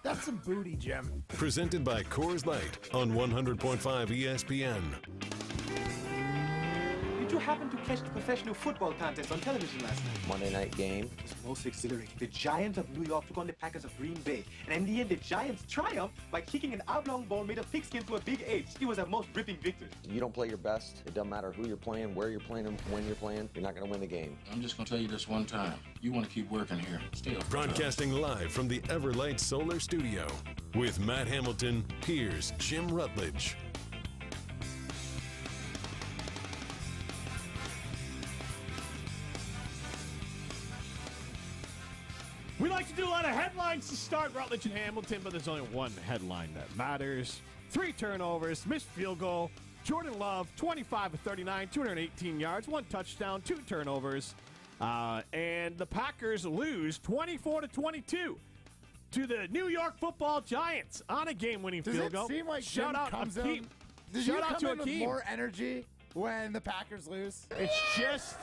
That's some booty, Jim. Presented by Coors Light on 100.5 ESPN. Did you happen to catch the professional football contest on television last night? Monday night game. It was most exhilarating. The Giants of New York took on the Packers of Green Bay. And in the end, the Giants triumphed by kicking an oblong ball made of pigskin to a big H. It was a most ripping victory. You don't play your best. It doesn't matter who you're playing, where you're playing, and when you're playing. You're not going to win the game. I'm just going to tell you this one time. You want to keep working here. Stay up. Broadcasting live from the Everlight Solar Studio. With Matt Hamilton, here's Jim Rutledge. We like to do a lot of headlines to start Rutledge and Hamilton, but there's only one headline that matters. 3 turnovers, missed field goal. Jordan Love, 25 of 39, 218 yards, 1 touchdown, 2 turnovers. And the Packers lose 24-22 to the New York Football Giants on a game-winning field goal. Does it seem like Shout Jim out comes Akeem. in? Does Shout you out come to in with Akeem. more energy when the Packers lose? It's just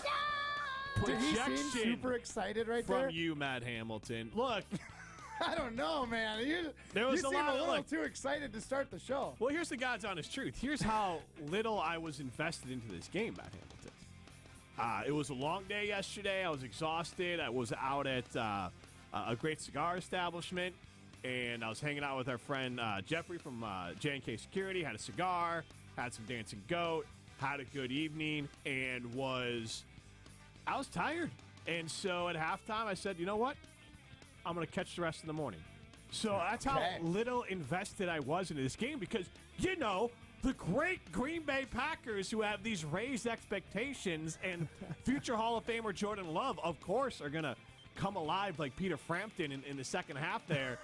Did he seem projection super excited right from there? you, Matt Hamilton. Look, I don't know, man. There was you a seem lot a of, little like- too excited to start the show. well, here's the God's honest truth. Here's how little I was invested into this game, Matt Hamilton. It was a long day yesterday. I was exhausted. I was out at a great cigar establishment, and I was hanging out with our friend Jeffrey from J&K Security. Had a cigar, had some dancing goat, had a good evening, and I was tired. And so at halftime, I said, you know what? I'm going to catch the rest of the morning. So that's how little invested I was into this game because, you know, the great Green Bay Packers who have these raised expectations and future Hall of Famer Jordan Love, of course, are going to come alive like Peter Frampton in the second half there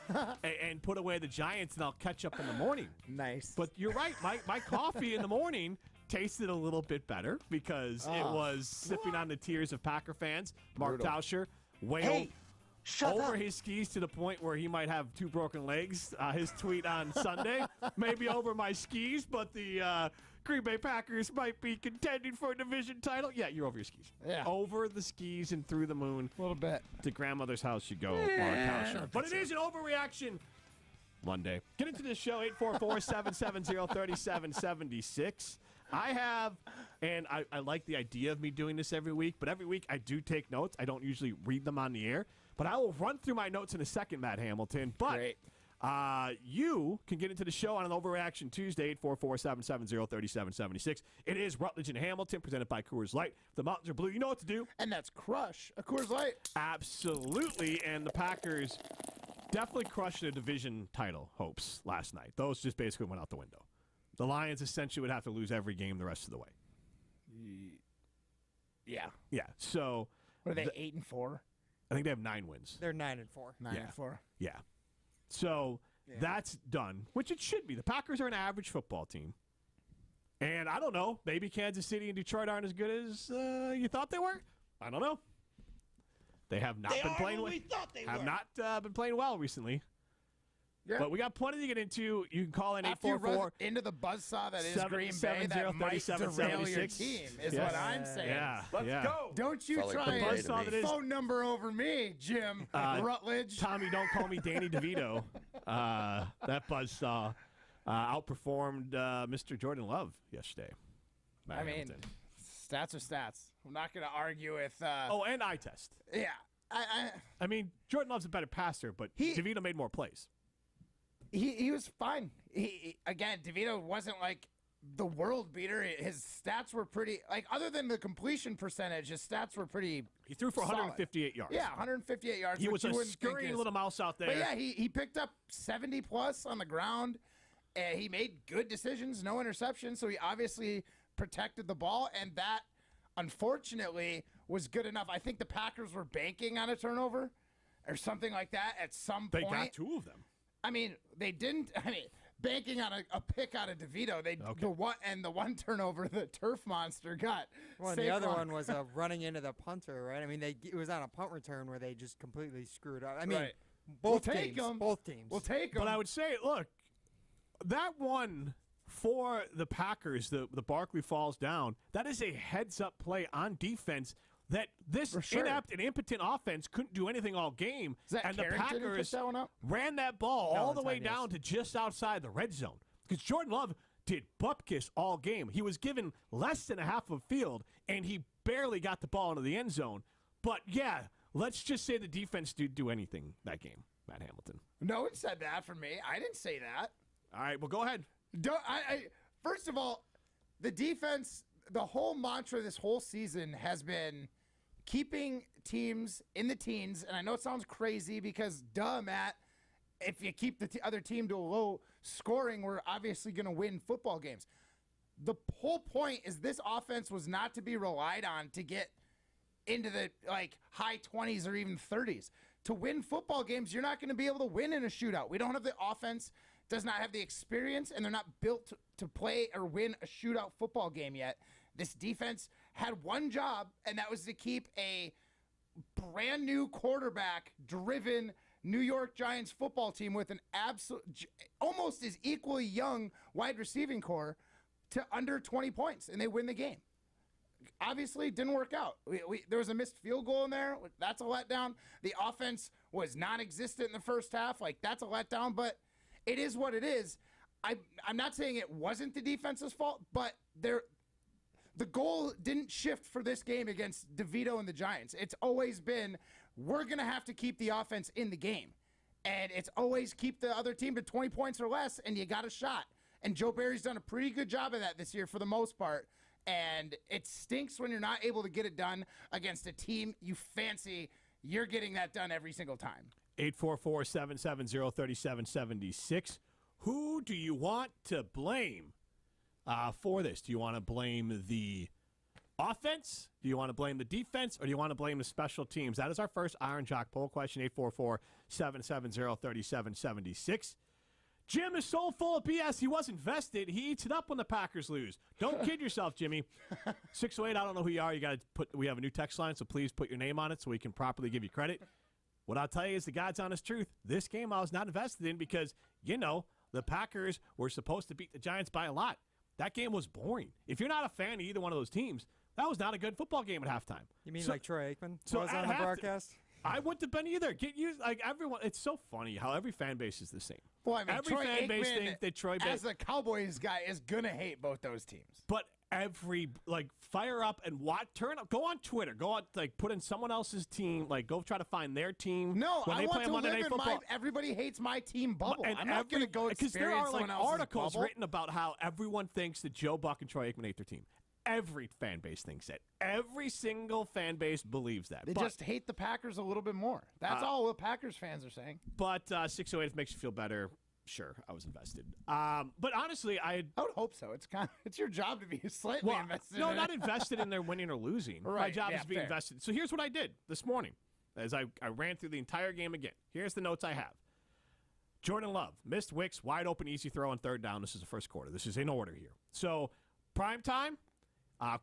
and put away the Giants, and I'll catch up in the morning. Nice. But you're right. My coffee in the morning tasted a little bit better because it was sipping on the tears of Packer fans. Mark Tauscher wailed over his skis to the point where he might have 2 broken legs. His tweet on Sunday, maybe over my skis, but the Green Bay Packers might be contending for a division title. Yeah, you're over your skis. Yeah. Over the skis and through the moon. A little bit. To grandmother's house you go, Mark Tauscher. But it is an overreaction Monday. Get into this show, 844-770-3776. I have, and I like the idea of me doing this every week, but every week I do take notes. I don't usually read them on the air, but I will run through my notes in a second, Matt Hamilton. But you can get into the show on an Overreaction Tuesday, 844-770-3776. It is Rutledge and Hamilton, presented by Coors Light. If the mountains are blue, you know what to do. And that's Crush, a Coors Light. Absolutely, and the Packers definitely crushed their division title hopes last night. Those just basically went out the window. The Lions essentially would have to lose every game the rest of the way. Yeah. Yeah. So What are they, 8-4? I think they have 9 wins. They're 9-4. 9-4. Yeah. So that's done, which it should be. The Packers are an average football team. And I don't know. Maybe Kansas City and Detroit aren't as good as you thought they were. I don't know. They have not been playing well. Have not been playing well recently. Yeah. But we got plenty to get into. You can call in After you 844 run into the buzzsaw that is Green Bay, that might derail your team, is what I'm saying. Yeah. Let's go. Don't you Felt like try Green Bay a to me. phone number over me, Jim Rutledge. Tommy, don't call me Danny DeVito. That buzzsaw outperformed Mr. Jordan Love yesterday. Matt I mean, Hamilton. stats are stats. I'm not going to argue with. And eye test. Yeah. I mean, Jordan Love's a better passer, but DeVito made more plays. He was fine. Again, DeVito wasn't like the world beater. His stats were pretty, like, other than the completion percentage, his stats were pretty. He threw for 158 yards. Yeah, 158 yards. He was you a wouldn't think scurrying is- little mouse out there. But yeah, he picked up 70 plus on the ground. He made good decisions, no interceptions. So he obviously protected the ball, and that, unfortunately, was good enough. I think the Packers were banking on a turnover or something like that at some They point. got 2 of them. I mean, they didn't. I mean, banking on a pick out of DeVito. The one turnover the turf monster got. Well, and the other one was running into the punter, right? I mean, it was on a punt return where they just completely screwed up. I mean, Right. both We'll teams. take 'em. Both teams. We'll take them. But I would say, look, that one for the Packers, the Barkley falls down, that is a heads-up play on defense that this inept and impotent offense couldn't do anything all game, and the Packers ran that ball all the way down to just outside the red zone. Because Jordan Love did bupkis all game. He was given less than a half of field, and he barely got the ball into the end zone. But, yeah, let's just say the defense didn't do anything that game, Matt Hamilton. No one said that for me. I didn't say that. All right, well, go ahead. First of all, the defense, the whole mantra this whole season has been keeping teams in the teens. And I know it sounds crazy because, duh, Matt, if you keep the other team to a low scoring, we're obviously going to win football games. The whole point is this offense was not to be relied on to get into the high 20s or even 30s. To win football games, you're not going to be able to win in a shootout. We don't have the offense, does not have the experience, and they're not built to play or win a shootout football game yet. This defense had one job, and that was to keep a brand new quarterback-driven New York Giants football team with an absolute, almost as equally young wide receiving core to under 20 points, and they win the game. Obviously, it didn't work out. There was a missed field goal in there. That's a letdown. The offense was non-existent in the first half. That's a letdown, but it is what it is. I'm not saying it wasn't the defense's fault, but the goal didn't shift for this game against DeVito and the Giants. It's always been, we're going to have to keep the offense in the game. And it's always keep the other team to 20 points or less, and you got a shot. And Joe Barry's done a pretty good job of that this year for the most part. And it stinks when you're not able to get it done against a team you fancy. You're getting that done every single time. 844-770-3776. Who do you want to blame for this? Do you want to blame the offense? Do you want to blame the defense? Or do you want to blame the special teams? That is our first Iron Jock poll question, 844-770-3776. Jim is so full of BS, he wasn't vested. He eats it up when the Packers lose. Don't kid yourself, Jimmy. 608, I don't know who you are. We have a new text line, so please put your name on it so we can properly give you credit. What I'll tell you is the God's honest truth. This game I was not invested in because, the Packers were supposed to beat the Giants by a lot. That game was boring. If you're not a fan of either one of those teams, that was not a good football game at halftime. You mean like Troy Aikman was on the broadcast? I wouldn't have been either. Get used, everyone. It's so funny how every fan base is the same. Well, I mean, every Troy fan base Aikman, thinks that Troy as a Cowboys guy, is gonna hate both those teams. But fire up and go on Twitter, put in someone else's team, go try to find their team. No, when I they want play to Monday live Night in Football. everybody hates my team bubble. And I'm not gonna go because there are someone else's articles bubble. written about how everyone thinks that Joe Buck and Troy Aikman hate their team. Every fan base thinks that. Every single fan base believes that. They just hate the Packers a little bit more. That's all the Packers fans are saying. But 608, if it makes you feel better, sure, I was invested. But honestly, I would hope so. It's your job to be slightly invested. No, in not it. invested in their winning or losing. Right, My job is to be fair. invested. So here's what I did this morning as I ran through the entire game again. Here's the notes I have. Jordan Love missed Wicks, wide open, easy throw on third down. This is the first quarter. This is in order here. So prime time.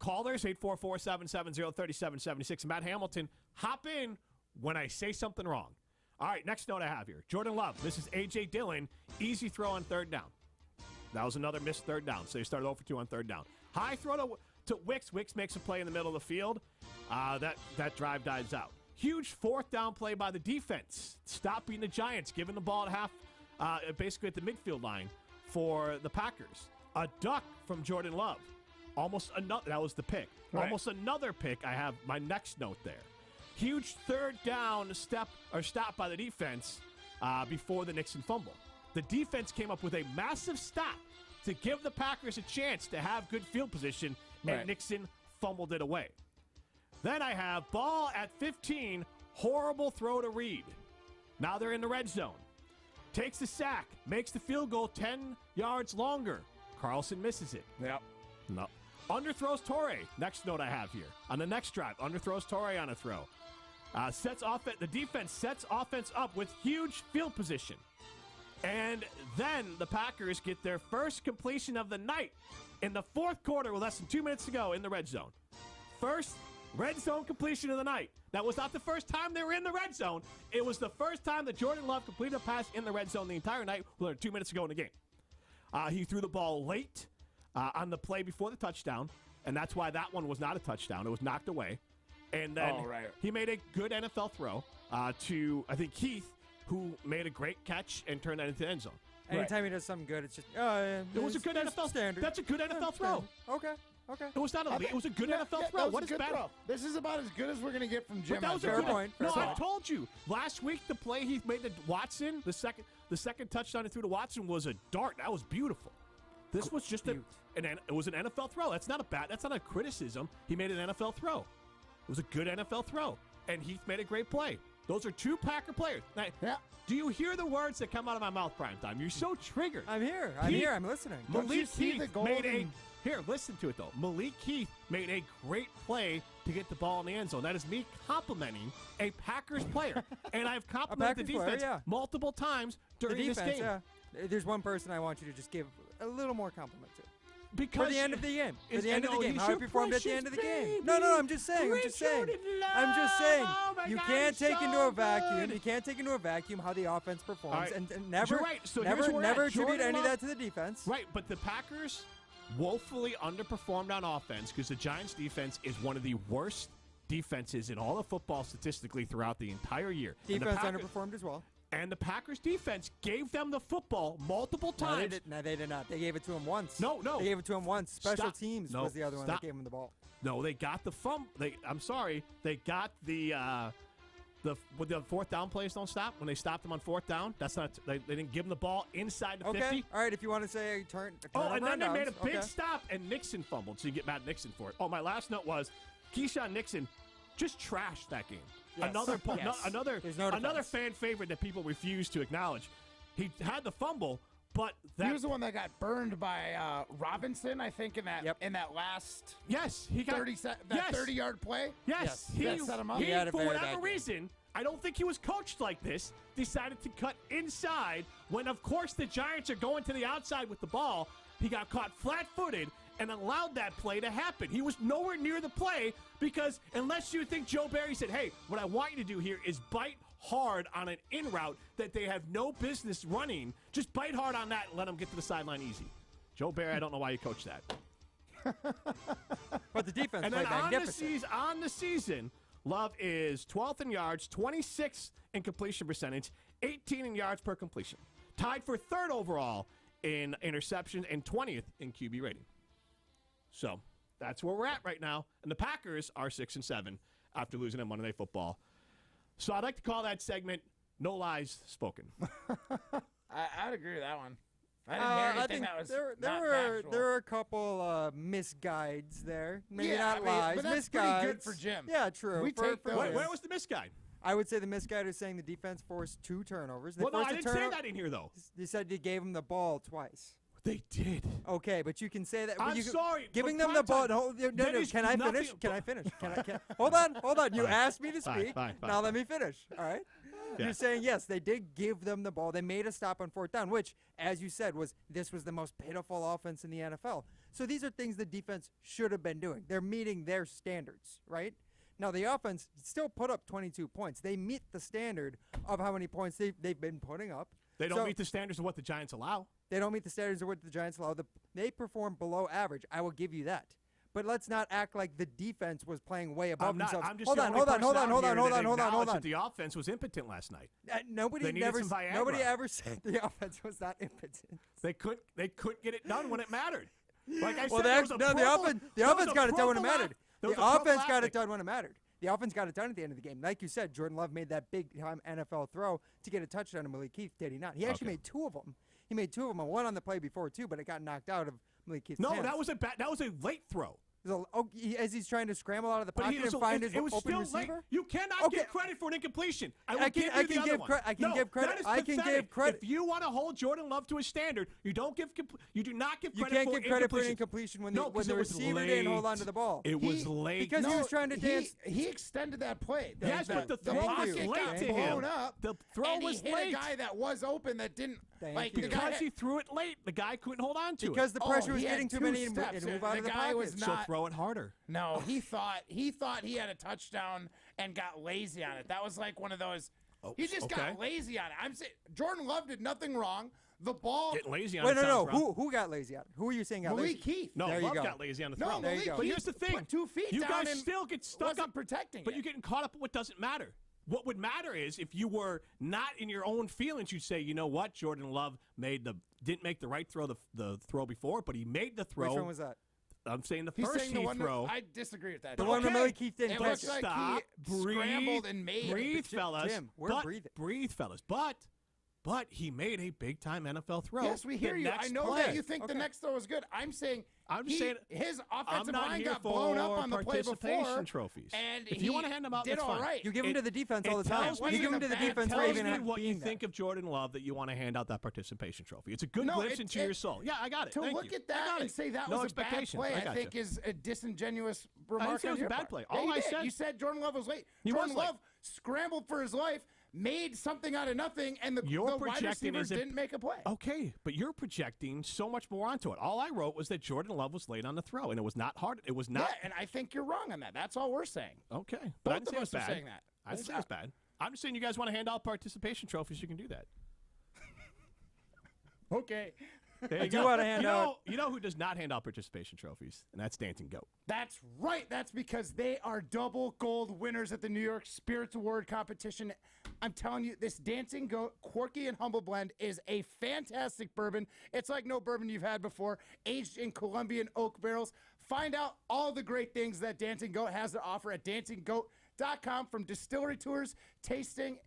Callers, 844-770-3776. Matt Hamilton, hop in when I say something wrong. All right, next note I have here. Jordan Love, this is A.J. Dillon, easy throw on third down. That was another missed third down, so they started 0 for 2 on third down. High throw to Wicks. Wicks makes a play in the middle of the field. That drive dies out. Huge fourth down play by the defense, stopping the Giants, giving the ball at basically at the midfield line for the Packers. A duck from Jordan Love. Almost another. That was the pick. Right. Almost another pick. I have my next note there. Huge third down stop by the defense before the Nixon fumble. The defense came up with a massive stop to give the Packers a chance to have good field position, and Nixon fumbled it away. Then I have ball at 15, horrible throw to Reed. Now they're in the red zone. Takes the sack, makes the field goal 10 yards longer. Carlson misses it. Yep. No. Underthrows Torrey. Next note I have here. On the next drive, underthrows Torrey on a throw. The defense sets offense up with huge field position. And then the Packers get their first completion of the night in the fourth quarter with less than 2 minutes to go in the red zone. First red zone completion of the night. That was not the first time they were in the red zone. It was the first time that Jordan Love completed a pass in the red zone the entire night with 2 minutes to go in the game. He threw the ball late on the play before the touchdown, and that's why that one was not a touchdown. It was knocked away. And then right. he made a good NFL throw to, I think, Keith, who made a great catch and turned that into the end zone. Anytime he does something good, it's just, yeah, It was a good NFL standard. That's a good NFL throw. Okay. It was not a lead. It was a good NFL throw. That was What a is good bad? throw. This is about as good as we're going to get from Jim. But that was a Fair good point. No, Fair I point. told you last week the play he made to Watson, the second touchdown he threw to Watson was a dart. That was beautiful. This was just it was an NFL throw. That's not a criticism. He made an NFL throw. It was a good NFL throw, and Heath made a great play. Those are two Packer players. Now, do you hear the words that come out of my mouth, Primetime? You're so triggered. I'm here. I'm listening. Malik Heath made a... Here, listen to it, though. Malik Heath made a great play to get the ball in the end zone. That is me complimenting a Packers player. And I've complimented the defense multiple times during this game. Yeah. There's one person I want you to just give a little more compliment to. Because for the end of the game. For the end of the game. he's How he your performed at the precious end of the game. baby. No, I'm just saying. I'm just saying. Oh my You God, can't he's take so into a vacuum. good. You can't take into a vacuum how the offense performs, All right. and never, You're right. So here's where we're never at. attribute Jordan any of Love- that to the defense. Right, but the Packers woefully underperformed on offense because the Giants' defense is one of the worst defenses in all of football statistically throughout the entire year. Defense underperformed as well. And the Packers' defense gave them the football multiple times. No, they did not. They gave it to him once. No. They gave it to him once. Special teams No, was the other one that gave him the ball. No, they got the I'm sorry. They got the fourth down plays don't stop. When they stopped them on fourth down, that's not. They didn't give them the ball inside the 50. All right, if you want to say turn and then they made a big okay. stop, and Nixon fumbled, so you get mad at Nixon for it. Oh, my last note was Keyshawn Nixon just trashed that game. Yes. Another fan favorite that people refuse to acknowledge. He had the fumble, but he was the one that got burned by Robinson, I think, in that last he got 30-yard play. Yes, that set him up. He, had a for very whatever bad reason, I don't think he was coached like this, decided to cut inside when, of course, the Giants are going to the outside with the ball. He got caught flat-footed and allowed that play to happen. He was nowhere near the play because unless you think Joe Barry said, hey, what I want you to do here is bite hard on an in route that they have no business running, just bite hard on that and let them get to the sideline easy. Joe Barry, I don't know why you coached that. But the defense and played then magnificent. on the season, Love is 12th in yards, 26th in completion percentage, 18 in yards per completion. Tied for third overall in interception and 20th in QB rating. So that's where we're at right now. And the Packers are 6-7 after losing on Monday Night Football. So I'd like to call that segment "No Lies Spoken." I'd agree with that one. I didn't hear anything I think that was there were a couple misguides there. Maybe Yeah, not I mean, lies. but that's misguides. pretty good for Jim. Yeah, true. We take those. Where was the misguide? I would say the misguide is saying the defense forced 2 turnovers. They Well, no, forced I a didn't say turno- that in here, though. You said you gave him the ball twice. They did. Okay, but you can say that. I'm sorry, Giving but them the ball. Primetime, No, that is can I nothing finish? Can I but- finish? Hold on. You asked me to speak. Fine. Now let me finish. All right. Yeah. You're saying yes, they did give them the ball. They made a stop on fourth down, which, as you said, was the most pitiful offense in the NFL. So these are things the defense should have been doing. They're meeting their standards, right? Now the offense still put up 22 points. They meet the standard of how many points they've been putting up. They don't meet the standards of what the Giants allow. They don't meet the standards of what the Giants allow. They perform below average. I will give you that. But let's not act like the defense was playing way above themselves. I'm just hold the on. only person out here that Hold acknowledged on. that the offense was impotent last night. Nobody They needed some Viagra. Nobody ever said the offense was not impotent. They couldn't get it done when it mattered. Like I Well, said, there was a the offense got it done when it mattered. The offense got it done. done when it mattered. The offense got it done at the end of the game. Like you said, Jordan Love made that big-time NFL throw to get a touchdown to Malik Heath, did he not? He actually made 2 of them. He made 2 of them, and one on the play before, too, but it got knocked out of Malik Heath's hands. That was a late throw. As he's trying to scramble out of the But pocket and find his it was open still receiver? late. You cannot give credit for an incompletion. I can give give credit. I can give credit. That is pathetic. If you want to hold Jordan Love to a standard, you do not give credit You for can't give credit for an incompletion. incompletion when No, the 'cause it was receiver didn't hold late. on to the ball. It was late. Because he was trying to dance. He extended that play. Yes, but the throw was pocket late got to him. blown up, The throw and was he hit late. a guy that was open that didn't. Thank you. the guy Because he threw it late. The guy couldn't hold on to it. Because the pressure was he had getting too 2 many to steps. move out of the guy pocket. was So not. throw it harder. No, he thought he had a touchdown and got lazy on it. That was like one of those. He just okay. got lazy on it. I'm saying Jordan Love did nothing wrong. The ball. Getting lazy on Wait, it. no. sounds wrong. Who got lazy on it? Who are you saying got Malik lazy? Keith. No, There you Love go. got lazy on the No, throw. Malik But Keith here's the thing. put 2 feet You down guys and still get stuck wasn't up. protecting But it. you're getting caught up in what doesn't matter. What would matter is if you were not in your own feelings, you'd say, you know what, Jordan Love didn't make the right throw the throw before, but he made the throw. Which one was that? I'm saying the He's first saying the one throw. I disagree with that. The one where Malik Keith didn't It catch looks it. like Stop. he scrambled and made breathe, it. fellas. Jim, we're breathing. Breathe, fellas. But he made a big-time NFL throw. Yes, we hear the you. I next know play. that you think the next throw was good. I'm saying his I'm offensive not line here got blown up for on the play participation before. trophies. And if you want to hand them out, did that's all fine. right. You give them to the defense all the It time. tells me You give them to the the bad defense for Tells even me not what you being think there. of Jordan Love that you want to hand out that participation trophy. It's a good No, glimpse it- into it- your soul. Yeah, I got it. To Thank look you. at I that got and it. say that No was a bad expectations. play, I gotcha. think is a disingenuous I remark. didn't say it on was a your bad part. play. Yeah, All you I did. said- You said Jordan Love was late. He was Jordan late. Love scrambled for his life, made something out of nothing, and the wide projecting receiver as if- didn't make a play. Okay, but you're projecting so much more onto it. All I wrote was that Jordan Love was late on the throw, and it was not hard. It was not. Yeah, and I think you're wrong on that. That's all we're saying. Okay, but I Both didn't say of it was us are bad. saying that. I didn't It's say it was not. bad. I'm just saying you guys want to hand out participation trophies, you can do that. Okay. There I you do go. wanna hand out- You know who does not hand out participation trophies, and that's Dancing Goat. That's right. That's because they are double gold winners at the New York Spirits Award competition. I'm telling you, this Dancing Goat Quirky and Humble Blend is a fantastic bourbon. It's like no bourbon you've had before, aged in Colombian oak barrels. Find out all the great things that Dancing Goat has to offer at dancinggoat.com, from distillery tours, tasting,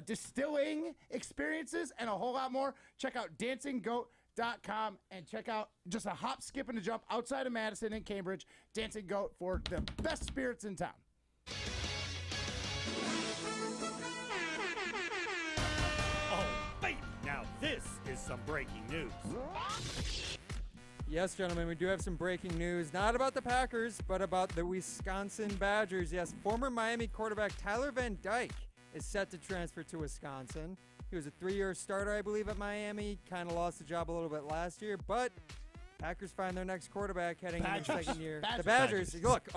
distilling experiences, and a whole lot more. Check out dancinggoat.com and check out just a hop, skip, and a jump outside of Madison and Cambridge. Dancing Goat for the best spirits in town. Oh, baby, now this is some breaking news. Yes, gentlemen, we do have some breaking news. Not about the Packers, but about the Wisconsin Badgers. Yes, former Miami quarterback Tyler Van Dyke is set to transfer to Wisconsin. He was a 3-year starter, I believe, at Miami. Kind of lost the job a little bit last year, but Packers find their next quarterback heading into the second year. The Badgers. Look.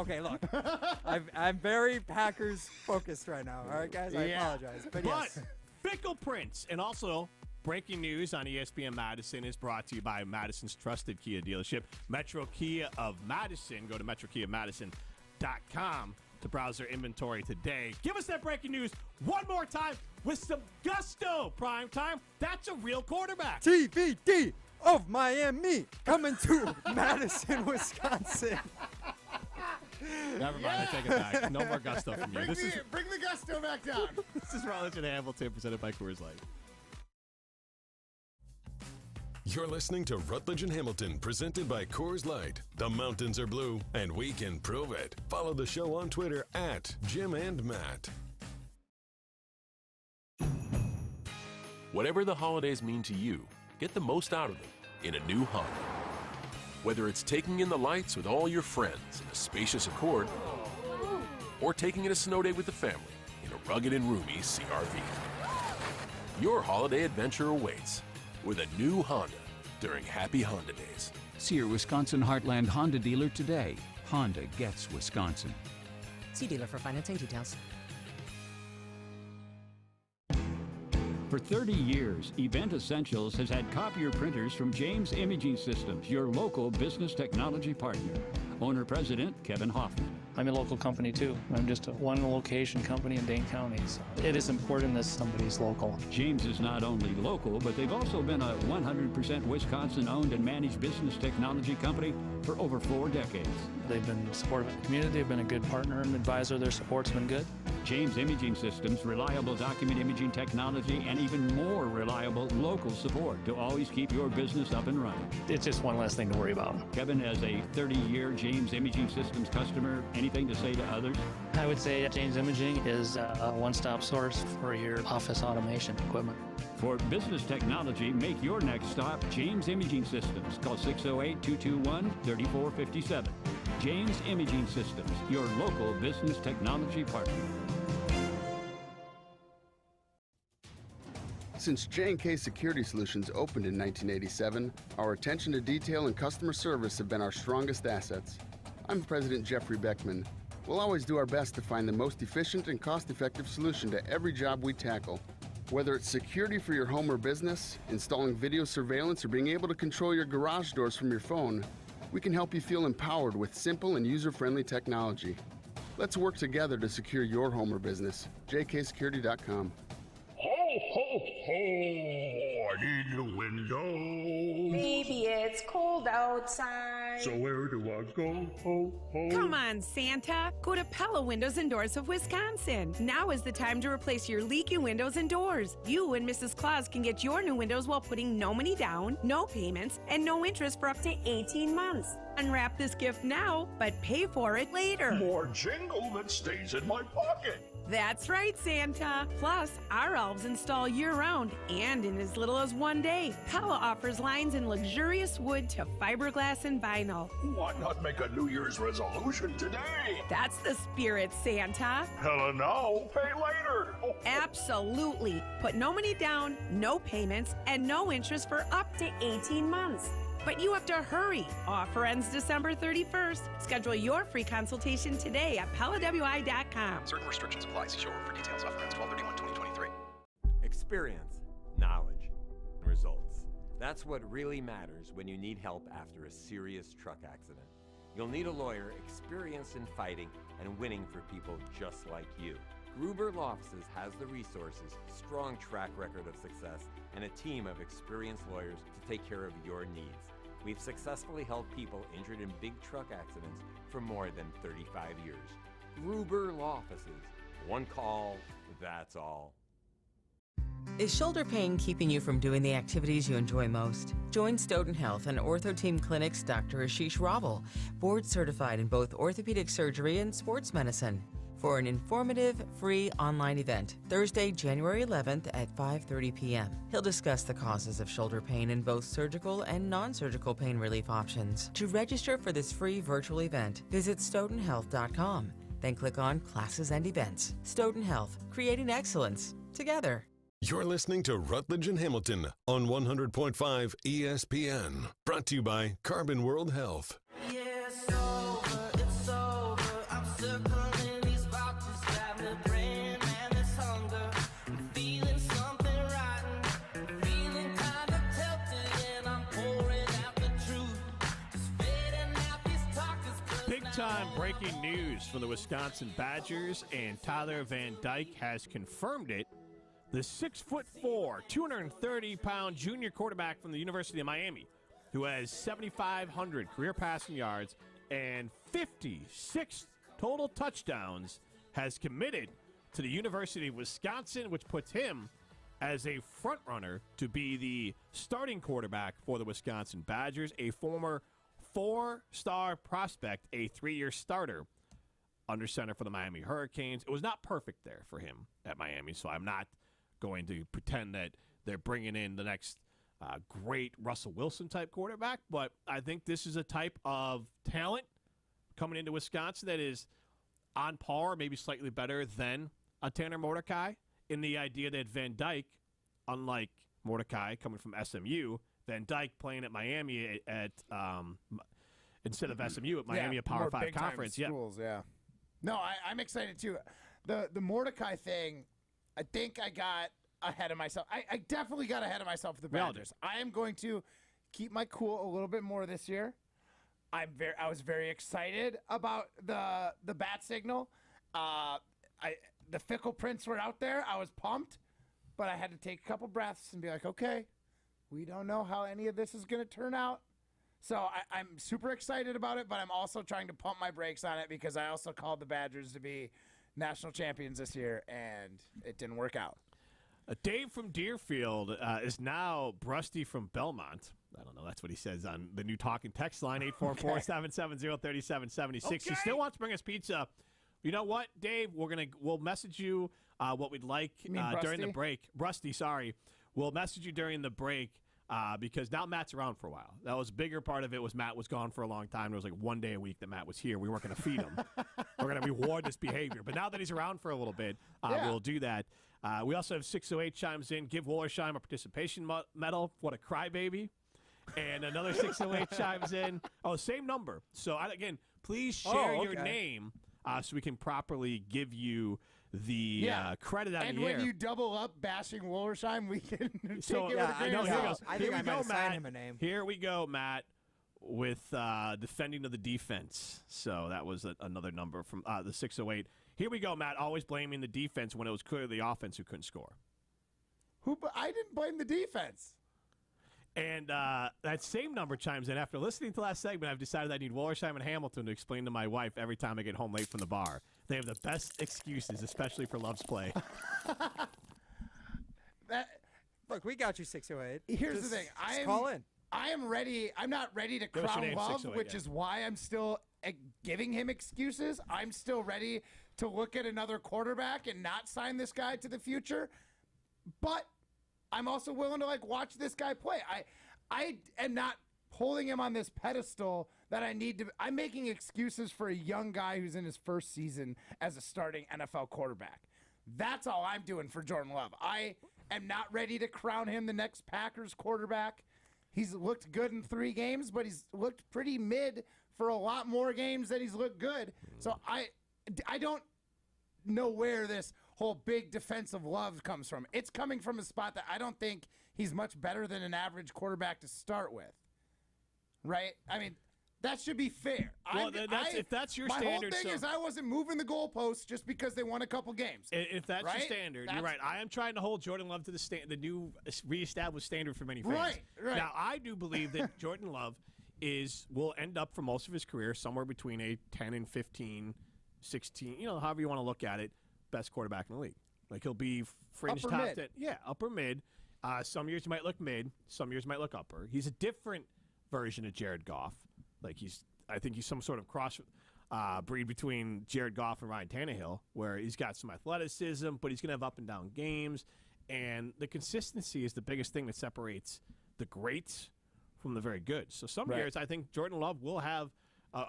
I'm very Packers focused right now. All right, guys, I apologize. But yes. Fickle Prince, and also breaking news on ESPN Madison is brought to you by Madison's trusted Kia dealership, Metro Kia of Madison. Go to metrokiamadison.com to browse their inventory today. Give us that breaking news one more time with some gusto. Prime time. That's a real quarterback. TBD of Miami coming to Madison, Wisconsin. Never mind, I take it back. No more gusto from you. Bring the gusto back down. This is Rutledge and Hamilton, presented by Coors Light. You're listening to Rutledge and Hamilton, presented by Coors Light. The mountains are blue, and we can prove it. Follow the show on Twitter at Jim and Matt. Whatever the holidays mean to you, get the most out of them in a new Honda. Whether it's taking in the lights with all your friends in a spacious Accord, or taking it a snow day with the family in a rugged and roomy CR-V. Your holiday adventure awaits with a new Honda during Happy Honda Days. See your Wisconsin Heartland Honda dealer today. Honda gets Wisconsin. See dealer for financing details. For 30 years, Event Essentials has had copier printers from James Imaging Systems, your local business technology partner. Owner-President Kevin Hoffman. I'm a local company too. I'm just a one-location company in Dane County. So it is important that somebody's local. James is not only local, but they've also been a 100% Wisconsin-owned and managed business technology company for over 4 decades. They've been supportive of the community. They've been a good partner and advisor. Their support's been good. James Imaging Systems, reliable document imaging technology, and even more reliable local support to always keep your business up and running. It's just one less thing to worry about. Kevin, as a 30-year James Imaging Systems customer, anything to say to others? I would say James Imaging is a one-stop source for your office automation equipment. For business technology, make your next stop James Imaging Systems. Call 608-221-3457. James Imaging Systems, your local business technology partner. Since J&K Security Solutions opened in 1987, our attention to detail and customer service have been our strongest assets. I'm President Jeffrey Beckman. We'll always do our best to find the most efficient and cost-effective solution to every job we tackle. Whether it's security for your home or business, installing video surveillance, or being able to control your garage doors from your phone, we can help you feel empowered with simple and user-friendly technology. Let's work together to secure your home or business. jksecurity.com. Ho, ho, ho! I need a window. Baby, it's cold outside. So where do I go? Ho, ho. Come on, Santa. Go to Pella Windows and Doors of Wisconsin. Now is the time to replace your leaky windows and doors. You and Mrs. Claus can get your new windows while putting no money down, no payments, and no interest for up to 18 months. Unwrap this gift now, but pay for it later. More jingle that stays in my pocket. That's right, Santa. Plus, our elves install year-round and in as little as 1 day. Pella offers lines in luxurious wood to fiberglass and vinyl. Why not make a New Year's resolution today? That's the spirit, Santa. Pella now, pay later. Absolutely. Put no money down, no payments, and no interest for up to 18 months. But you have to hurry. Offer ends December 31st. Schedule your free consultation today at PellaWI.com. Certain restrictions apply. See showroom for details. Offer ends 12/31/2023. Experience, knowledge, results. That's what really matters when you need help after a serious truck accident. You'll need a lawyer experienced in fighting and winning for people just like you. Gruber Law Offices has the resources, strong track record of success, and a team of experienced lawyers to take care of your needs. We've successfully helped people injured in big truck accidents for more than 35 years. Gruber Law Offices. One call, that's all. Is shoulder pain keeping you from doing the activities you enjoy most? Join Stoughton Health and Ortho Team Clinic's Dr. Ashish Raval, board certified in both orthopedic surgery and sports medicine, for an informative, free online event, Thursday, January 11th at 5:30 p.m. He'll discuss the causes of shoulder pain and both surgical and non-surgical pain relief options. To register for this free virtual event, visit stoughtonhealth.com, then click on Classes and Events. Stoughton Health, creating excellence together. You're listening to Rutledge and Hamilton on 100.5 ESPN. Brought to you by Carbon World Health. Big-time breaking news from the Wisconsin Badgers, and Tyler Van Dyke has confirmed it. The 6'4", 230-pound junior quarterback from the University of Miami, who has 7,500 career passing yards and 56 total touchdowns, has committed to the University of Wisconsin, which puts him as a front-runner to be the starting quarterback for the Wisconsin Badgers, a former four-star prospect, a 3-year starter under center for the Miami Hurricanes. It was not perfect there for him at Miami, so I'm not going to pretend that they're bringing in the next great Russell Wilson-type quarterback, but I think this is a type of talent coming into Wisconsin that is on par, maybe slightly better than a Tanner Mordecai, in the idea that Van Dyke, unlike Mordecai coming from SMU, Van Dyke playing at Miami at instead of SMU at Miami, a Power 5 conference. Schools, yeah. No, I'm excited too. The Mordecai thing, I think I got ahead of myself. I definitely got ahead of myself with the Badgers. I am going to keep my cool a little bit more this year. I was very excited about the bat signal. The Fickle Prints were out there. I was pumped, but I had to take a couple breaths and be like, okay, we don't know how any of this is going to turn out. So I'm super excited about it, but I'm also trying to pump my brakes on it because I also called the Badgers to be national champions this year, and it didn't work out. Dave from Deerfield is now Brusty from Belmont. I don't know. That's what he says on the new talking text line, 844-770-3776. Okay. He still wants to bring us pizza. You know what, Dave? We'll message you what we'd like during the break. Rusty, sorry. We'll message you during the break because now Matt's around for a while. That was a bigger part of it was Matt was gone for a long time. There was like 1 day a week that Matt was here. We weren't going to feed him. We're going to reward this behavior. But now that he's around for a little bit, we'll do that. We also have 608 chimes in. Give Wollersheim a participation medal. What a crybaby. And another 608 chimes in. Oh, same number. So, again, please share your name so we can properly give you the credit on and the air. And when you double up bashing Wollersheim, we can take it with a I grain of salt. I think I might assign him a name. Here we go, Matt, with defending of the defense. So that was another number from the 608. Here we go, Matt, always blaming the defense when it was clearly the offense who couldn't score. I didn't blame the defense. And that same number chimes in. After listening to last segment, I've decided I need Wollersheim and Hamilton to explain to my wife every time I get home late from the bar. They have the best excuses, especially for Love's play. Look, we got you 608. Here's the thing. Call in. I am ready. I'm not ready to crown Love, which is why I'm still giving him excuses. I'm still ready to look at another quarterback and not sign this guy to the future. But I'm also willing to watch this guy play. I am not holding him on this pedestal that I need to. I'm making excuses for a young guy who's in his first season as a starting NFL quarterback. That's all I'm doing for Jordan Love. I am not ready to crown him the next Packers quarterback. He's looked good in 3 games, but he's looked pretty mid for a lot more games that he's looked good. So I don't know where this whole big defensive love comes from. It's coming from a spot that I don't think he's much better than an average quarterback to start with. Right? I mean, that should be fair. Well, if that's your standard. My whole thing is I wasn't moving the goalposts just because they won a couple games. If that's your standard, you're right. I am trying to hold Jordan Love to the new reestablished standard for many fans. Right. Now, I do believe that Jordan Love will end up for most of his career somewhere between a 10 and 15, 16, however you want to look at it, best quarterback in the league. He'll be fringe upper top mid. 10. Yeah, upper mid. Some years he might look mid. Some years might look upper. He's a different version of Jared Goff. I think he's some sort of cross breed between Jared Goff and Ryan Tannehill, where he's got some athleticism, but he's going to have up and down games. And the consistency is the biggest thing that separates the greats from the very good. So some years I think Jordan Love will have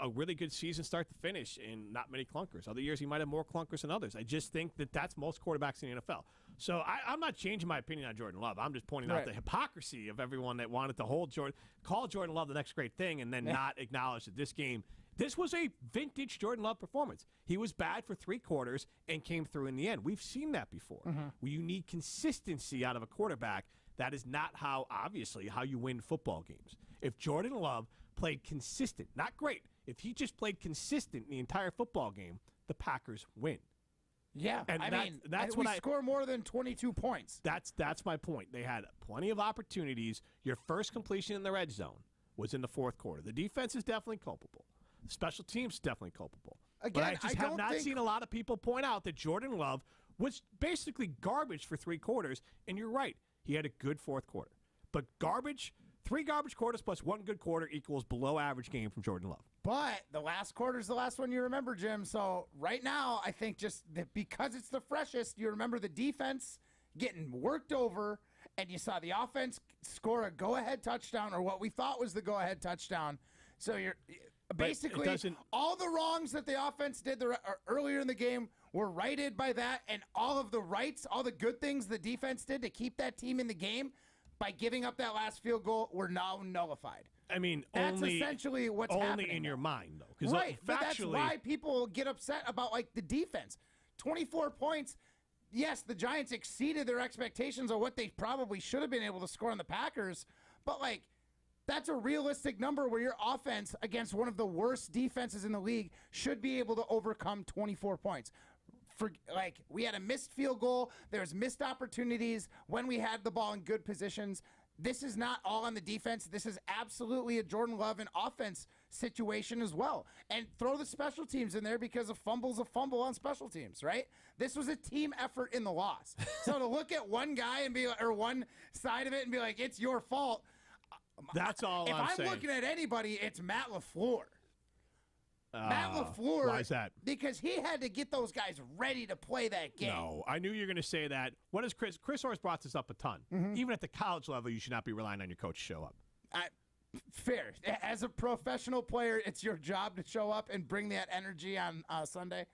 a really good season start to finish and not many clunkers. Other years he might have more clunkers than others. I just think that that's most quarterbacks in the NFL. So I'm not changing my opinion on Jordan Love. I'm just pointing out the hypocrisy of everyone that wanted to call Jordan Love the next great thing and then not acknowledge that this was a vintage Jordan Love performance. He was bad for 3 quarters and came through in the end. We've seen that before. Where you need consistency out of a quarterback. That is not how you win football games. If Jordan Love played consistent, not great, if he just played consistent in the entire football game, the Packers win. Yeah, and we score more than 22 points. That's my point. They had plenty of opportunities. Your first completion in the red zone was in the 4th quarter. The defense is definitely culpable. The special teams is definitely culpable. Again, but I just have not seen a lot of people point out that Jordan Love was basically garbage for 3 quarters, and you're right. He had a good 4th quarter. But 3 garbage quarters plus 1 good quarter equals below average game from Jordan Love. But the last quarter is the last one you remember, Jim. So right now, I think just that because it's the freshest, you remember the defense getting worked over, and you saw the offense score a go-ahead touchdown, or what we thought was the go-ahead touchdown. So you're basically all the wrongs that the offense did earlier in the game were righted by that, and all of the rights, all the good things the defense did to keep that team in the game by giving up that last field goal were now nullified. I mean, that's essentially what's happening. Only in your mind, though. Right, but that's why people get upset about the defense. 24 points. Yes, the Giants exceeded their expectations of what they probably should have been able to score on the Packers, but that's a realistic number where your offense against one of the worst defenses in the league should be able to overcome 24 points. We had a missed field goal. There's missed opportunities when we had the ball in good positions. This is not all on the defense. This is absolutely a Jordan Love and offense situation as well. And throw the special teams in there because a fumble's a fumble on special teams, right? This was a team effort in the loss. So to look at one guy or one side of it and be like, it's your fault. That's all I'm saying. If I'm looking at anybody, it's Matt LaFleur. Matt LaFleur. Why is that? Because he had to get those guys ready to play that game. No, I knew you were going to say that. What is Chris Orr's brought this up a ton. Even at the college level, you should not be relying on your coach to show up. Fair. As a professional player, it's your job to show up and bring that energy on Sunday.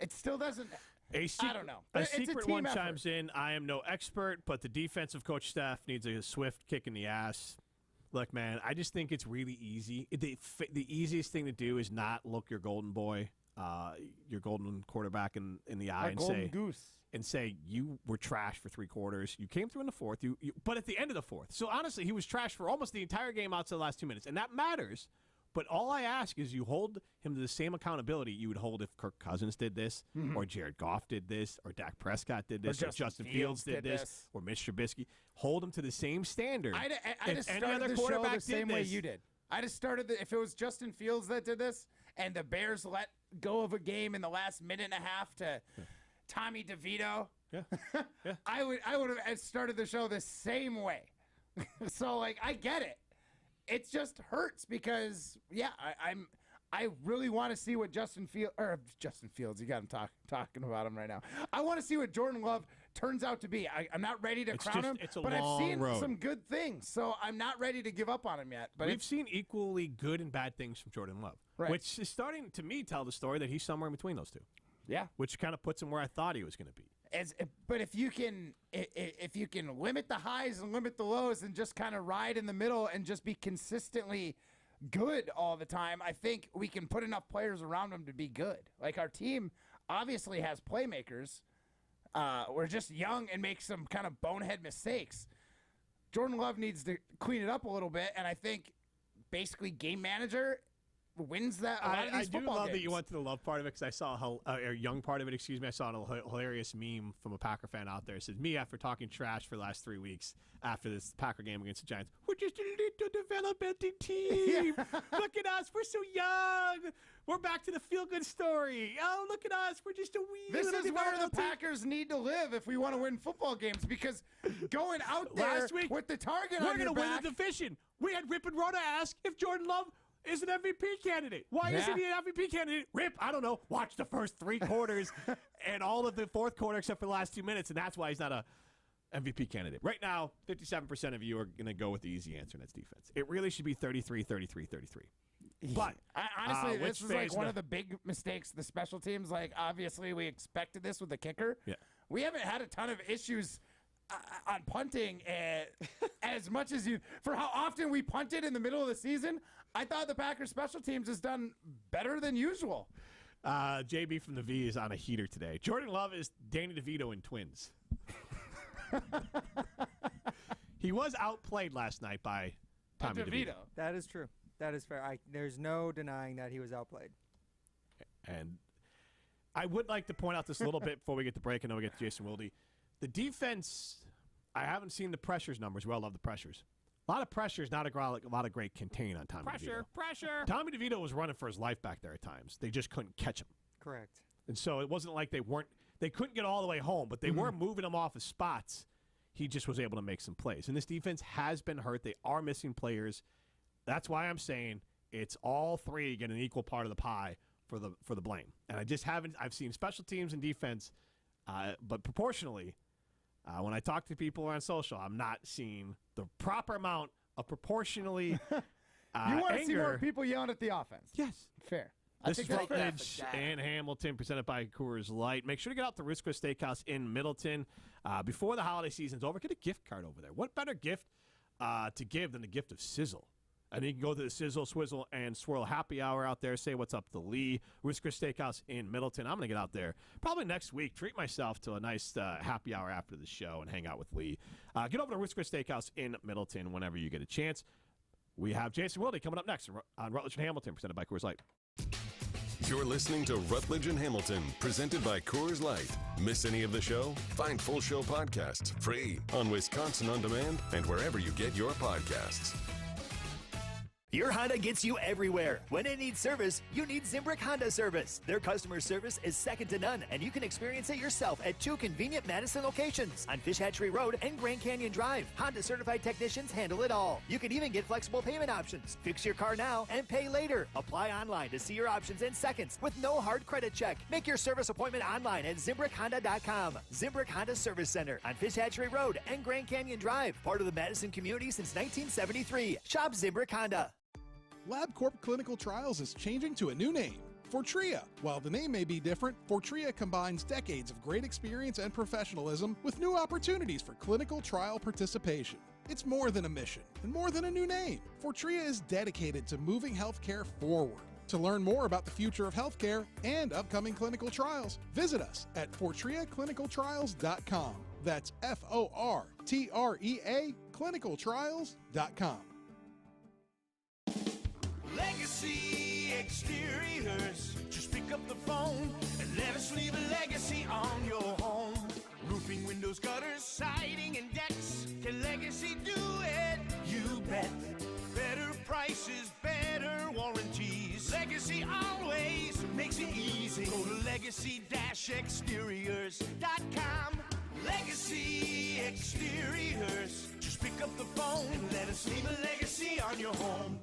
It still doesn't. I don't know. A It's secret team one effort. chimes in. I am no expert, but the defensive coach staff needs a swift kick in the ass. Look, man, I just think it's really easy. The easiest thing to do is not look your golden boy. your golden quarterback in the eye Our and golden say, goose. and say you were trash for 3 quarters. You came through in the fourth, but at the end of the fourth. So honestly, he was trash for almost the entire game outside the last 2 minutes, and that matters. But all I ask is you hold him to the same accountability you would hold if Kirk Cousins did this, or Jared Goff did this, or Dak Prescott did this, or Justin Fields did this, or Mitch Trubisky. Hold him to the same standard. I just started the show the same way you did. I just started if it was Justin Fields that did this, and the Bears let go of a game in the last minute and a half to Tommy DeVito, I would have started the show the same way. So like I get it. It just hurts because I really want to see what Justin Fields. You got him talking about him right now. I want to see what Jordan Love turns out to be. I'm not ready to crown him, but I've seen some good things, so I'm not ready to give up on him yet. But we've seen equally good and bad things from Jordan Love, which is starting to me tell the story that he's somewhere in between those two. Yeah, which kind of puts him where I thought he was going to be. But if you can limit the highs and limit the lows and just kind of ride in the middle and just be consistently good all the time, I think we can put enough players around him to be good. Like our team obviously has playmakers. We're just young and make some kind of bonehead mistakes. Jordan Love needs to clean it up a little bit, and I think basically game manager wins that. A lot of these I do football love games. that you went to the love part of it because I saw a young part of it. Excuse me, I saw a hilarious meme from a Packer fan out there. It says, "Me after talking trash for the last 3 weeks after this Packer game against the Giants. We're just a little developmental team. Look at us, we're so young. We're back to the feel-good story. Oh, look at us, we're just a wee." This little is where the developmental team. Packers need to live if we want to win football games, because going out there Last week, with the target we're on your gonna win back, the division. We had Rip and Rhoda ask if Jordan Love is an MVP candidate. Why isn't he an MVP candidate? Rip, I don't know. Watch the first 3 quarters and all of the fourth quarter except for the last 2 minutes, and that's why he's not a MVP candidate. Right now, 57% of you are going to go with the easy answer, and that's defense. It really should be 33, 33, 33. But honestly, this is like one of the big mistakes. The special teams, like obviously we expected this with the kicker. Yeah. We haven't had a ton of issues on punting as much as for how often we punted in the middle of the season. I thought the Packers special teams has done better than usual. JB from the V is on a heater today. Jordan Love is Danny DeVito in Twins. He was outplayed last night by Tommy DeVito. That is true. That is fair. There's no denying that he was outplayed. And I would like to point out this a little bit before we get to break, and then we get to Jason Wilde. The defense, I haven't seen the pressures numbers. Well, I love the pressures. A lot of pressures, not a lot of great contain on Tommy DeVito. Pressure. Tommy DeVito was running for his life back there at times. They just couldn't catch him. Correct. And so it wasn't like they couldn't get all the way home, but they were moving him off of spots. He just was able to make some plays. And this defense has been hurt. They are missing players. That's why I'm saying it's all three get an equal part of the pie for the blame. And I've seen special teams and defense, but proportionally, when I talk to people on social, I'm not seeing the proper amount of proportionally you want to see more people yelling at the offense. Yes. Fair. This is Rutledge and Hamilton, presented by Coors Light. Make sure to get out to Rutledge Steakhouse in Middleton before the holiday season's over. Get a gift card over there. What better gift to give than the gift of sizzle? And you can go to the Sizzle, Swizzle, and Swirl Happy Hour out there. Say what's up to Lee. Rutledge Steakhouse in Middleton. I'm going to get out there probably next week. Treat myself to a nice happy hour after the show and hang out with Lee. Get over to Rutledge Steakhouse in Middleton whenever you get a chance. We have Jason Wilde coming up next on Rutledge and Hamilton, presented by Coors Light. You're listening to Rutledge and Hamilton, presented by Coors Light. Miss any of the show? Find full show podcasts free on Wisconsin On Demand and wherever you get your podcasts. Your Honda gets you everywhere. When it needs service, you need Zimbrick Honda service. Their customer service is second to none, and you can experience it yourself at 2 convenient Madison locations on Fish Hatchery Road and Grand Canyon Drive. Honda certified technicians handle it all. You can even get flexible payment options. Fix your car now and pay later. Apply online to see your options in seconds with no hard credit check. Make your service appointment online at ZimbrickHonda.com. Zimbrick Honda Service Center on Fish Hatchery Road and Grand Canyon Drive. Part of the Madison community since 1973. Shop Zimbrick Honda. LabCorp Clinical Trials is changing to a new name, Fortrea. While the name may be different, Fortrea combines decades of great experience and professionalism with new opportunities for clinical trial participation. It's more than a mission and more than a new name. Fortrea is dedicated to moving healthcare forward. To learn more about the future of healthcare and upcoming clinical trials, visit us at fortreaclinicaltrials.com. That's FORTREA clinicaltrials.com. Legacy Exteriors. Just pick up the phone and let us leave a legacy on your home. Roofing, windows, gutters, siding, and decks. Can Legacy do it? You bet. Better prices, better warranties. Legacy always makes it easy. Go to legacy-exteriors.com. Legacy Exteriors. Just pick up the phone and let us leave a legacy on your home.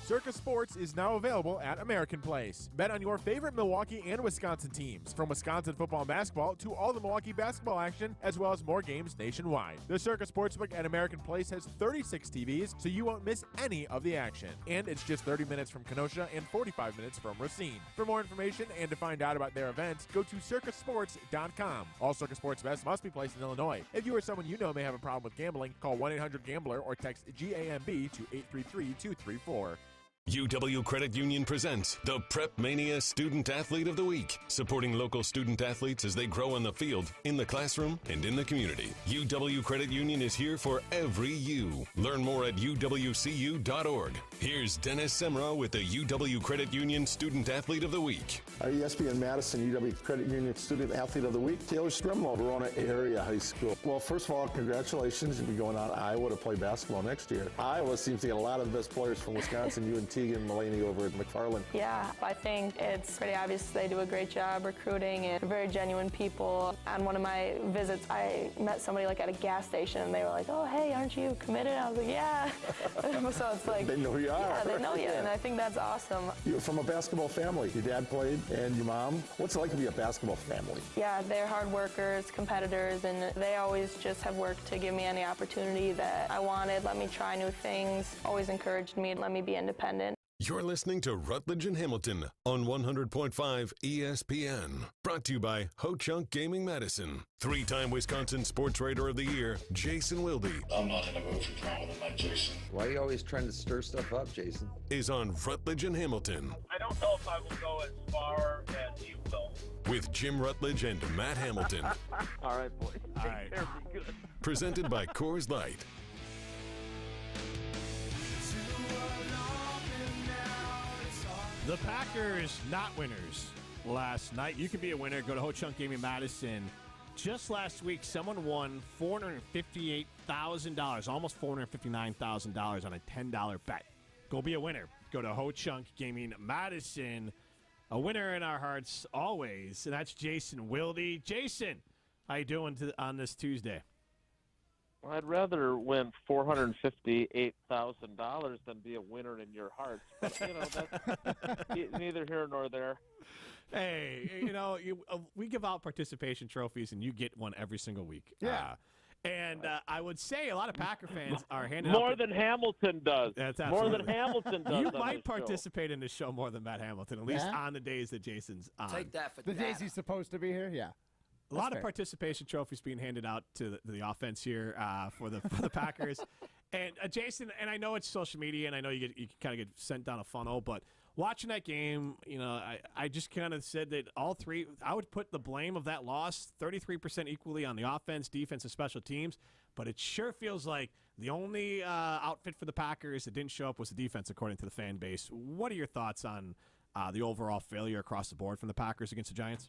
Circus Sports is now available at American Place. Bet on your favorite Milwaukee and Wisconsin teams, from Wisconsin football and basketball to all the Milwaukee basketball action, as well as more games nationwide. The Circus Sportsbook at American Place has 36 TVs, so you won't miss any of the action. And it's just 30 minutes from Kenosha and 45 minutes from Racine. For more information and to find out about their events, go to circusports.com. All Circus Sports bets must be placed in Illinois. If you or someone you know may have a problem with gambling, call 1-800-GAMBLER or text GAMB to 833-234. UW Credit Union presents the Prep Mania Student Athlete of the Week, supporting local student athletes as they grow on the field, in the classroom, and in the community. UW Credit Union is here for every you. Learn more at uwcu.org. Here's Dennis Semra with the UW Credit Union Student Athlete of the Week. Our ESPN Madison UW Credit Union Student Athlete of the Week, Taylor Strimlo, Verona Area High School. Well, first of all, congratulations. You'll be going out to Iowa to play basketball next year. Iowa seems to get a lot of the best players from Wisconsin, you and Tegan Mulaney over at McFarland. Yeah, I think it's pretty obvious they do a great job recruiting and very genuine people. On one of my visits, I met somebody like at a gas station and they were like, oh, hey, aren't you committed? I was like, yeah. So it's like, they know who you are. Yeah, they know you, and I think that's awesome. You're from a basketball family. Your dad played and your mom. What's it like to be a basketball family? Yeah, they're hard workers, competitors, and they always just have worked to give me any opportunity that I wanted, let me try new things, always encouraged me to let me be independent. You're listening to Rutledge and Hamilton on 100.5 ESPN. Brought to you by Ho-Chunk Gaming Madison. Three-time Wisconsin Sports Writer of the Year, Jason Wilde. I'm not in a mood for drama tonight, Jason. Why are you always trying to stir stuff up, Jason? Is on Rutledge and Hamilton. I don't know if I will go as far as you will. With Jim Rutledge and Matt Hamilton. All right, boys. All right. Care, be good. Presented by Coors Light. The Packers not winners last night. You can be a winner. Go to Ho-Chunk Gaming Madison. Just last week, someone won $458,000, almost $459,000 on a $10 bet. Go be a winner. Go to Ho-Chunk Gaming Madison. A winner in our hearts always, and that's Jason Wilde. Jason, how you doing on this Tuesday? Well, I'd rather win $458,000 than be a winner in your hearts. But, that's neither here nor there. Hey, we give out participation trophies, and you get one every single week. Yeah. I would say a lot of Packer fans are handing more out than Hamilton does. That's more absolutely. than Hamilton does. You might participate in this show more than Matt Hamilton, at least on the days that Jason's on. Take that for the days he's supposed to be here. Yeah. A lot of participation trophies being handed out to the offense here for the Packers. And Jason, and I know it's social media, and I know you kind of get sent down a funnel, but watching that game, I just kind of said that all three, I would put the blame of that loss 33% equally on the offense, defense, and special teams. But it sure feels like the only outfit for the Packers that didn't show up was the defense, according to the fan base. What are your thoughts on the overall failure across the board from the Packers against the Giants?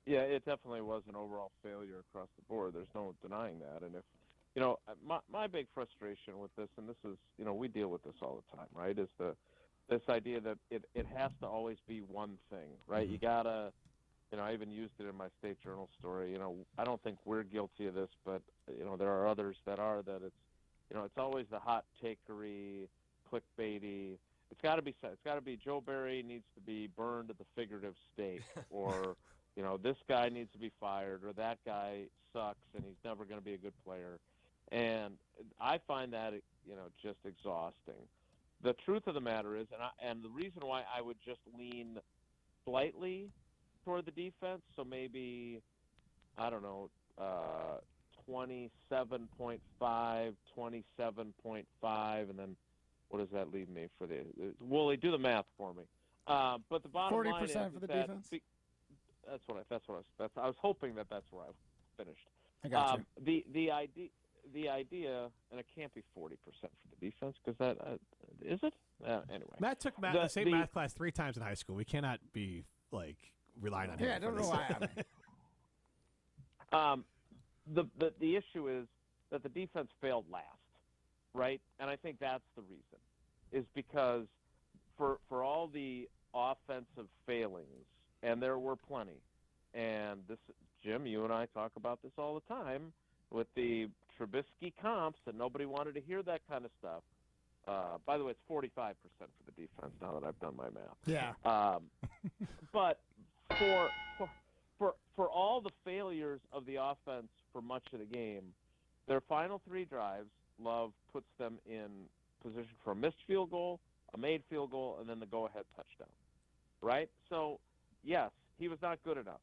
Yeah, it definitely was an overall failure across the board. There's no denying that. And if, my big frustration with this, and this is, we deal with this all the time, right, is this idea that it has to always be one thing, right? Mm-hmm. You gotta, I even used it in my State Journal story. I don't think we're guilty of this, but, there are others that are, that it's always the hot takery, clickbaity. It's got to be said. It's got to be Joe Barry needs to be burned at the figurative stake, or this guy needs to be fired, or that guy sucks and he's never going to be a good player. And I find that, just exhausting. The truth of the matter is, and the reason why I would just lean slightly toward the defense, so maybe, 27.5, 27.5, and then what does that leave me for the – Wooly, do the math for me. But the bottom line is 40% for the that defense. I was hoping that's where I finished. I got you. The idea, and it can't be 40% for the defense because that is it. Anyway, Matt took the same math class 3 times in high school. We cannot be relying on him. Yeah, I don't rely on him. The issue is that the defense failed last, right? And I think that's the reason, is because for all the offensive failings, and there were plenty, and this, Jim, you and I talk about this all the time with the Trubisky comps, and nobody wanted to hear that kind of stuff. By the way, it's 45% for the defense now that I've done my math. Yeah. But for all the failures of the offense for much of the game, their final 3 drives, Love puts them in position for a missed field goal, a made field goal, and then the go-ahead touchdown. Right? So, yes, he was not good enough.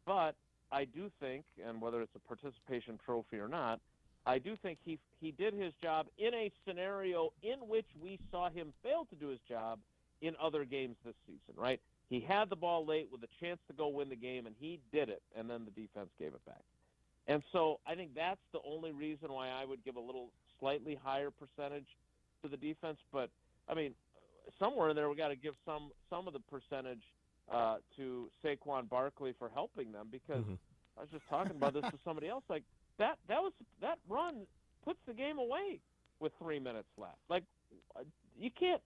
But I do think, and whether it's a participation trophy or not, I do think he did his job in a scenario in which we saw him fail to do his job in other games this season, right? He had the ball late with a chance to go win the game, and he did it, and then the defense gave it back. And so I think that's the only reason why I would give a little slightly higher percentage to the defense. But, I mean, somewhere in there we got to give some of the percentage to Saquon Barkley for helping them, because I was just talking about this with somebody else. Like, that run puts the game away with 3 minutes left. Like, you can't.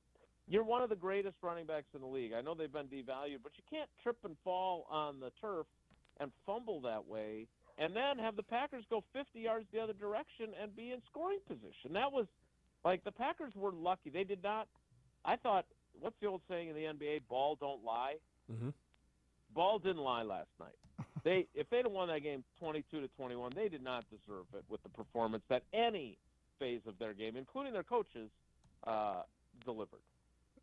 You're one of the greatest running backs in the league. I know they've been devalued, but you can't trip and fall on the turf and fumble that way and then have the Packers go 50 yards the other direction and be in scoring position. That was, like, the Packers were lucky. They did not. I thought, what's the old saying in the NBA? Ball don't lie. Mm-hmm. Ball didn't lie last night. If they'd have won that game 22-21, they did not deserve it with the performance that any phase of their game, including their coaches, delivered.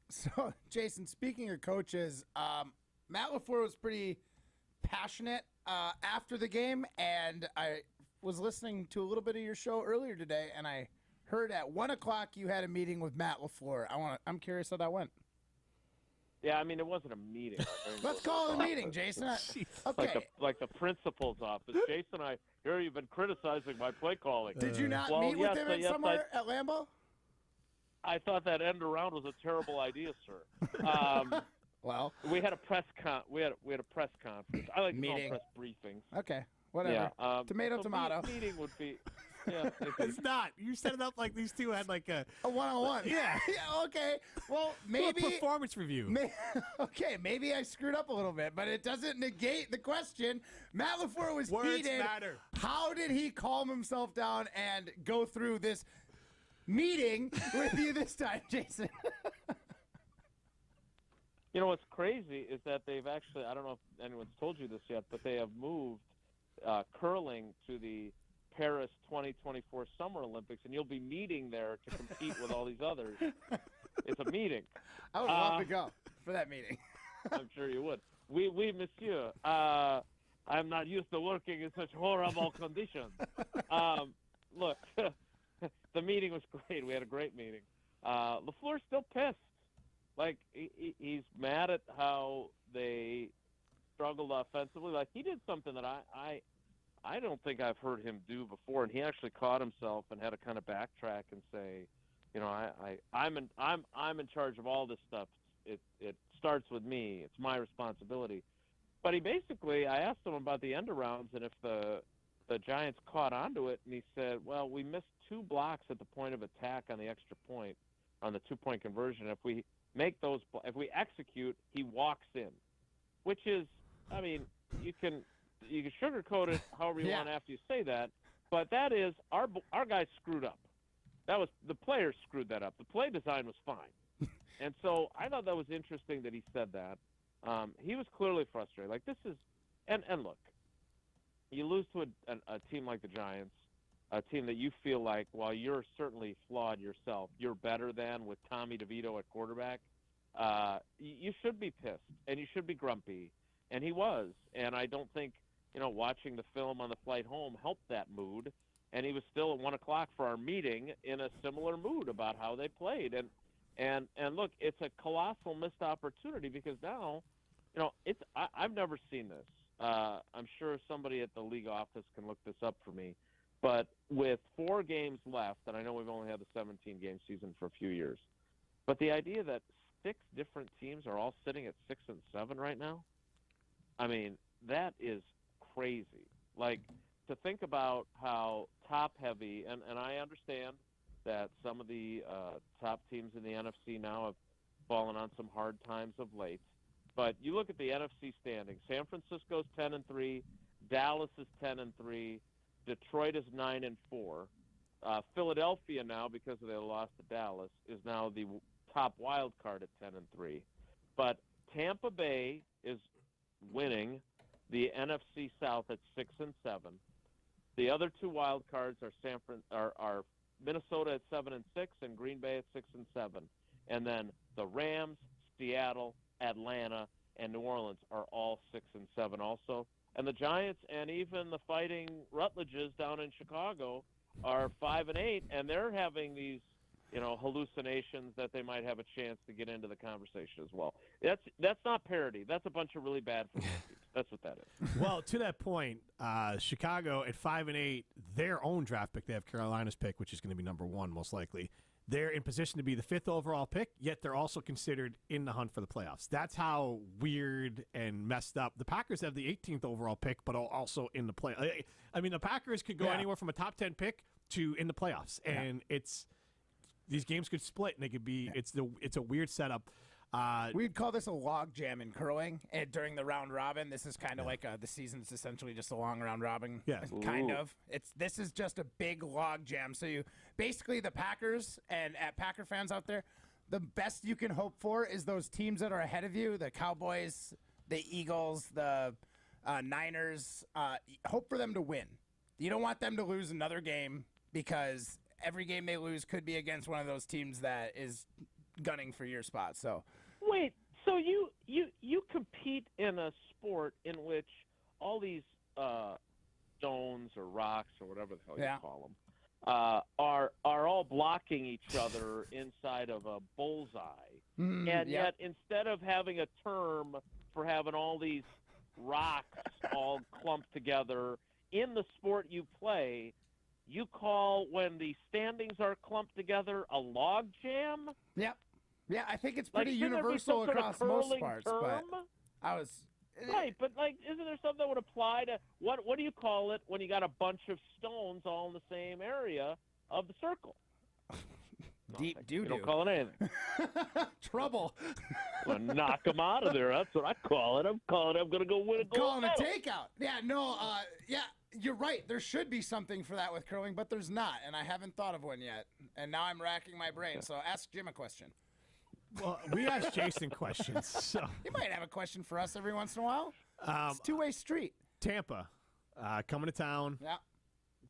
So, Jason, speaking of coaches, Matt LaFleur was pretty passionate after the game, and I was listening to a little bit of your show earlier today, and I heard at 1 o'clock you had a meeting with Matt LaFleur. I'm curious how that went. Yeah, I mean, it wasn't a meeting. Let's call it a meeting, Jason. Okay. Like the principal's office. Jason, I hear you've been criticizing my play calling. Did you not meet with him somewhere at Lambeau? I thought that end around was a terrible idea, sir. Well, we had a press we had a press conference. I like to call them press briefings. Okay, whatever. Yeah, tomato. Meeting would be. Yeah, it's not. You set it up like these two had like a one-on-one. Yeah. Yeah. Okay. Well, maybe a performance review. Okay, maybe I screwed up a little bit, but it doesn't negate the question. Matt LaFleur was Words heated. matter. How did he calm himself down and go through this meeting with you this time, Jason? You know what's crazy is that they've actually, I don't know if anyone's told you this yet, but they have moved curling to the Paris 2024 Summer Olympics, and you'll be meeting there to compete with all these others. It's a meeting. I would love to go for that meeting. I'm sure you would. Oui, monsieur. I'm not used to working in such horrible conditions. Look, the meeting was great. We had a great meeting. LaFleur's still pissed. Like, he's mad at how they struggled offensively. Like, he did something that I don't think I've heard him do before, and he actually caught himself and had to kind of backtrack and say, you know, I'm in charge of all this stuff. It starts with me. It's my responsibility. But he basically, I asked him about the end arounds and if the Giants caught onto it, and he said, well, we missed 2 blocks at the point of attack on the extra point, on the 2-point conversion. If we execute, he walks in, which is, I mean, you can sugarcoat it however you want after you say that, but that is our guys screwed up. That was the players screwed that up. The play design was fine, and so I thought that was interesting that he said that. He was clearly frustrated. Like, this is, and look, you lose to a team like the Giants, a team that you feel like, while you're certainly flawed yourself, you're better than with Tommy DeVito at quarterback. You should be pissed and you should be grumpy, and he was. And I don't think, you know, watching the film on the flight home helped that mood. And he was still at 1 o'clock for our meeting in a similar mood about how they played. And And look, it's a colossal missed opportunity because now, I've never seen this. I'm sure somebody at the league office can look this up for me. But with 4 games left, and I know we've only had the 17-game season for a few years, but the idea that 6 different teams are all sitting at 6 and 7 right now, I mean, that is crazy. Like, to think about how top-heavy, and I understand that some of the top teams in the NFC now have fallen on some hard times of late, but you look at the NFC standings. San Francisco's 10-3, Dallas is 10-3, Detroit is 9-4. Philadelphia now, because of their loss to Dallas, is now the top wild card at 10-3. But Tampa Bay is winning the NFC South at 6-7. The other 2 wild cards are Minnesota at 7-6 and Green Bay at 6-7. And then the Rams, Seattle, Atlanta, and New Orleans are all 6-7 also. And the Giants and even the Fighting Rutledges down in Chicago are 5-8, and they're having these, hallucinations that they might have a chance to get into the conversation as well. That's not parity. That's a bunch of really bad football teams. That's what that is. Well, to that point, Chicago at 5-8, their own draft pick, they have Carolina's pick, which is going to be number 1 most likely. They're in position to be the 5th overall pick, yet they're also considered in the hunt for the playoffs. That's how weird and messed up. The Packers have the 18th overall pick, but are also in the play. I mean, the Packers could go anywhere from a top 10 pick to in the playoffs, and these games could split, and they could be. It's a weird setup. We'd call this a log jam in curling, and during the round robin, this is kind of like the season's essentially just a long round robin. Yeah, kind of. This is just a big log jam. So you basically the Packers and at Packer fans out there, the best you can hope for is those teams that are ahead of you, the Cowboys, the Eagles, the Niners. Hope for them to win. You don't want them to lose another game because every game they lose could be against one of those teams that is gunning for your spot. So. Wait, so you compete in a sport in which all these stones or rocks or whatever the hell you call them are all blocking each other inside of a bullseye, and yet instead of having a term for having all these rocks all clumped together in the sport you play, you call when the standings are clumped together a log jam? Yep. Yeah, I think it's pretty universal across most parts. But I was right, but isn't there something that would apply to what do you call it when you got a bunch of stones all in the same area of the circle? Deep doo-doo. Don't call it anything. Trouble. Well, knock them out of there. That's what I call it. I'm going to go win a gold Calling medal. a takeout. Yeah, no, you're right. There should be something for that with curling, but there's not, and I haven't thought of one yet. And now I'm racking my brain. So ask Jim a question. Well, we asked Jason questions. So he might have a question for us every once in a while. It's a two-way street. Tampa coming to town. Yeah.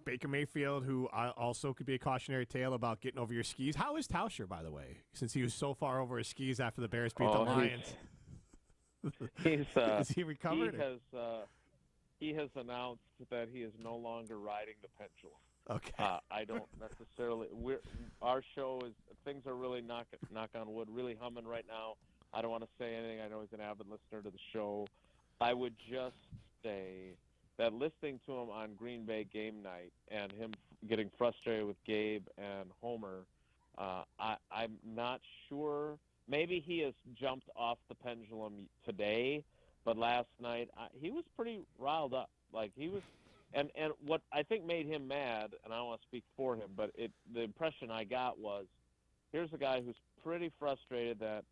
Baker Mayfield, who also could be a cautionary tale about getting over your skis. How is Tauscher, by the way, since he was so far over his skis after the Bears beat the Lions? Is he recovered? He has announced that he is no longer riding the pendulum. Okay. I don't necessarily. Our show is things are really knock on wood, really humming right now. I don't want to say anything. I know he's an avid listener to the show. I would just say that listening to him on Green Bay game night and him getting frustrated with Gabe and Homer, I'm not sure. Maybe he has jumped off the pendulum today, but last night he was pretty riled up. Like he was. And what I think made him mad, and I don't want to speak for him, but the impression I got was, here's a guy who's pretty frustrated that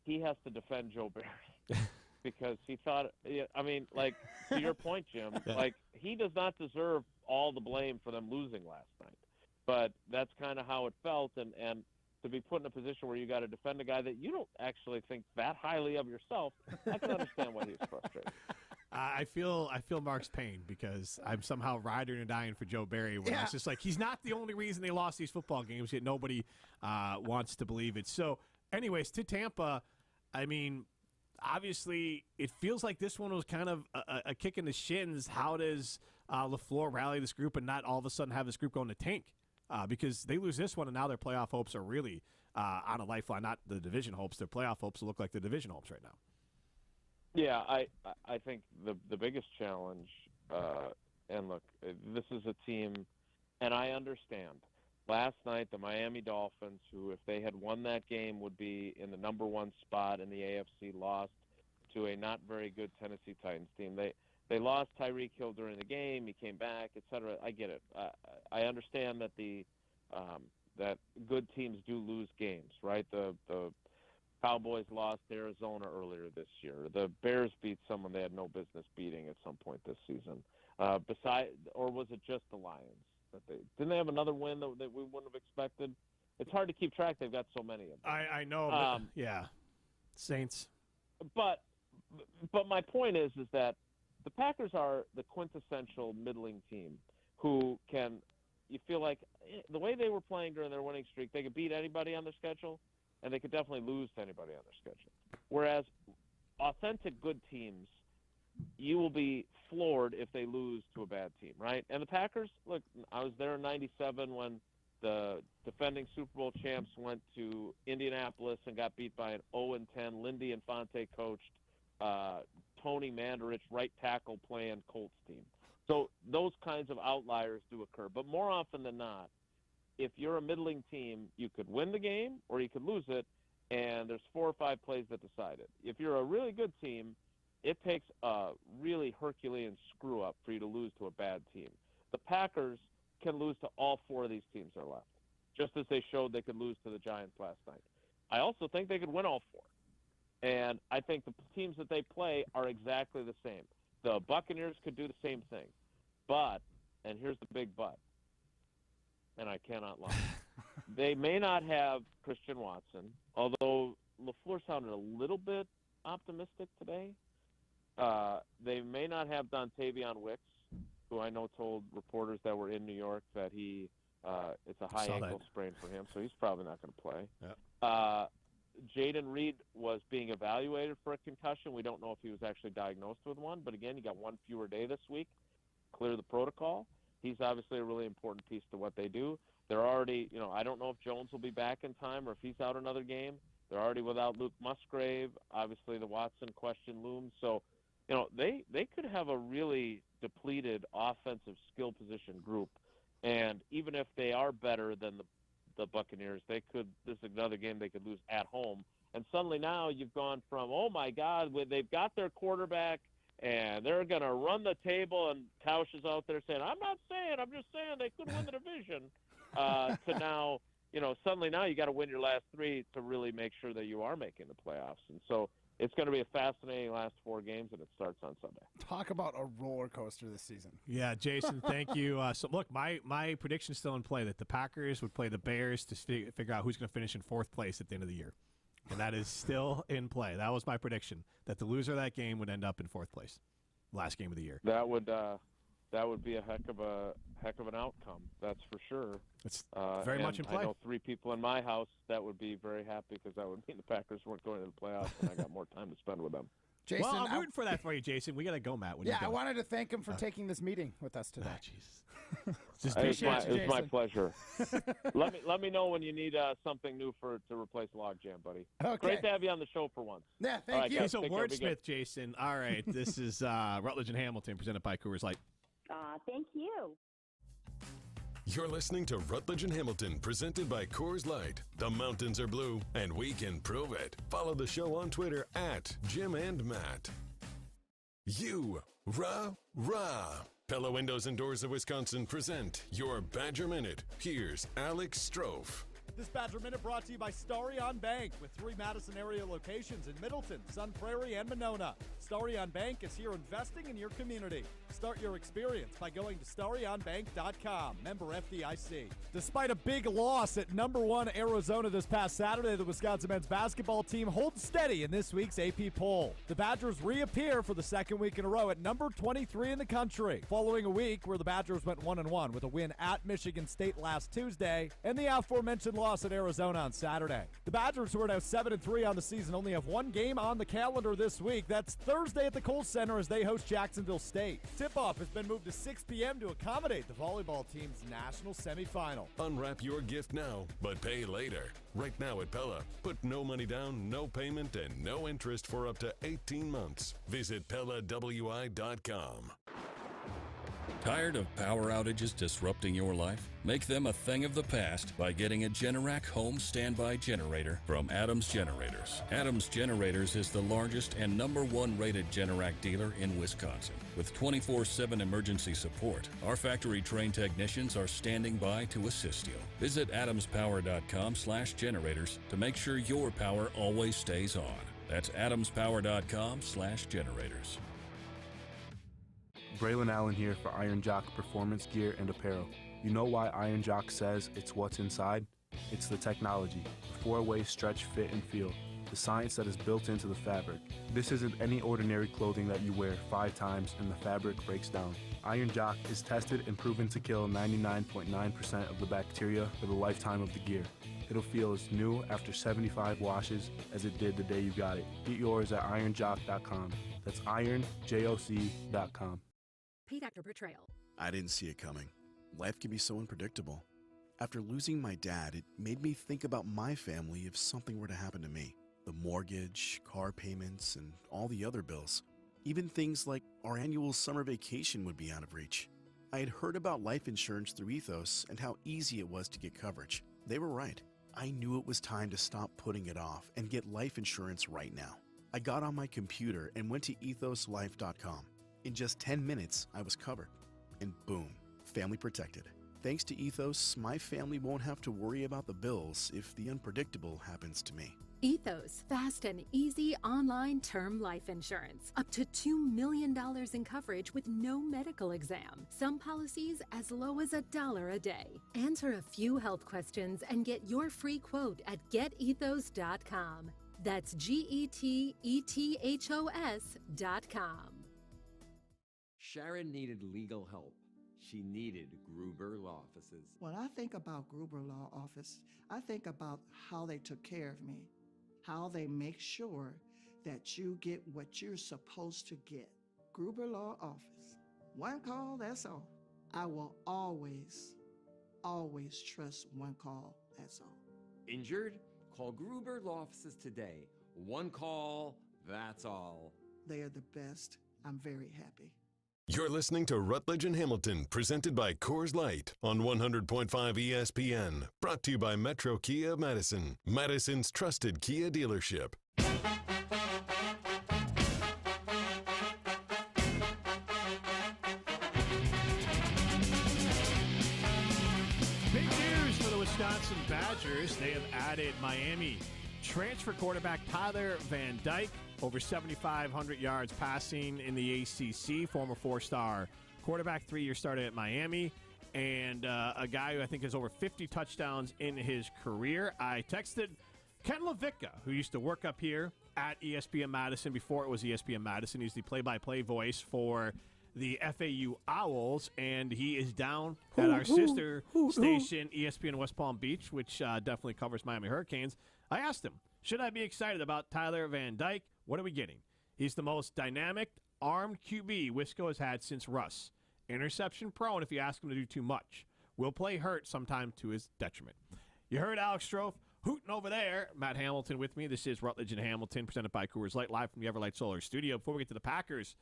he has to defend Joe Barry because he thought, I mean, like, to your point, Jim, like, he does not deserve all the blame for them losing last night. But that's kind of how it felt, and to be put in a position where you got to defend a guy that you don't actually think that highly of yourself, I can understand why he's frustrated. I feel Mark's pain because I'm somehow riding and dying for Joe Barry. When it's just like he's not the only reason they lost these football games, yet nobody wants to believe it. So, anyways, to Tampa, I mean, obviously it feels like this one was kind of a kick in the shins. How does LaFleur rally this group and not all of a sudden have this group go in the tank? Because they lose this one and now their playoff hopes are really on a lifeline, not the division hopes. Their playoff hopes look like the division hopes right now. Yeah, I think the biggest challenge, and look, this is a team, and I understand. Last night, the Miami Dolphins, who if they had won that game would be in the number 1 spot in the AFC, lost to a not very good Tennessee Titans team. They lost Tyreek Hill during the game. He came back, etc. I get it. I understand that that good teams do lose games, right? The Cowboys lost to Arizona earlier this year. The Bears beat someone they had no business beating at some point this season. Or was it just the Lions? Didn't they have another win that we wouldn't have expected? It's hard to keep track. They've got so many of them. I know, but, yeah. Saints. But my point is that the Packers are the quintessential middling team who you feel like the way they were playing during their winning streak, they could beat anybody on their schedule, and they could definitely lose to anybody on their schedule. Whereas authentic good teams, you will be floored if they lose to a bad team, right? And the Packers, look, I was there in '97 when the defending Super Bowl champs went to Indianapolis and got beat by an 0-10 Lindy Infante coached Tony Mandarich right tackle playing Colts team. So those kinds of outliers do occur. But more often than not, if you're a middling team, you could win the game or you could lose it, and there's 4 or 5 plays that decide it. If you're a really good team, it takes a really Herculean screw-up for you to lose to a bad team. The Packers can lose to all 4 of these teams that are left, just as they showed they could lose to the Giants last night. I also think they could win all 4. And I think the teams that they play are exactly the same. The Buccaneers could do the same thing. But, and here's the big but, and I cannot lie, they may not have Christian Watson, although LaFleur sounded a little bit optimistic today. They may not have Dontavion Wicks, who I know told reporters that were in New York that it's a high ankle sprain for him, so he's probably not going to play. Yep. Jaden Reed was being evaluated for a concussion. We don't know if he was actually diagnosed with one, but again, he got one fewer day this week. Clear the protocol. He's obviously a really important piece to what they do. They're already, I don't know if Jones will be back in time or if he's out another game. They're already without Luke Musgrave. Obviously, the Watson question looms. So, they could have a really depleted offensive skill position group. And even if they are better than the Buccaneers, this is another game they could lose at home. And suddenly now you've gone from, oh, my God, they've got their quarterback, and they're going to run the table, and Tausch is out there saying, I'm just saying they could win the division, to now, suddenly now you got to win your last 3 to really make sure that you are making the playoffs. And so it's going to be a fascinating last 4 games, and it starts on Sunday. Talk about a roller coaster this season. Yeah, Jason, thank you. So, look, my prediction's still in play that the Packers would play the Bears to figure out who's going to finish in 4th place at the end of the year. And that is still in play. That was my prediction, that the loser of that game would end up in 4th place, last game of the year. That would be a heck of an outcome. That's for sure. It's very much in play. I know 3 people in my house that would be very happy because that would mean the Packers weren't going to the playoffs, and I got more time to spend with them. Jason, well, I'm rooting for that for you, Jason. We got to go, Matt. I wanted to thank him for taking this meeting with us today. It's my pleasure. let me know when you need something new to replace Logjam, buddy. Okay. Great to have you on the show for once. Yeah, thank you. He's a wordsmith, Jason. All right, this is Rutledge and Hamilton presented by Coors Light. Thank you. You're listening to Rutledge and Hamilton, presented by Coors Light. The mountains are blue, and we can prove it. Follow the show on Twitter at Jim and Matt. Rah. Pella Windows and Doors of Wisconsin present your Badger Minute. Here's Alex Strofe. This Badger Minute brought to you by Starion Bank, with 3 Madison area locations in Middleton, Sun Prairie, and Monona. Starion Bank is here investing in your community. Start your experience by going to starionbank.com. Member FDIC. Despite a big loss at number 1 Arizona this past Saturday, the Wisconsin men's basketball team holds steady in this week's AP poll. The Badgers reappear for the 2nd week in a row at number 23 in the country, following a week where the Badgers went 1-1 with a win at Michigan State last Tuesday and the aforementioned loss at Arizona on Saturday. The Badgers, who are now 7-3 on the season, only have 1 game on the calendar this week. That's Thursday at the Kohl Center as they host Jacksonville State. tip-off has been moved to 6 p.m. to accommodate the volleyball team's national semifinal. Unwrap your gift now, but pay later. Right now at Pella, put no money down, no payment, and no interest for up to 18 months. Visit PellaWI.com. Tired of power outages disrupting your life? Make them a thing of the past by getting a Generac home standby generator from Adams Generators. Adams Generators is the largest and #1 rated Generac dealer in Wisconsin. With 24/7 emergency support, our factory-trained technicians are standing by to assist you. Visit adamspower.com/generators to make sure your power always stays on. That's adamspower.com/generators. Braylon Allen here for Iron Jock Performance Gear and Apparel. You know why Iron Jock says it's what's inside? It's the technology, the 4-way stretch, fit, and feel, the science that is built into the fabric. This isn't any ordinary clothing that you wear 5 times and the fabric breaks down. Iron Jock is tested and proven to kill 99.9% of the bacteria for the lifetime of the gear. It'll feel as new after 75 washes as it did the day you got it. Get yours at ironjock.com. That's ironjoc.com. Paid actor portrayal. I didn't see it coming. Life can be so unpredictable. After losing my dad, it made me think about my family if something were to happen to me. The mortgage, car payments, and all the other bills. Even things like our annual summer vacation would be out of reach. I had heard about life insurance through Ethos and how easy it was to get coverage. They were right. I knew it was time to stop putting it off and get life insurance right now. I got on my computer and went to ethoslife.com. In just 10 minutes, I was covered. And boom, family protected. Thanks to Ethos, my family won't have to worry about the bills if the unpredictable happens to me. Ethos, fast and easy online term life insurance. Up to $2 million in coverage with no medical exam. Some policies as low as $1 a day. Answer a few health questions and get your free quote at getethos.com. That's GETETHOS.com. Sharon needed legal help. She needed Gruber Law Offices. When I think about Gruber Law Office, I think about how they took care of me, how they make sure that you get what you're supposed to get. Gruber Law Office. One call, that's all. I will always, always trust one call, that's all. Injured? Call Gruber Law Offices today. One call, that's all. They are the best. I'm very happy. You're listening to Rutledge and Hamilton, presented by Coors Light on 100.5 ESPN. Brought to you by Metro Kia Madison, Madison's trusted Kia dealership. Big news for the Wisconsin Badgers. They have added Miami transfer quarterback Tyler Van Dyke, over 7,500 yards passing in the ACC, former 4-star quarterback, 3-year starter at Miami, and a guy who I think has over 50 touchdowns in his career. I texted Ken Levicka, who used to work up here at ESPN Madison before it was ESPN Madison. He's the play-by-play voice for the FAU Owls, and he is down at our sister station, ESPN West Palm Beach, which definitely covers Miami Hurricanes. I asked him, should I be excited about Tyler Van Dyke? What are we getting? He's the most dynamic, armed QB Wisco has had since Russ. Interception prone if you ask him to do too much. Will play hurt sometime to his detriment. You heard Alex Strofe hooting over there. Matt Hamilton with me. This is Rutledge and Hamilton, presented by Coors Light, live from the Everlight Solar Studio. Before we get to the Packers,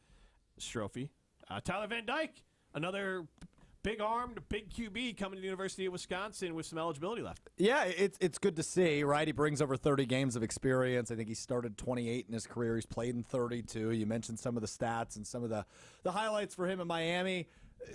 Strophe, Tyler Van Dyke, another big-armed, big QB coming to the University of Wisconsin with some eligibility left. Yeah, it's good to see, right? He brings over 30 games of experience. I think he started 28 in his career. He's played in 32. You mentioned some of the stats and some of the highlights for him in Miami.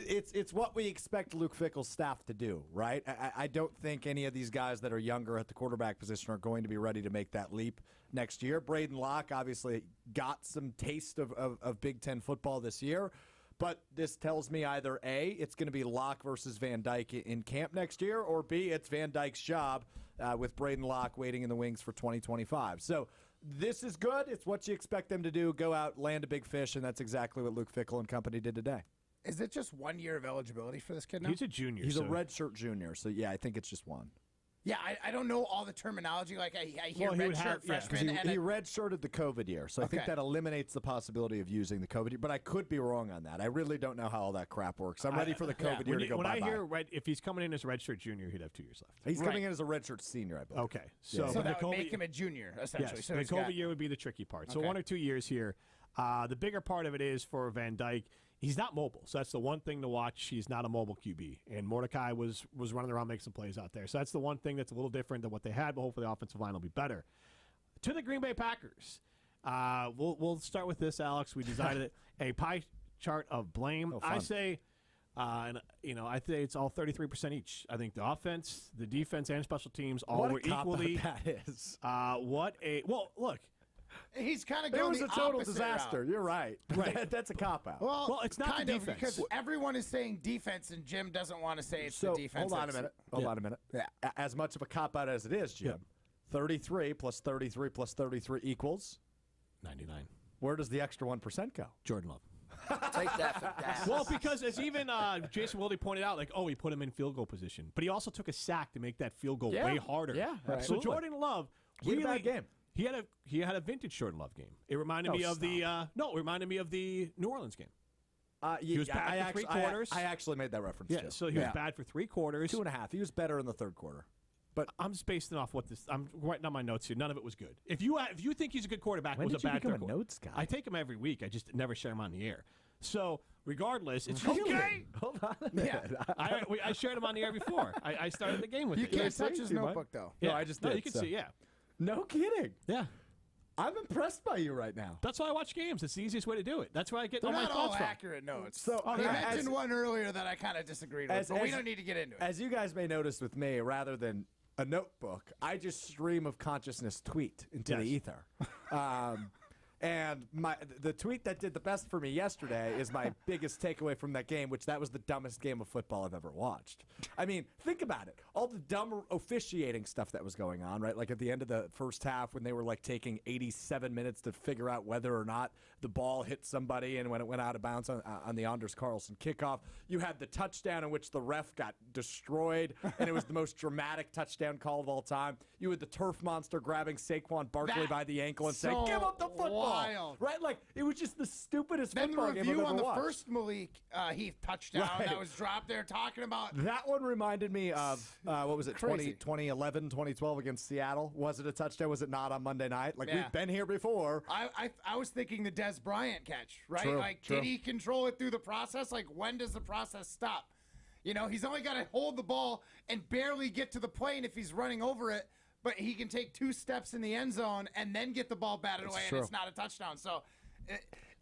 It's what we expect Luke Fickell's staff to do, right? I don't think any of these guys that are younger at the quarterback position are going to be ready to make that leap next year. Braden Locke obviously got some taste of Big Ten football this year. But this tells me either A, it's going to be Locke versus Van Dyke in camp next year, or B, it's Van Dyke's job with Braden Locke waiting in the wings for 2025. So this is good. It's what you expect them to do, go out, land a big fish, and that's exactly what Luke Fickell and company did today. Is it just 1 year of eligibility for this kid now? He's a junior. He's a redshirt junior, so yeah, I think it's just one. Yeah, I don't know all the terminology. Like I hear Well, he would redshirt have, freshman. he, and he redshirted the COVID year, so I think Okay. that eliminates the possibility of using the COVID year. But I could be wrong on that. I really don't know how all that crap works. I'm ready for the COVID year to go When bye-bye. I hear if he's coming in as a redshirt junior, he'd have 2 years left. He's coming in as a redshirt senior, I believe. Okay, so, so the that would COVID make him a junior, essentially. Yes, So the he's COVID got- year would be the tricky part. So Okay. 1 or 2 years here. The bigger part of it is for Van Dyke. He's not mobile, so that's the one thing to watch. He's not a mobile QB, and Mordecai was running around making some plays out there. So that's the one thing that's a little different than what they had, but hopefully the offensive line will be better. To the Green Bay Packers, we'll start with this, Alex. We decided a pie chart of blame. I say, I say it's all 33% each. I think the offense, the defense, and special teams all What a were cop-out equally. that is. Look. He's kind of It going was the a total opposite disaster. route. You're right. That's a cop-out. Well, it's not kind the of, defense. because everyone is saying defense, and Jim doesn't want to say it's So the defense. hold on a minute. Hold on a minute. As much of a cop-out as it is, Jim, 33 plus 33 plus 33 equals 99. Where does the extra 1% go? Jordan Love. Take that for that. Well, because as even Jason Wilde pointed out, he put him in field goal position, but he also took a sack to make that field goal way harder. Yeah, So absolutely. Jordan Love, He had a bad game. He had a vintage Jordan Love game. It reminded me of it reminded me of the New Orleans game. He was bad for 3 quarters. I actually made that reference. Yeah, too. so he was bad for 3 quarters. 2.5. He was better in the third quarter. But I'm just basing off what this. I'm writing down my notes here. None of it was good. If you think he's a good quarterback, When it was did a you bad become third a quarter. notes guy? I take him every week. I just never share him on the air. So regardless, it's Really? okay. Hold on a minute. Yeah, I shared him on the air before. I started the game with You it. can't touch his notebook, though. Yeah, No, I just did. You can so. see. Yeah, No kidding. yeah. I'm impressed by you right now. That's why I watch games. It's the easiest way to do it. That's where I get They're all my not all thoughts from. accurate notes. So he as- mentioned one earlier that I kind of disagreed with, but we don't need to get into it. As you guys may notice with me, rather than a notebook, I just stream of consciousness tweet into the ether. And the tweet that did the best for me yesterday is my biggest takeaway from that game, which that was the dumbest game of football I've ever watched. I mean, think about it. All the dumb officiating stuff that was going on, right? Like at the end of the first half when they were taking 87 minutes to figure out whether or not the ball hit somebody and when it went out of bounds on the Anders Carlson kickoff. You had the touchdown in which the ref got destroyed, and it was the most dramatic touchdown call of all time. You had the turf monster grabbing Saquon Barkley by the ankle and saying, "Give up the football." Wild. Right? It was just the stupidest Then the football game I've review ever on the watched. first Malik Heath touchdown Right. that was dropped there talking about. That one reminded me of, what was it, Crazy. 2011, 2012 against Seattle? Was it a touchdown? Was it not on Monday night? Yeah. We've been here before. I was thinking the Des Bryant catch, right? True, Did he control it through the process? When does the process stop? He's only got to hold the ball and barely get to the plane if he's running over it, but he can take 2 steps in the end zone and then get the ball batted away, true. and it's not a touchdown. So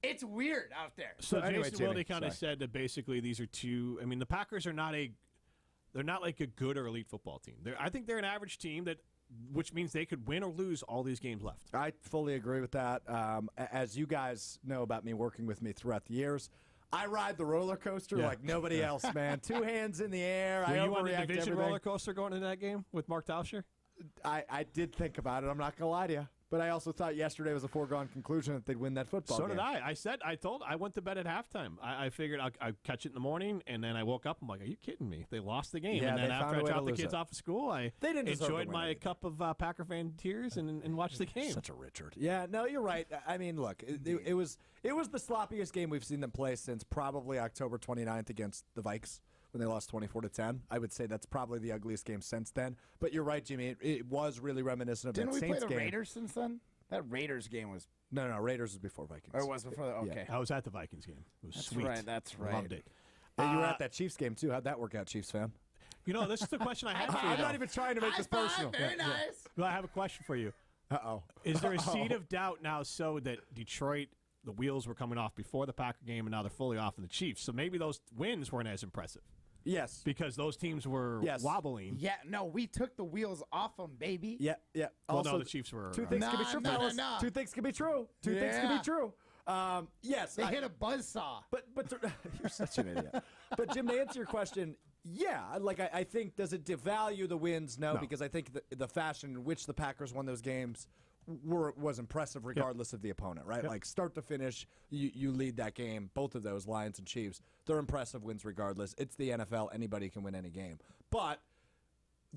it's weird out there. So anyway, Jason Jimmy, Wilde kind of sorry. said that basically these are two. I mean, the Packers are not they're not like a good or elite football team. I think they're an average team which means they could win or lose all these games left. I fully agree with that. As you guys know about me working with me throughout the years, I ride the roller coaster like nobody else, man. 2 hands in the air. Were I you on the overreact to division everything. roller coaster going into that game with Mark Tauscher? I did think about it. I'm not going to lie to you. But I also thought yesterday was a foregone conclusion that they'd win that football So game. did I. I went to bed at halftime. I figured I'd catch it in the morning, and then I woke up. I'm like, are you kidding me? They lost the game. Yeah, and then they found after a I way to dropped the lose kids it. off of school, I They didn't deserve to enjoyed win my either. cup of Packer fan tears and watched the game. Such a Richard. Yeah, no, you're right. I mean, look, it was the sloppiest game we've seen them play since probably October 29th against the Vikes when they lost 24-10. I would say that's probably the ugliest game since then. But you're right, Jimmy. It was really reminiscent of Didn't that we Saints play the game. Raiders since then? That Raiders game was. No, Raiders was before Vikings. Or it was before. Okay. I was at the Vikings game. It was That's sweet. right, that's right. Loved it. Yeah, you were at that Chiefs game too. How'd that work out, Chiefs fan? This is the question I have for you. I'm not even trying to make this personal. Very nice. Well, I have a question for you. Uh-oh. Is there a seed of doubt now so that Detroit, the wheels were coming off before the Packer game, and now they're fully off in the Chiefs? So maybe those wins weren't as impressive. Yes. Because those teams were wobbling. Yeah, no, we took the wheels off them, baby. Yeah. Well, Also, no, the Chiefs were. Two things can be true, fellas. Two things can be true. Two things can be true. Yes. They hit a buzzsaw. But you're such an idiot. But Jim, to answer your question, yeah, I think, does it devalue the wins? No, because I think the fashion in which the Packers won those games was impressive regardless of the opponent, right? Like start to finish, you lead that game. Both of those, Lions and Chiefs, they're impressive wins regardless. It's the NFL. Anybody can win any game. But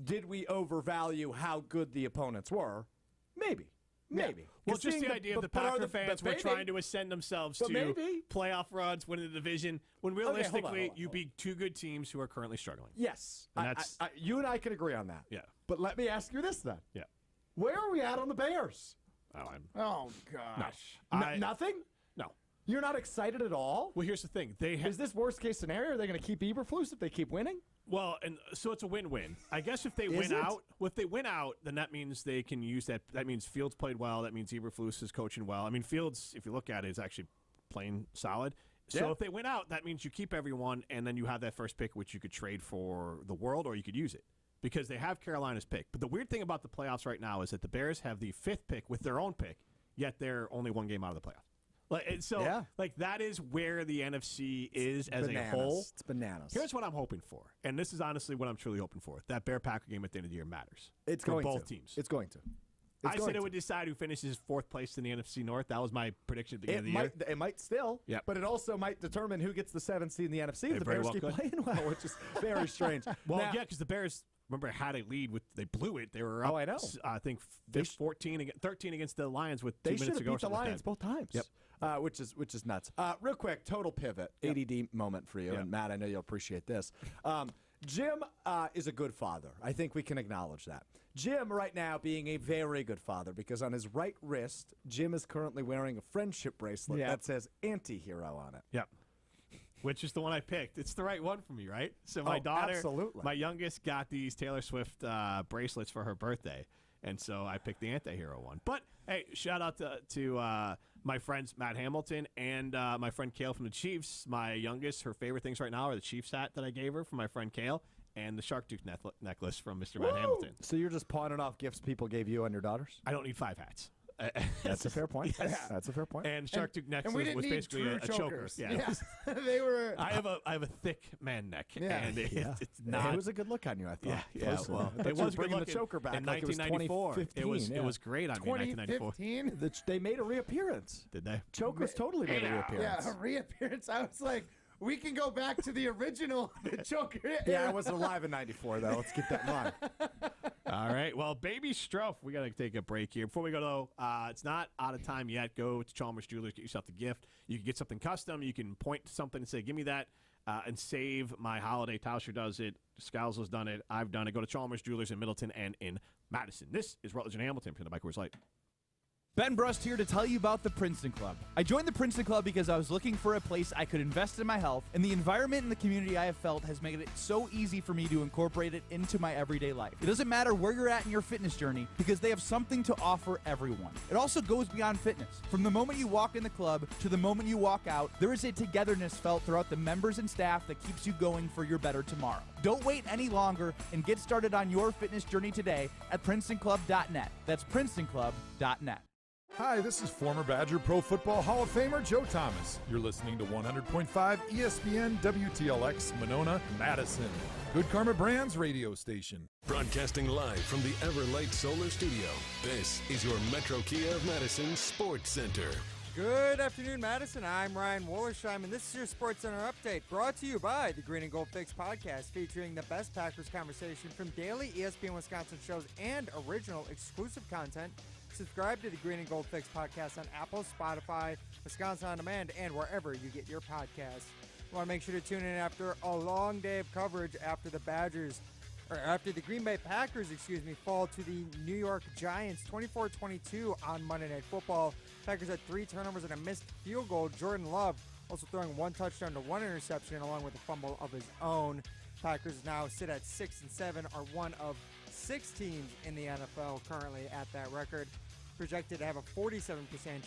did we overvalue how good the opponents were? Maybe. Maybe. Well, just the idea of the Packer fans were trying to ascend themselves to playoff runs, winning the division, when realistically you beat two good teams who are currently struggling. Yes. You and I can agree on that. Yeah. But let me ask you this then. Yeah. Where are we at on the Bears? Oh, gosh. Nothing? No. You're not excited at all? Well, here's the thing. Is this worst-case scenario? Are they going to keep Eberflus if they keep winning? Well, and so it's a win-win. I guess if they win out, then that means they can use that. That means Fields played well. That means Eberflus is coaching well. I mean, Fields, if you look at it, is actually playing solid. So if they win out, that means you keep everyone, and then you have that first pick, which you could trade for the world, or you could use it. Because they have Carolina's pick. But the weird thing about the playoffs right now is that the Bears have the 5th pick with their own pick, yet they're only one game out of the playoffs. That is where the NFC is as a whole. It's bananas. Here's what I'm hoping for, and this is honestly what I'm truly hoping for. That Bear-Packer game at the end of the year matters. It's for going both to. teams. It's going to. I said it would decide who finishes 4th place in the NFC North. That was my prediction at the beginning of the year. It might still, but it also might determine who gets the 7th seed in the NFC if the Bears keep playing well, which is very strange. Because the Bears, remember, had a lead. They blew it. They were up, I know. I think 13 against the Lions with 2 they minutes to go. They should have beat the Lions both times. Yep. Which is nuts. Real quick, total pivot, ADD moment for you. And Matt, I know you'll appreciate this. Jim is a good father. I think we can acknowledge that. Jim right now being a very good father because on his right wrist, Jim is currently wearing a friendship bracelet that says anti-hero on it. Yep. Which is the one I picked. It's the right one for me, right? So my daughter, my youngest, got these Taylor Swift bracelets for her birthday. And so I picked the anti-hero one. But, hey, shout out to my friends Matt Hamilton and my friend Kale from the Chiefs. My youngest, her favorite things right now are the Chiefs hat that I gave her from my friend Kale and the Shark Tooth necklace from Mr. Matt Hamilton. So you're just pawning off gifts people gave you and your daughters? I don't need 5 hats. That's a fair point. Yes. That's a fair point. And Shark Tooth necklace was basically a choker. Yeah. They were. I have a thick man neck. Yeah. And it's not. It was a good look on you, I thought. Yeah. Well, it was bringing the choker back in 1994. It was great on me in 1994. They made a reappearance. Did they? Chokers totally made a reappearance. Yeah, a reappearance. I was like, we can go back to the original Joker. Yeah, I wasn't alive in 94, though. Let's keep that in mind. All right. Well, Baby Strouf, we got to take a break here. Before we go, though, it's not out of time yet. Go to Chalmers Jewelers, get yourself the gift. You can get something custom. You can point to something and say, give me that, and save my holiday. Tauscher does it. Scalzo's done it. I've done it. Go to Chalmers Jewelers in Middleton and in Madison. This is Rutledge and Hamilton, presented by Coors Light. Ben Brust here to tell you about the Princeton Club. I joined the Princeton Club because I was looking for a place I could invest in my health, and the environment and the community I have felt has made it so easy for me to incorporate it into my everyday life. It doesn't matter where you're at in your fitness journey because they have something to offer everyone. It also goes beyond fitness. From the moment you walk in the club to the moment you walk out, there is a togetherness felt throughout the members and staff that keeps you going for your better tomorrow. Don't wait any longer and get started on your fitness journey today at PrincetonClub.net. That's PrincetonClub.net. Hi, this is former Badger Pro Football Hall of Famer Joe Thomas. You're listening to 100.5 ESPN WTLX Monona, Madison. Good Karma Brands radio station. Broadcasting live from the Everlight Solar Studio, this is your Metro Kia of Madison Sports Center. Good afternoon, Madison. I'm Ryan Wollersheim, and this is your Sports Center update brought to you by the Green and Gold Fix podcast, featuring the best Packers conversation from daily ESPN Wisconsin shows and original exclusive content. Subscribe to the Green and Gold Fix podcast on Apple, Spotify, Wisconsin On Demand, and wherever you get your podcasts. You want to make sure to tune in after a long day of coverage after the Green Bay Packers, fall to the New York Giants 24-22 on Monday Night Football. Packers had 3 turnovers and a missed field goal. Jordan Love also throwing 1 touchdown to 1 interception along with a fumble of his own. Packers now sit at 6-7, are one of 6 teams in the NFL currently at that record. Projected to have a 47%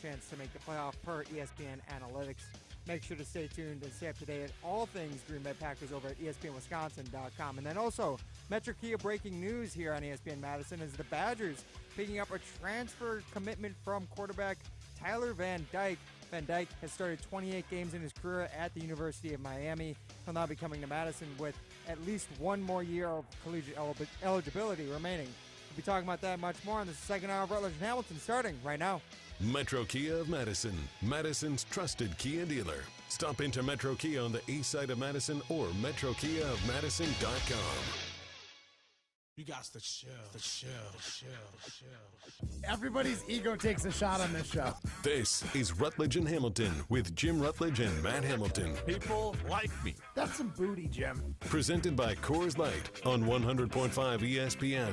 chance to make the playoff per ESPN Analytics. Make sure to stay tuned and stay up to date at all things Green Bay Packers over at ESPNWisconsin.com. And then also, Metro Kia breaking news here on ESPN Madison is the Badgers picking up a transfer commitment from quarterback Tyler Van Dyke. Van Dyke has started 28 games in his career at the University of Miami. He'll now be coming to Madison with at least 1 more year of collegiate eligibility remaining. We'll be talking about that and much more on the second hour of Rutledge and Hamilton starting right now. Metro Kia of Madison, Madison's trusted Kia dealer. Stop into Metro Kia on the east side of Madison or MetroKiaofMadison.com. You got to chill. Everybody's ego takes a shot on this show. This is Rutledge and Hamilton with Jim Rutledge and Matt Hamilton. People like me. That's some booty, Jim. Presented by Coors Light on 100.5 ESPN.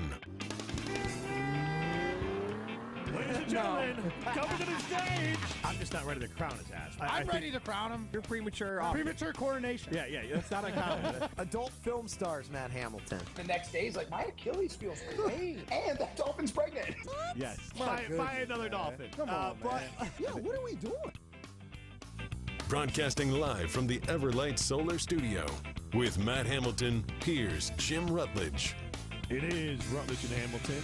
Ladies and gentlemen, coming to the stage. I'm just not ready to crown his ass. I'm ready to crown him. You're premature. Premature coronation. Yeah, that's not uncommon. Adult film stars Matt Hamilton. The next day, he's like, my Achilles feels great. And that dolphin's pregnant. Yes. Buy another dolphin. Come on, man. Yeah, what are we doing? Broadcasting live from the Everlight Solar Studio with Matt Hamilton, here's Jim Rutledge. It is Rutledge and Hamilton.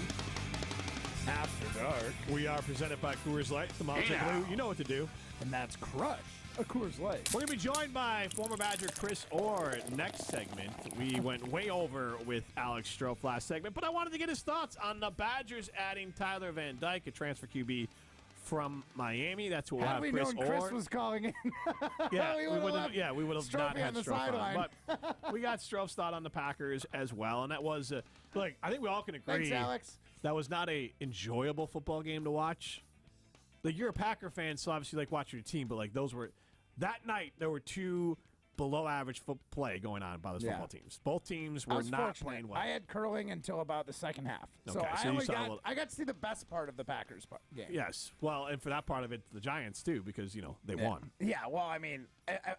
After Dark. We are presented by Coors Light, the Mountain Blue. You know what to do. And that's Crush, a Coors Light. We're going to be joined by former Badger Chris Orr next segment. We went way over with Alex Strofe last segment, but I wanted to get his thoughts on the Badgers adding Tyler Van Dyke, a transfer QB from Miami. That's what we'll have we Chris known Orr. Chris was calling in. We would have not had the Strofe sideline. on. But we got Strofe's thought on the Packers as well, and that was, I think we all can agree. Thanks, Alex. That was not a enjoyable football game to watch. Like, you're a Packer fan, so obviously you like watching your team, but like that night there were two below average play going on by those football teams. Both teams were not playing well. I had curling until about the second half. Okay, so I got to see the best part of the Packers game. Yes. Well, and for that part of it, the Giants too, because they won. Yeah, well, I mean,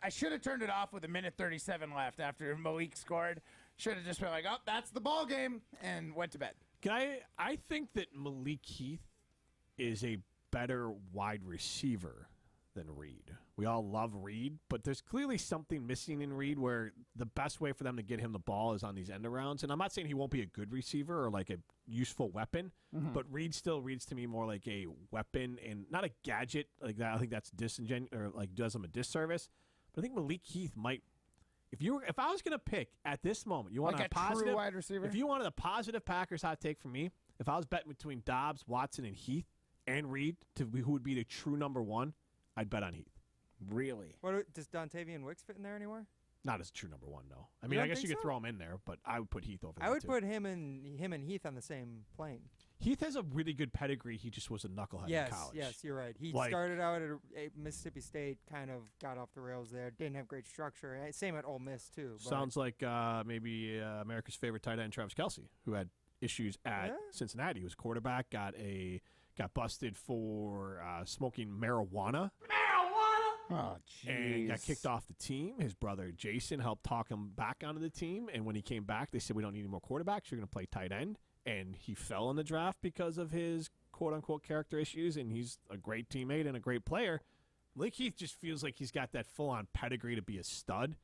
I should have turned it off with a minute 37 left after Malik scored. Should have just been like, oh, that's the ball game, and went to bed. I think that Malik Heath is a better wide receiver than Reed. We all love Reed, but there's clearly something missing in Reed where the best way for them to get him the ball is on these end arounds. And I'm not saying he won't be a good receiver or like a useful weapon, but Reed still reads to me more like a weapon and not a gadget like that. I think that's disingenuous or like does him a disservice. But I think Malik Heath might. If I was going to pick at this moment, you want like a positive true wide receiver? If you wanted a positive Packers hot take from me, if I was betting between Dobbs, Watson, and Heath and Reed who would be the true number one, I'd bet on Heath. Really? Does Dontavian Wicks fit in there anywhere? Not as true number one, no. I mean, I guess you could throw him in there, but I would put Heath over there. I would too. put him and Heath on the same plane. Heath has a really good pedigree. He just was a knucklehead in college. Yes, you're right. He started out at Mississippi State, kind of got off the rails there. Didn't have great structure. Same at Ole Miss, too. Sounds like maybe America's favorite tight end, Travis Kelce, who had issues at Cincinnati. He was a quarterback, got busted for smoking marijuana. Oh, jeez. And got kicked off the team. His brother Jason helped talk him back onto the team. And when he came back, they said, we don't need any more quarterbacks. You're going to play tight end. And he fell in the draft because of his quote-unquote character issues, and he's a great teammate and a great player. Malik Heath just feels like he's got that full-on pedigree to be a stud.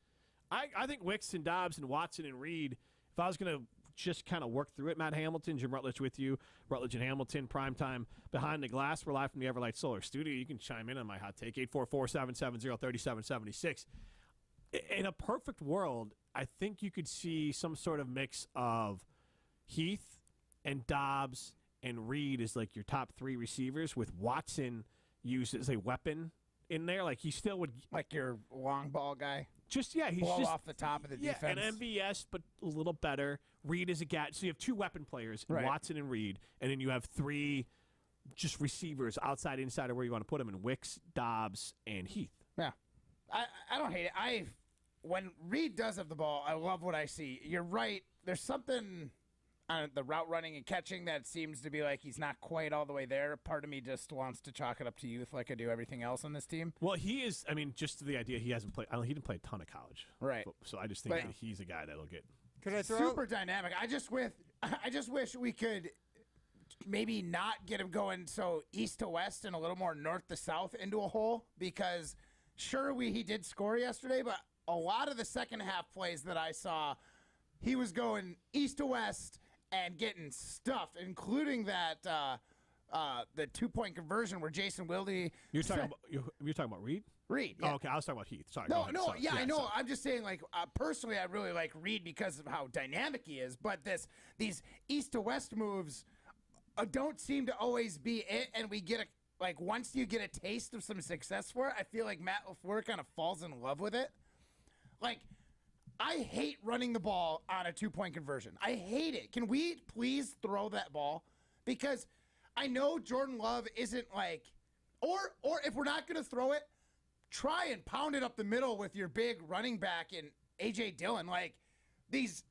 I think Wicks and Dobbs and Watson and Reed, if I was going to just kind of work through it, Matt Hamilton, Jim Rutledge with you, Rutledge and Hamilton, primetime Behind the Glass. We're live from the Everlight Solar Studio. You can chime in on my hot take, 844-770-3776. In a perfect world, I think you could see some sort of mix of Heath and Dobbs and Reed is like your top three receivers with Watson used as a weapon in there. Like he still would. Like your long ball guy? He's blow just off the top of the defense. An MVS, but a little better. Reed is a guy. So you have two weapon players, Watson and Reed, and then you have three just receivers outside, inside, or where you want to put them in Wicks, Dobbs, and Heath. Yeah. I don't hate it. When Reed does have the ball, I love what I see. You're right. There's something on the route running and catching that seems to be like he's not quite all the way there. Part of me just wants to chalk it up to youth like I do everything else on this team. Well, he is. I mean, just the idea he hasn't played. He didn't play a ton of college, right? So I just think that he's a guy that'll get. Could I throw super dynamic? I just wish we could maybe not get him going so east to west and a little more north to south into a hole, because sure he did score yesterday, but a lot of the second half plays that I saw, he was going east to west and getting stuffed, including that the 2-point conversion where Jason Wilde. You're talking about Reed? Reed. Yeah. Oh, okay. I was talking about Heath. Sorry. No. I know. I'm just saying, like, personally, I really like Reed because of how dynamic he is. But these east to west moves don't seem to always be it, and we get once you get a taste of some success for it, I feel like Matt LaFleur kind of falls in love with it. Like, I hate running the ball on a 2-point conversion. I hate it. Can we please throw that ball? Because I know Jordan Love isn't like, or if we're not going to throw it, try and pound it up the middle with your big running back and A.J. Dillon. Like, these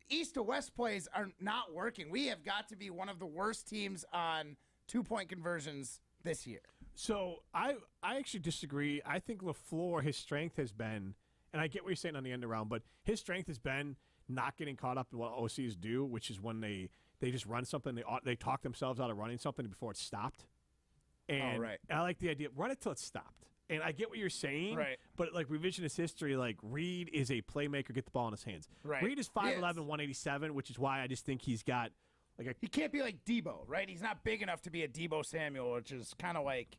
east to west plays are not working. We have got to be one of the worst teams on 2-point conversions this year. So I actually disagree. I think LaFleur, his strength has been, and I get what you're saying on the end around, but his strength has been not getting caught up in what OCs do, which is when they just run something, they talk themselves out of running something before it's stopped. And right. I like the idea, run it till it's stopped. And I get what you're saying, right. But like revisionist history, like Reed is a playmaker, get the ball in his hands. Right. Reed is 5'11", 187, which is why I just think he's got like he can't be like Debo, right? He's not big enough to be a Debo Samuel, which is kind of like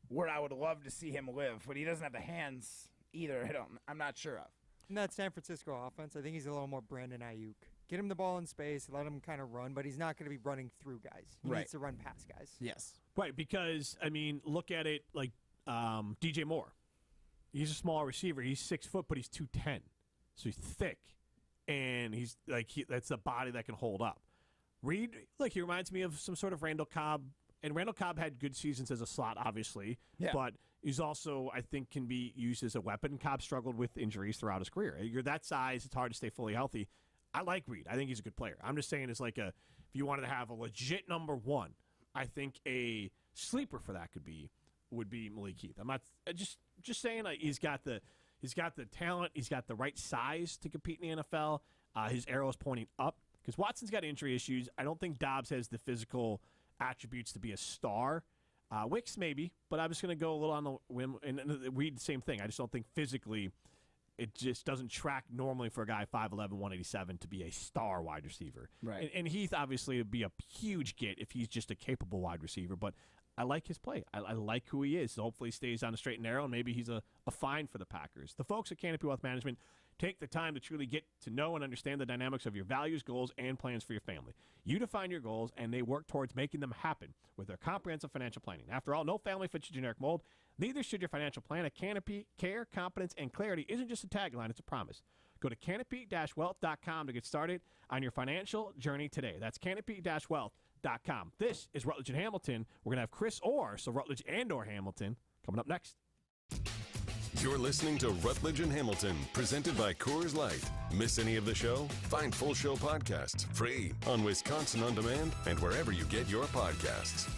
where I would love to see him live, but he doesn't have the hands either. I'm not sure of. In that San Francisco offense, I think he's a little more Brandon Ayuk. Get him the ball in space, let him kind of run, but he's not going to be running through guys. He needs to run past guys. Yes. Right, because, I mean, look at it like DJ Moore. He's a small receiver. He's 6 foot, but he's 210. So he's thick. And he's like that's the body that can hold up. Reed, like he reminds me of some sort of Randall Cobb. And Randall Cobb had good seasons as a slot, obviously. Yeah. But he's also, I think, can be used as a weapon. Cobb struggled with injuries throughout his career. You're that size, it's hard to stay fully healthy. I like Reed. I think he's a good player. I'm just saying it's like if you wanted to have a legit number one, I think a sleeper for that would be Malik Heath. I'm not just saying he's got the talent, he's got the right size to compete in the NFL. His arrow is pointing up because Watson's got injury issues. I don't think Dobbs has the physical attributes to be a star. Wicks maybe, but I'm just going to go a little on the whim and Reed the same thing. I just don't think physically it just doesn't track normally for a guy 5'11", 187 to be a star wide receiver. Right. And Heath obviously would be a huge get if he's just a capable wide receiver, but I like his play. I like who he is. So hopefully he stays on the straight and narrow, and maybe he's a find for the Packers. The folks at Canopy Wealth Management take the time to truly get to know and understand the dynamics of your values, goals, and plans for your family. You define your goals, and they work towards making them happen with their comprehensive financial planning. After all, no family fits your generic mold. Neither should your financial plan. At Canopy, care, competence, and clarity isn't just a tagline, it's a promise. Go to canopy-wealth.com to get started on your financial journey today. That's canopy-wealth.com. This is Rutledge and Hamilton. We're going to have Chris Orr, so Rutledge and or Hamilton, coming up next. You're listening to Rutledge and Hamilton, presented by Coors Light. Miss any of the show? Find full show podcasts free on Wisconsin On Demand and wherever you get your podcasts.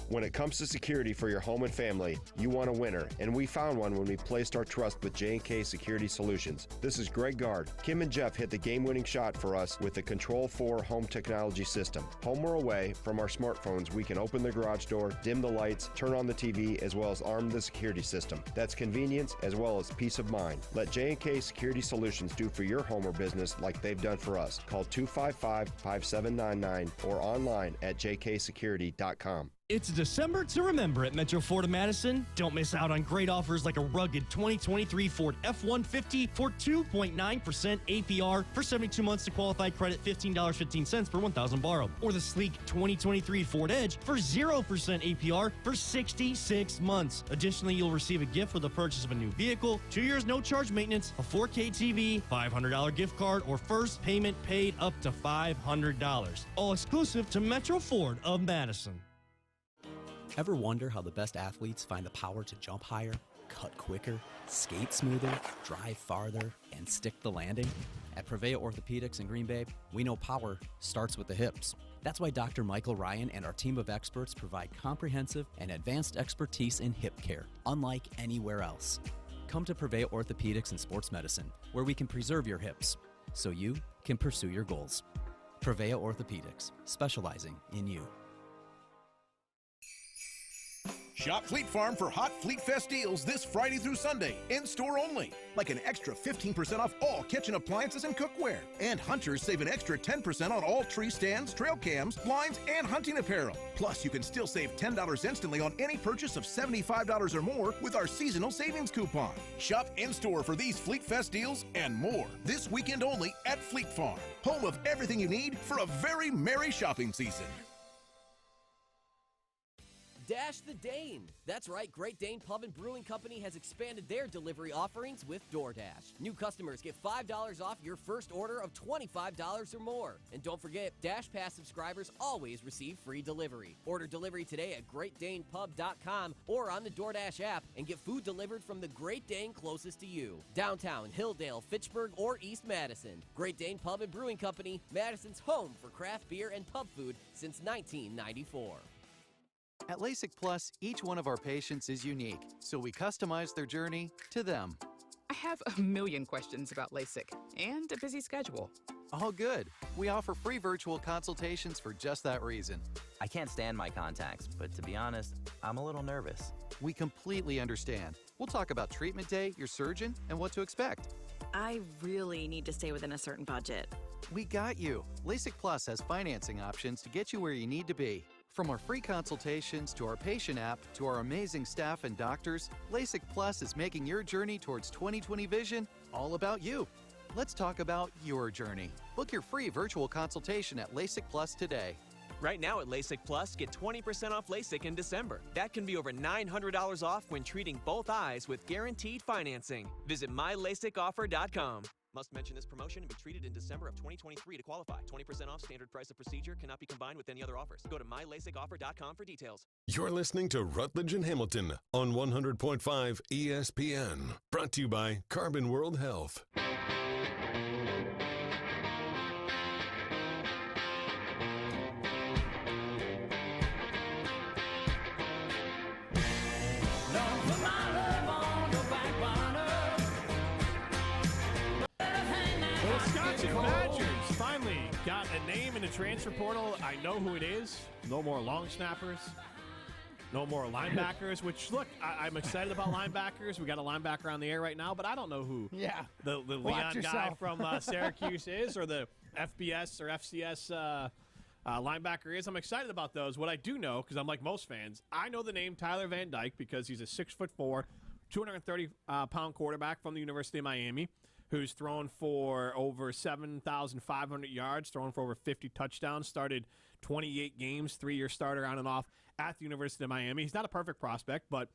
When it comes to security for your home and family, you want a winner, and we found one when we placed our trust with J&K Security Solutions. This is Greg Gard. Kim and Jeff hit the game-winning shot for us with the Control 4 home technology system. Home or away, from our smartphones, we can open the garage door, dim the lights, turn on the TV, as well as arm the security system. That's convenience as well as peace of mind. Let J&K Security Solutions do for your home or business like they've done for us. Call 255-5799 or online at jksecurity.com. It's December to remember at Metro Ford of Madison. Don't miss out on great offers like a rugged 2023 Ford F-150 for 2.9% APR for 72 months to qualified credit, $15.15 per $1,000 borrowed. Or the sleek 2023 Ford Edge for 0% APR for 66 months. Additionally, you'll receive a gift with the purchase of a new vehicle, 2 years no charge maintenance, a 4K TV, $500 gift card, or first payment paid up to $500. All exclusive to Metro Ford of Madison. Ever wonder how the best athletes find the power to jump higher, cut quicker, skate smoother, drive farther, and stick the landing? At Prevea Orthopedics in Green Bay, we know power starts with the hips. That's why Dr. Michael Ryan and our team of experts provide comprehensive and advanced expertise in hip care, unlike anywhere else. Come to Prevea Orthopedics and Sports Medicine, where we can preserve your hips so you can pursue your goals. Prevea Orthopedics, specializing in you. Shop Fleet Farm for hot Fleet Fest deals this Friday through Sunday, in-store only. Like an extra 15% off all kitchen appliances and cookware. And hunters save an extra 10% on all tree stands, trail cams, blinds, and hunting apparel. Plus, you can still save $10 instantly on any purchase of $75 or more with our seasonal savings coupon. Shop in-store for these Fleet Fest deals and more this weekend only at Fleet Farm. Home of everything you need for a very merry shopping season. Dash the Dane. That's right, Great Dane Pub and Brewing Company has expanded their delivery offerings with DoorDash. New customers get $5 off your first order of $25 or more. And don't forget, Dash Pass subscribers always receive free delivery. Order delivery today at GreatDanePub.com or on the DoorDash app and get food delivered from the Great Dane closest to you. Downtown, Hilldale, Fitchburg, or East Madison. Great Dane Pub and Brewing Company, Madison's home for craft beer and pub food since 1994. At LASIK Plus, each one of our patients is unique, so we customize their journey to them. I have a million questions about LASIK and a busy schedule. All good. We offer free virtual consultations for just that reason. I can't stand my contacts, but to be honest, I'm a little nervous. We completely understand. We'll talk about treatment day, your surgeon, and what to expect. I really need to stay within a certain budget. We got you. LASIK Plus has financing options to get you where you need to be. From our free consultations to our patient app to our amazing staff and doctors, LASIK Plus is making your journey towards 20/20 vision all about you. Let's talk about your journey. Book your free virtual consultation at LASIK Plus today. Right now at LASIK Plus, get 20% off LASIK in December. That can be over $900 off when treating both eyes with guaranteed financing. Visit mylasicoffer.com. Must mention this promotion and be treated in December of 2023 to qualify. 20% off standard price of procedure cannot be combined with any other offers. Go to mylasicoffer.com for details. You're listening to Rutledge and Hamilton on 100.5 ESPN. Brought to you by Carbon World Health. Wisconsin Badgers finally got a name in the transfer portal. I know who it is. No more long snappers. No more linebackers, which, look, I'm excited about linebackers. We got a linebacker on the air right now, but I don't know who the Leon guy from Syracuse is or the FBS or FCS linebacker is. I'm excited about those. What I do know, because I'm like most fans, I know the name Tyler Van Dyke because he's a 6'4", 230-pound quarterback from the University of Miami who's thrown for over 7,500 yards, thrown for over 50 touchdowns, started 28 games, 3-year starter on and off at the University of Miami. He's not a perfect prospect, but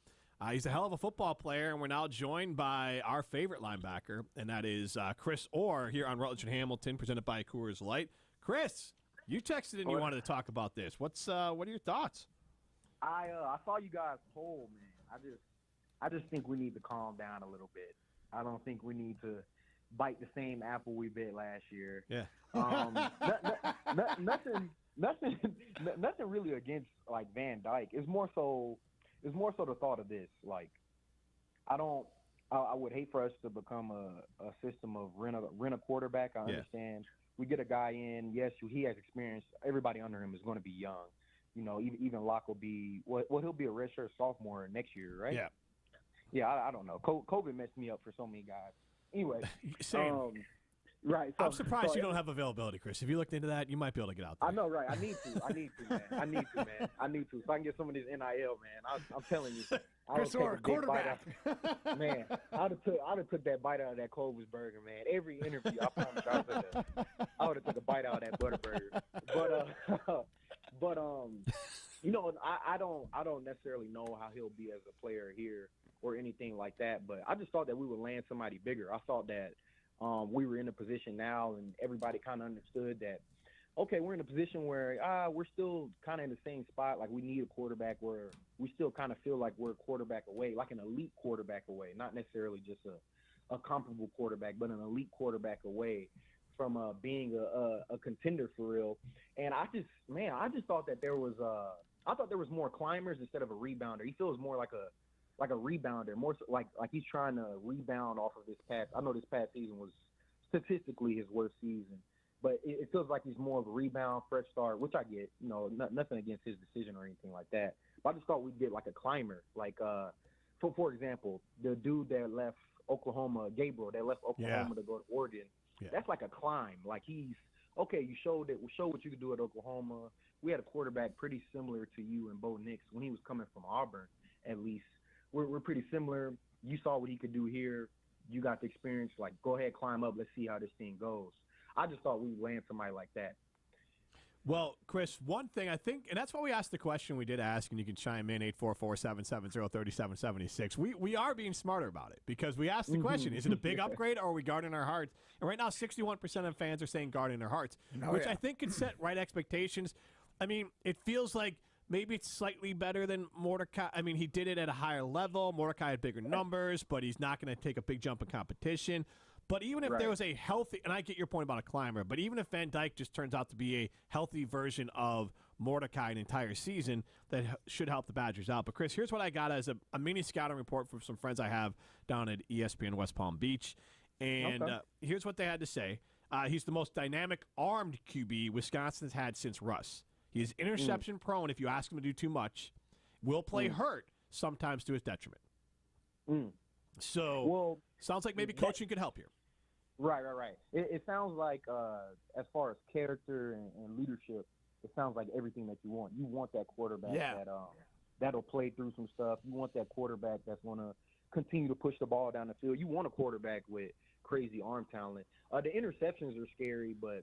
he's a hell of a football player, and we're now joined by our favorite linebacker, and that is Chris Orr here on Rutledge and Hamilton, presented by Coors Light. Chris, you texted and you wanted to talk about this. What are your thoughts? I saw you guys poll, man. I just think we need to calm down a little bit. I don't think we need to bite the same apple we bit last year. Yeah. Nothing really against like Van Dyke. It's more so the thought of this. Like, I would hate for us to become a system of rent a quarterback. I understand. We get a guy in. Yes, he has experience. Everybody under him is going to be young. You know, even Locke will be. Well, he'll be a redshirt sophomore next year, right? Yeah. Yeah, I don't know. COVID messed me up for so many guys. Anyway, same. Right. So, I'm surprised you don't have availability, Chris. If you looked into that, you might be able to get out there. I know, right? I need to, man. I need to. So I can get some of this NIL, man. I'm telling you. Chris Orr, quarterback. Man, I'd have took that bite out of that Clovis burger, man. Every interview, I promise I would have took a bite out of that Butterburger. But you know, I don't necessarily know how he'll be as a player here or anything like that. But I just thought that we would land somebody bigger. I thought that we were in a position now, and everybody kind of understood that. Okay, we're in a position where we're still kind of in the same spot. Like, we need a quarterback where we still kind of feel like we're a quarterback away, like an elite quarterback away, not necessarily just a comparable quarterback, but an elite quarterback away from being a contender for real. And I just thought that there was more climbers instead of a rebounder. He feels more like a rebounder, more so like he's trying to rebound off of this past. I know this past season was statistically his worst season, but it feels like he's more of a rebound, fresh start, which I get. You know, nothing against his decision or anything like that. But I just thought we'd get like a climber, like for example, the dude that left Oklahoma, Gabriel, that left Oklahoma to go to Oregon. Yeah. That's like a climb. Like, he's okay. You showed what you could do at Oklahoma. We had a quarterback pretty similar to you and Bo Nix when he was coming from Auburn. At least we're pretty similar. You saw what he could do here. You got the experience. Like, go ahead, climb up. Let's see how this thing goes. I just thought we'd land somebody like that. Well, Chris, one thing I think, and that's why we asked the question we did ask, and you can chime in 844-770-3776. We are being smarter about it because we asked the question, is it a big upgrade or are we guarding our hearts? And right now, 61% of fans are saying guarding their hearts, which I think can set right expectations. I mean, it feels like maybe it's slightly better than Mordecai. I mean, he did it at a higher level. Mordecai had bigger numbers, but he's not going to take a big jump in competition. But even if there was a healthy, and I get your point about a climber, but even if Van Dyke just turns out to be a healthy version of Mordecai an entire season, that should help the Badgers out. But, Chris, here's what I got as a mini scouting report from some friends I have down at ESPN West Palm Beach. And here's what they had to say. He's the most dynamic armed QB Wisconsin's had since Russ. He is interception prone if you ask him to do too much. Will play hurt, sometimes to his detriment. So, sounds like maybe coaching could help here. Right. It sounds like, as far as character and leadership, it sounds like everything that you want. You want that quarterback that'll play through some stuff. You want that quarterback that's going to continue to push the ball down the field. You want a quarterback with crazy arm talent. The interceptions are scary, but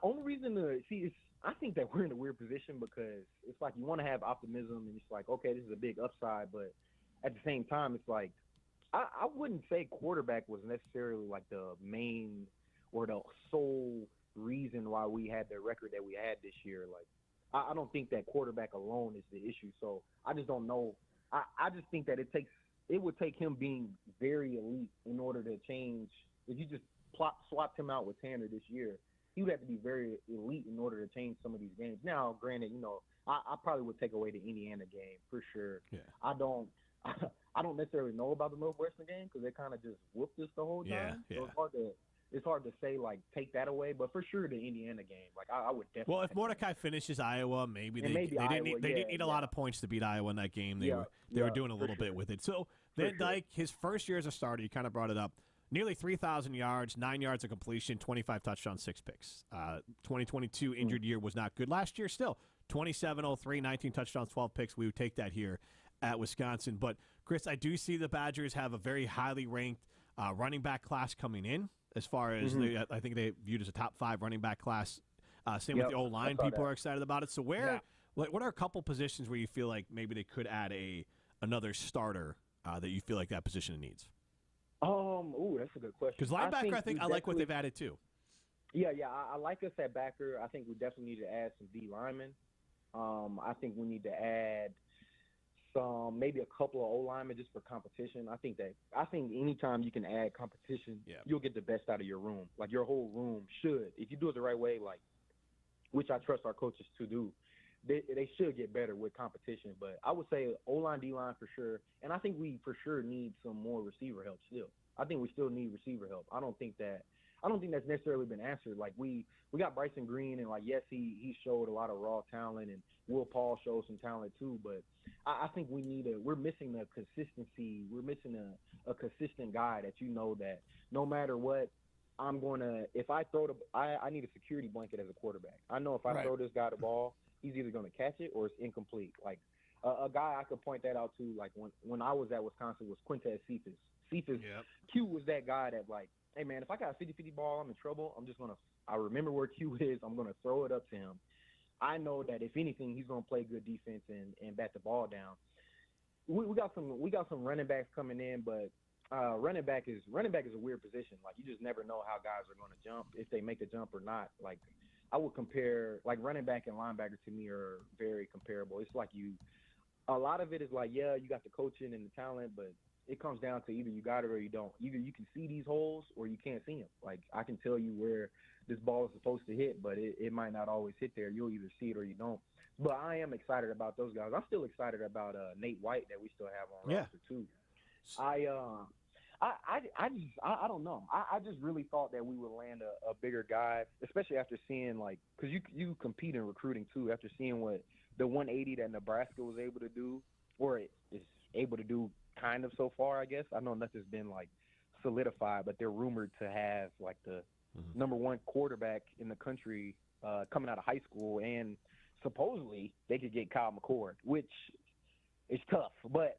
only reason to see is I think that we're in a weird position because it's like you want to have optimism and it's like, okay, this is a big upside, but at the same time, it's like, I wouldn't say quarterback was necessarily like the main or the sole reason why we had the record that we had this year. Like, I don't think that quarterback alone is the issue. So I just don't know. I just think that it would take him being very elite in order to change. If you just swapped him out with Tanner this year, he would have to be very elite in order to change some of these games. Now, granted, I probably would take away the Indiana game for sure. Yeah. I don't necessarily know about the Northwestern game because they kind of just whooped us the whole time. Yeah. So it's hard to say, like, take that away. But for sure, the Indiana game, like, I would definitely. Well, if Mordecai finishes Iowa, maybe they didn't need a lot of points to beat Iowa in that game. They were doing a little bit with it. So Van Dyke, his first year as a starter, you kind of brought it up. Nearly 3,000 yards, 9 yards of completion, 25 touchdowns, 6 picks. 2022 injured year was not good. Last year, still 27-03, 19 touchdowns, 12 picks. We would take that here at Wisconsin. But, Chris, I do see the Badgers have a very highly ranked running back class coming in as far as I think they viewed as a top 5 running back class. Same with the O-line. People are excited about it. So what are a couple positions where you feel like maybe they could add another starter that you feel like that position needs? That's a good question. Because linebacker, I think I like what they've added too. Yeah, I like us at backer. I think we definitely need to add some D linemen. I think we need to add maybe a couple of O-linemen just for competition. I think anytime you can add competition, you'll get the best out of your room. Like, your whole room should, if you do it the right way, like, which I trust our coaches to do, they should get better with competition. But I would say O-line, D-line for sure. And I think we for sure need some more receiver help still. I think we still need receiver help. I don't think that's necessarily been answered. Like, we got Bryson Green, and, like, yes, he showed a lot of raw talent, and Will Paul showed some talent too. But I think we're missing the consistency. We're missing a consistent guy that that no matter what, if I throw I need a security blanket as a quarterback. I know if I throw this guy the ball, he's either going to catch it or it's incomplete. Like, a guy I could point that out to, like, when I was at Wisconsin, was Quintez Cephas. Q was that guy that, like, hey, man, if I got a 50-50 ball, I'm in trouble. I remember where Q is. I'm going to throw it up to him. I know that if anything, he's going to play good defense and bat the ball down. We got some running backs coming in, but running back is a weird position. Like, you just never know how guys are going to jump, if they make a jump or not. Like, I would compare, like, running back and linebacker to me are very comparable. It's like a lot of it is like, yeah, you got the coaching and the talent, but it comes down to either you got it or you don't. Either you can see these holes or you can't see them. Like, I can tell you where this ball is supposed to hit, but it might not always hit there. You'll either see it or you don't. But I am excited about those guys. I'm still excited about Nate White that we still have on roster too. I don't know. I just really thought that we would land a bigger guy, especially after seeing, like, because you compete in recruiting too. After seeing what the 180 that Nebraska was able to do, or is able to do kind of so far, I guess. I know nothing's been, like, solidified, but they're rumored to have, like, the number 1 quarterback in the country coming out of high school, and supposedly they could get Kyle McCord, which is tough. But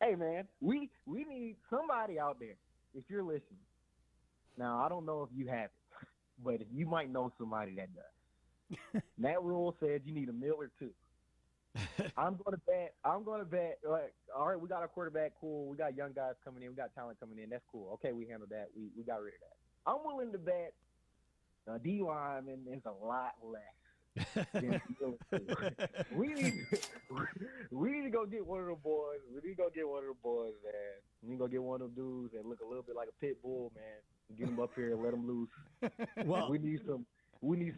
hey, man, we need somebody out there. If you're listening, now I don't know if you have it, but you might know somebody that does. Matt Rule said you need a meal or two. I'm going to bet. Like, all right, we got our quarterback. Cool. We got young guys coming in. We got talent coming in. That's cool. Okay, we handled that. We got rid of that. I'm willing to bet D lineman is a lot less. we need to go get one of the boys. We need to go get one of the boys, man. We need to go get one of them dudes that look a little bit like a pit bull, man. Get them up here and let them loose. Well, we need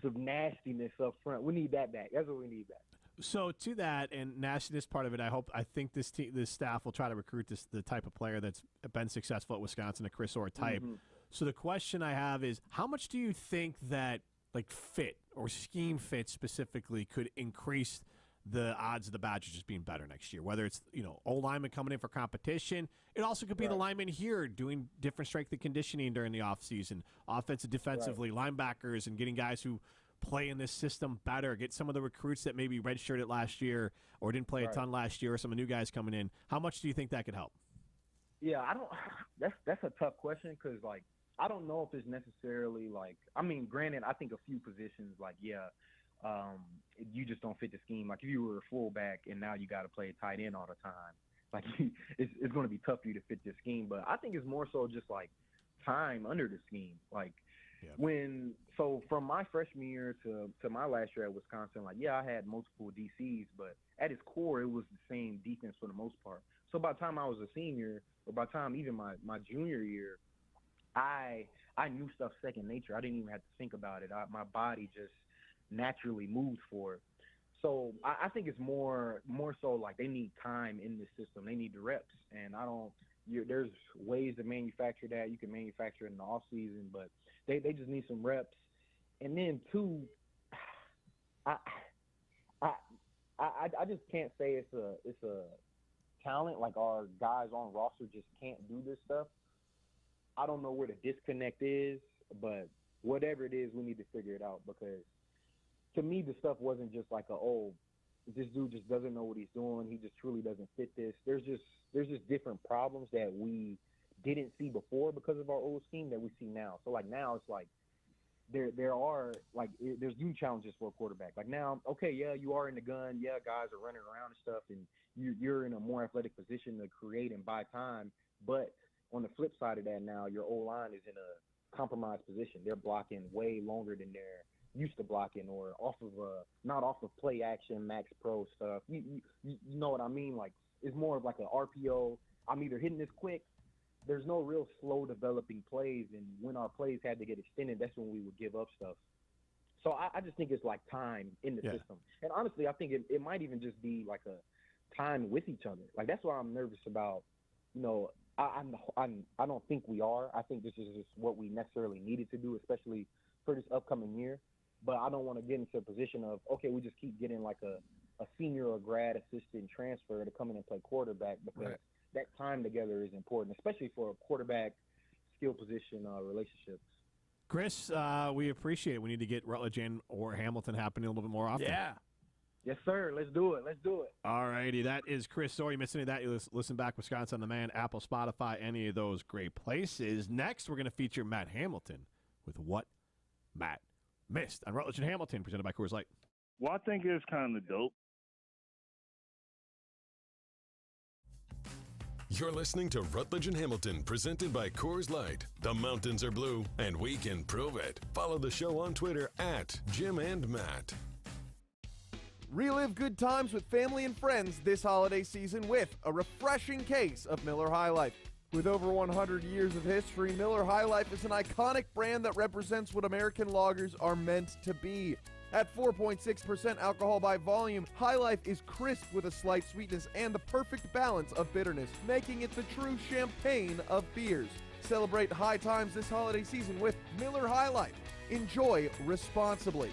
some nastiness up front. We need that back. That's what we need back. So to that and nastiness part of it, I think this staff will try to recruit the type of player that's been successful at Wisconsin, a Chris Orr type. Mm-hmm. So the question I have is, how much do you think that like fit or scheme fit specifically could increase the odds of the Badgers just being better next year? Whether it's old linemen coming in for competition, it also could be the linemen here doing different strength and conditioning during the offseason, offensive, defensively, linebackers, and getting guys who play in this system better, get some of the recruits that maybe redshirted last year or didn't play a ton last year, or some of the new guys coming in. How much do you think that could help? Yeah, I don't. That's a tough question because I don't know if it's necessarily granted, I think a few positions you just don't fit the scheme. Like if you were a fullback and now you got to play tight end all the time, it's going to be tough for you to fit this scheme. But I think it's more so just time under the scheme. From my freshman year to my last year at Wisconsin, I had multiple DCs, but at its core, it was the same defense for the most part. So by the time I was a senior, or by the time even my junior year, I knew stuff second nature. I didn't even have to think about it. My body just naturally moved for it. So I think it's more so they need time in this system. They need the reps, and there's ways to manufacture that. You can manufacture it in the off season, but they just need some reps. And then two, I just can't say it's a talent our guys on roster just can't do this stuff. I don't know where the disconnect is, but whatever it is, we need to figure it out, because to me the stuff wasn't just this dude just doesn't know what he's doing. He just truly doesn't fit this. There's just different problems that we didn't see before because of our old scheme that we see now. So now it's there's new challenges for a quarterback. Now, okay, yeah, you are in the gun. Yeah, guys are running around and stuff, and you're in a more athletic position to create and buy time. But on the flip side of that, now your O-line is in a compromised position. They're blocking way longer than they're used to blocking, or not off of play action, max pro stuff. You know what I mean? It's more of an RPO. I'm either hitting this quick. There's no real slow developing plays, and when our plays had to get extended, that's when we would give up stuff. So I just think it's time in the system. And honestly, I think it might even just be a time with each other. That's why I'm nervous about, I don't think we are. I think this is just what we necessarily needed to do, especially for this upcoming year. But I don't want to get into a position of, okay, we just keep getting a senior or grad assistant transfer to come in and play quarterback, because that time together is important, especially for a quarterback skill position relationships. Chris, we appreciate it. We need to get Rutledge or Hamilton happening a little bit more often. Yeah. Yes, sir. Let's do it. All righty. That is Chris Orr. You missed any of that, you listen back, Wisconsin On Demand, Apple, Spotify, any of those great places. Next, we're going to feature Matt Hamilton with What Matt Missed on Rutledge and Hamilton, presented by Coors Light. Well, I think it's kind of dope. You're listening to Rutledge and Hamilton, presented by Coors Light. The mountains are blue, and we can prove it. Follow the show on Twitter at Jim and Matt. Relive good times with family and friends this holiday season with a refreshing case of Miller High Life. With over 100 years of history, Miller High Life is an iconic brand that represents what American lagers are meant to be. At 4.6% alcohol by volume, High Life is crisp with a slight sweetness and the perfect balance of bitterness, making it the true champagne of beers. Celebrate high times this holiday season with Miller High Life. Enjoy responsibly.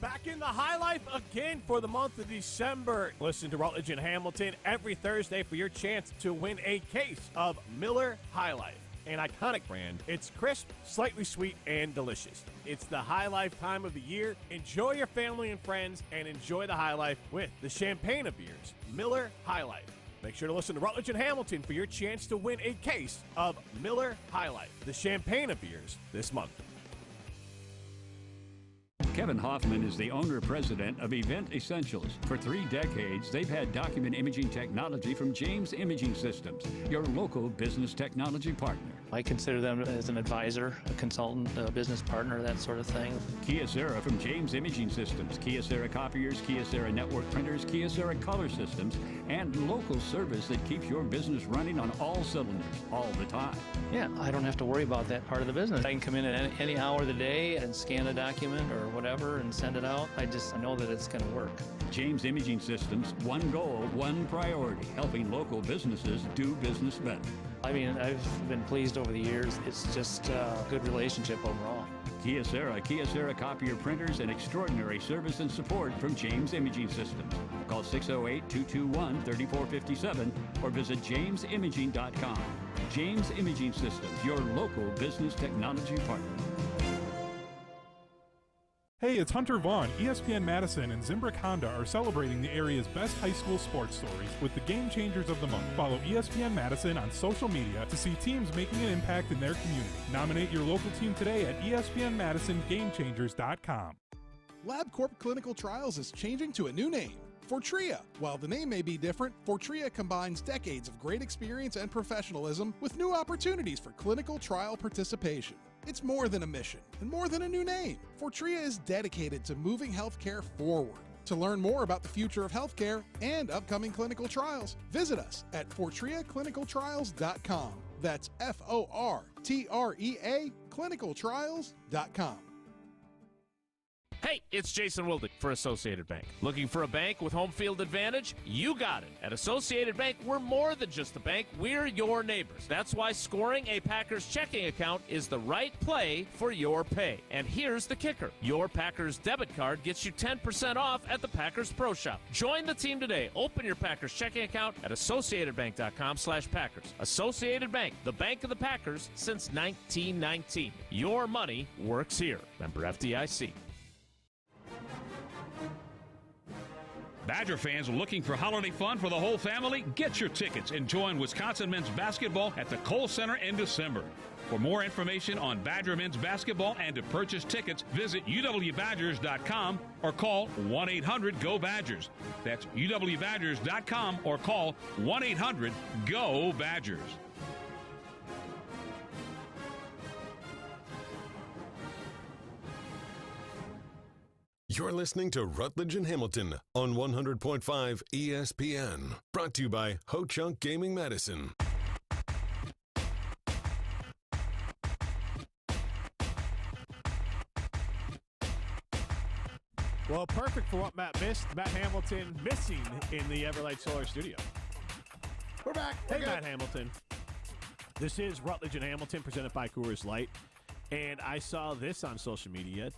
Back in the High Life again for the month of December. Listen to Rutledge and Hamilton every Thursday for your chance to win a case of Miller High Life, an iconic brand. It's crisp, slightly sweet, and delicious. It's the High Life time of the year. Enjoy your family and friends, and enjoy the High Life with the champagne of beers, Miller High Life. Make sure to listen to Rutledge and Hamilton for your chance to win a case of Miller High Life, the champagne of beers, this month. Kevin Hoffman is the owner-president of Event Essentials. For 3 decades, they've had document imaging technology from James Imaging Systems, your local business technology partner. I consider them as an advisor, a consultant, a business partner, that sort of thing. Kyocera from James Imaging Systems, Kyocera copiers, Kyocera network printers, Kyocera color systems, and local service that keeps your business running on all cylinders, all the time. Yeah, I don't have to worry about that part of the business. I can come in at any hour of the day and scan a document or whatever and send it out. I know that it's going to work. James Imaging Systems, one goal, one priority, helping local businesses do business better. I mean, I've been pleased over the years. It's just a good relationship overall. Kyocera copier printers, and extraordinary service and support from James Imaging Systems. Call 608-221-3457 or visit jamesimaging.com. James Imaging Systems, your local business technology partner. Hey, it's Hunter Vaughn. ESPN Madison and Zimbrick Honda are celebrating the area's best high school sports stories with the Game Changers of the Month. Follow ESPN Madison on social media to see teams making an impact in their community. Nominate your local team today at ESPNMadisonGameChangers.com. LabCorp Clinical Trials is changing to a new name, Fortrea. While the name may be different, Fortrea combines decades of great experience and professionalism with new opportunities for clinical trial participation. It's more than a mission and more than a new name. Fortrea is dedicated to moving healthcare forward. To learn more about the future of healthcare and upcoming clinical trials, visit us at FortreaClinicalTrials.com. That's FORTREA clinicaltrials.com. Hey, it's Jason Wildig for Associated Bank. Looking for a bank with home field advantage? You got it. At Associated Bank, we're more than just a bank. We're your neighbors. That's why scoring a Packers checking account is the right play for your pay. And here's the kicker. Your Packers debit card gets you 10% off at the Packers Pro Shop. Join the team today. Open your Packers checking account at AssociatedBank.com/Packers. Associated Bank, the bank of the Packers since 1919. Your money works here. Member FDIC. Badger fans looking for holiday fun for the whole family? Get your tickets and join Wisconsin men's basketball at the Kohl Center in December. For more information on Badger men's basketball and to purchase tickets, visit uwbadgers.com or call 1-800-GO-BADGERS. That's uwbadgers.com or call 1-800-GO-BADGERS. You're listening to Rutledge and Hamilton on 100.5 ESPN. Brought to you by Ho Chunk Gaming Madison. Well, perfect for what Matt missed. Matt Hamilton missing in the Everlight Solar Studio. We're back. Hey, Matt Hamilton. This is Rutledge and Hamilton presented by Coors Light. And I saw this on social media.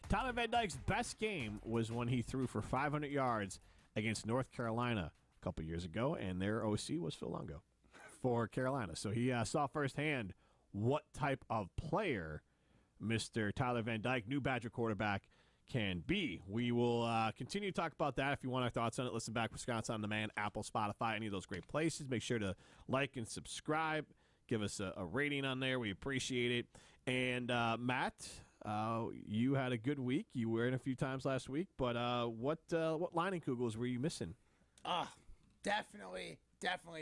Tyler Van Dyke's best game was when he threw for 500 yards against North Carolina a couple years ago, and their OC was Phil Longo for Carolina. So he saw firsthand what type of player Mr. Tyler Van Dyke, new Badger quarterback, can be. We will continue to talk about that. If you want our thoughts on it, listen back, Wisconsin On Demand, Apple, Spotify, any of those great places. Make sure to like and subscribe. Give us a rating on there. We appreciate it. And Matt, you had a good week. You were in a few times last week, but what Leinenkugels were you missing? Definitely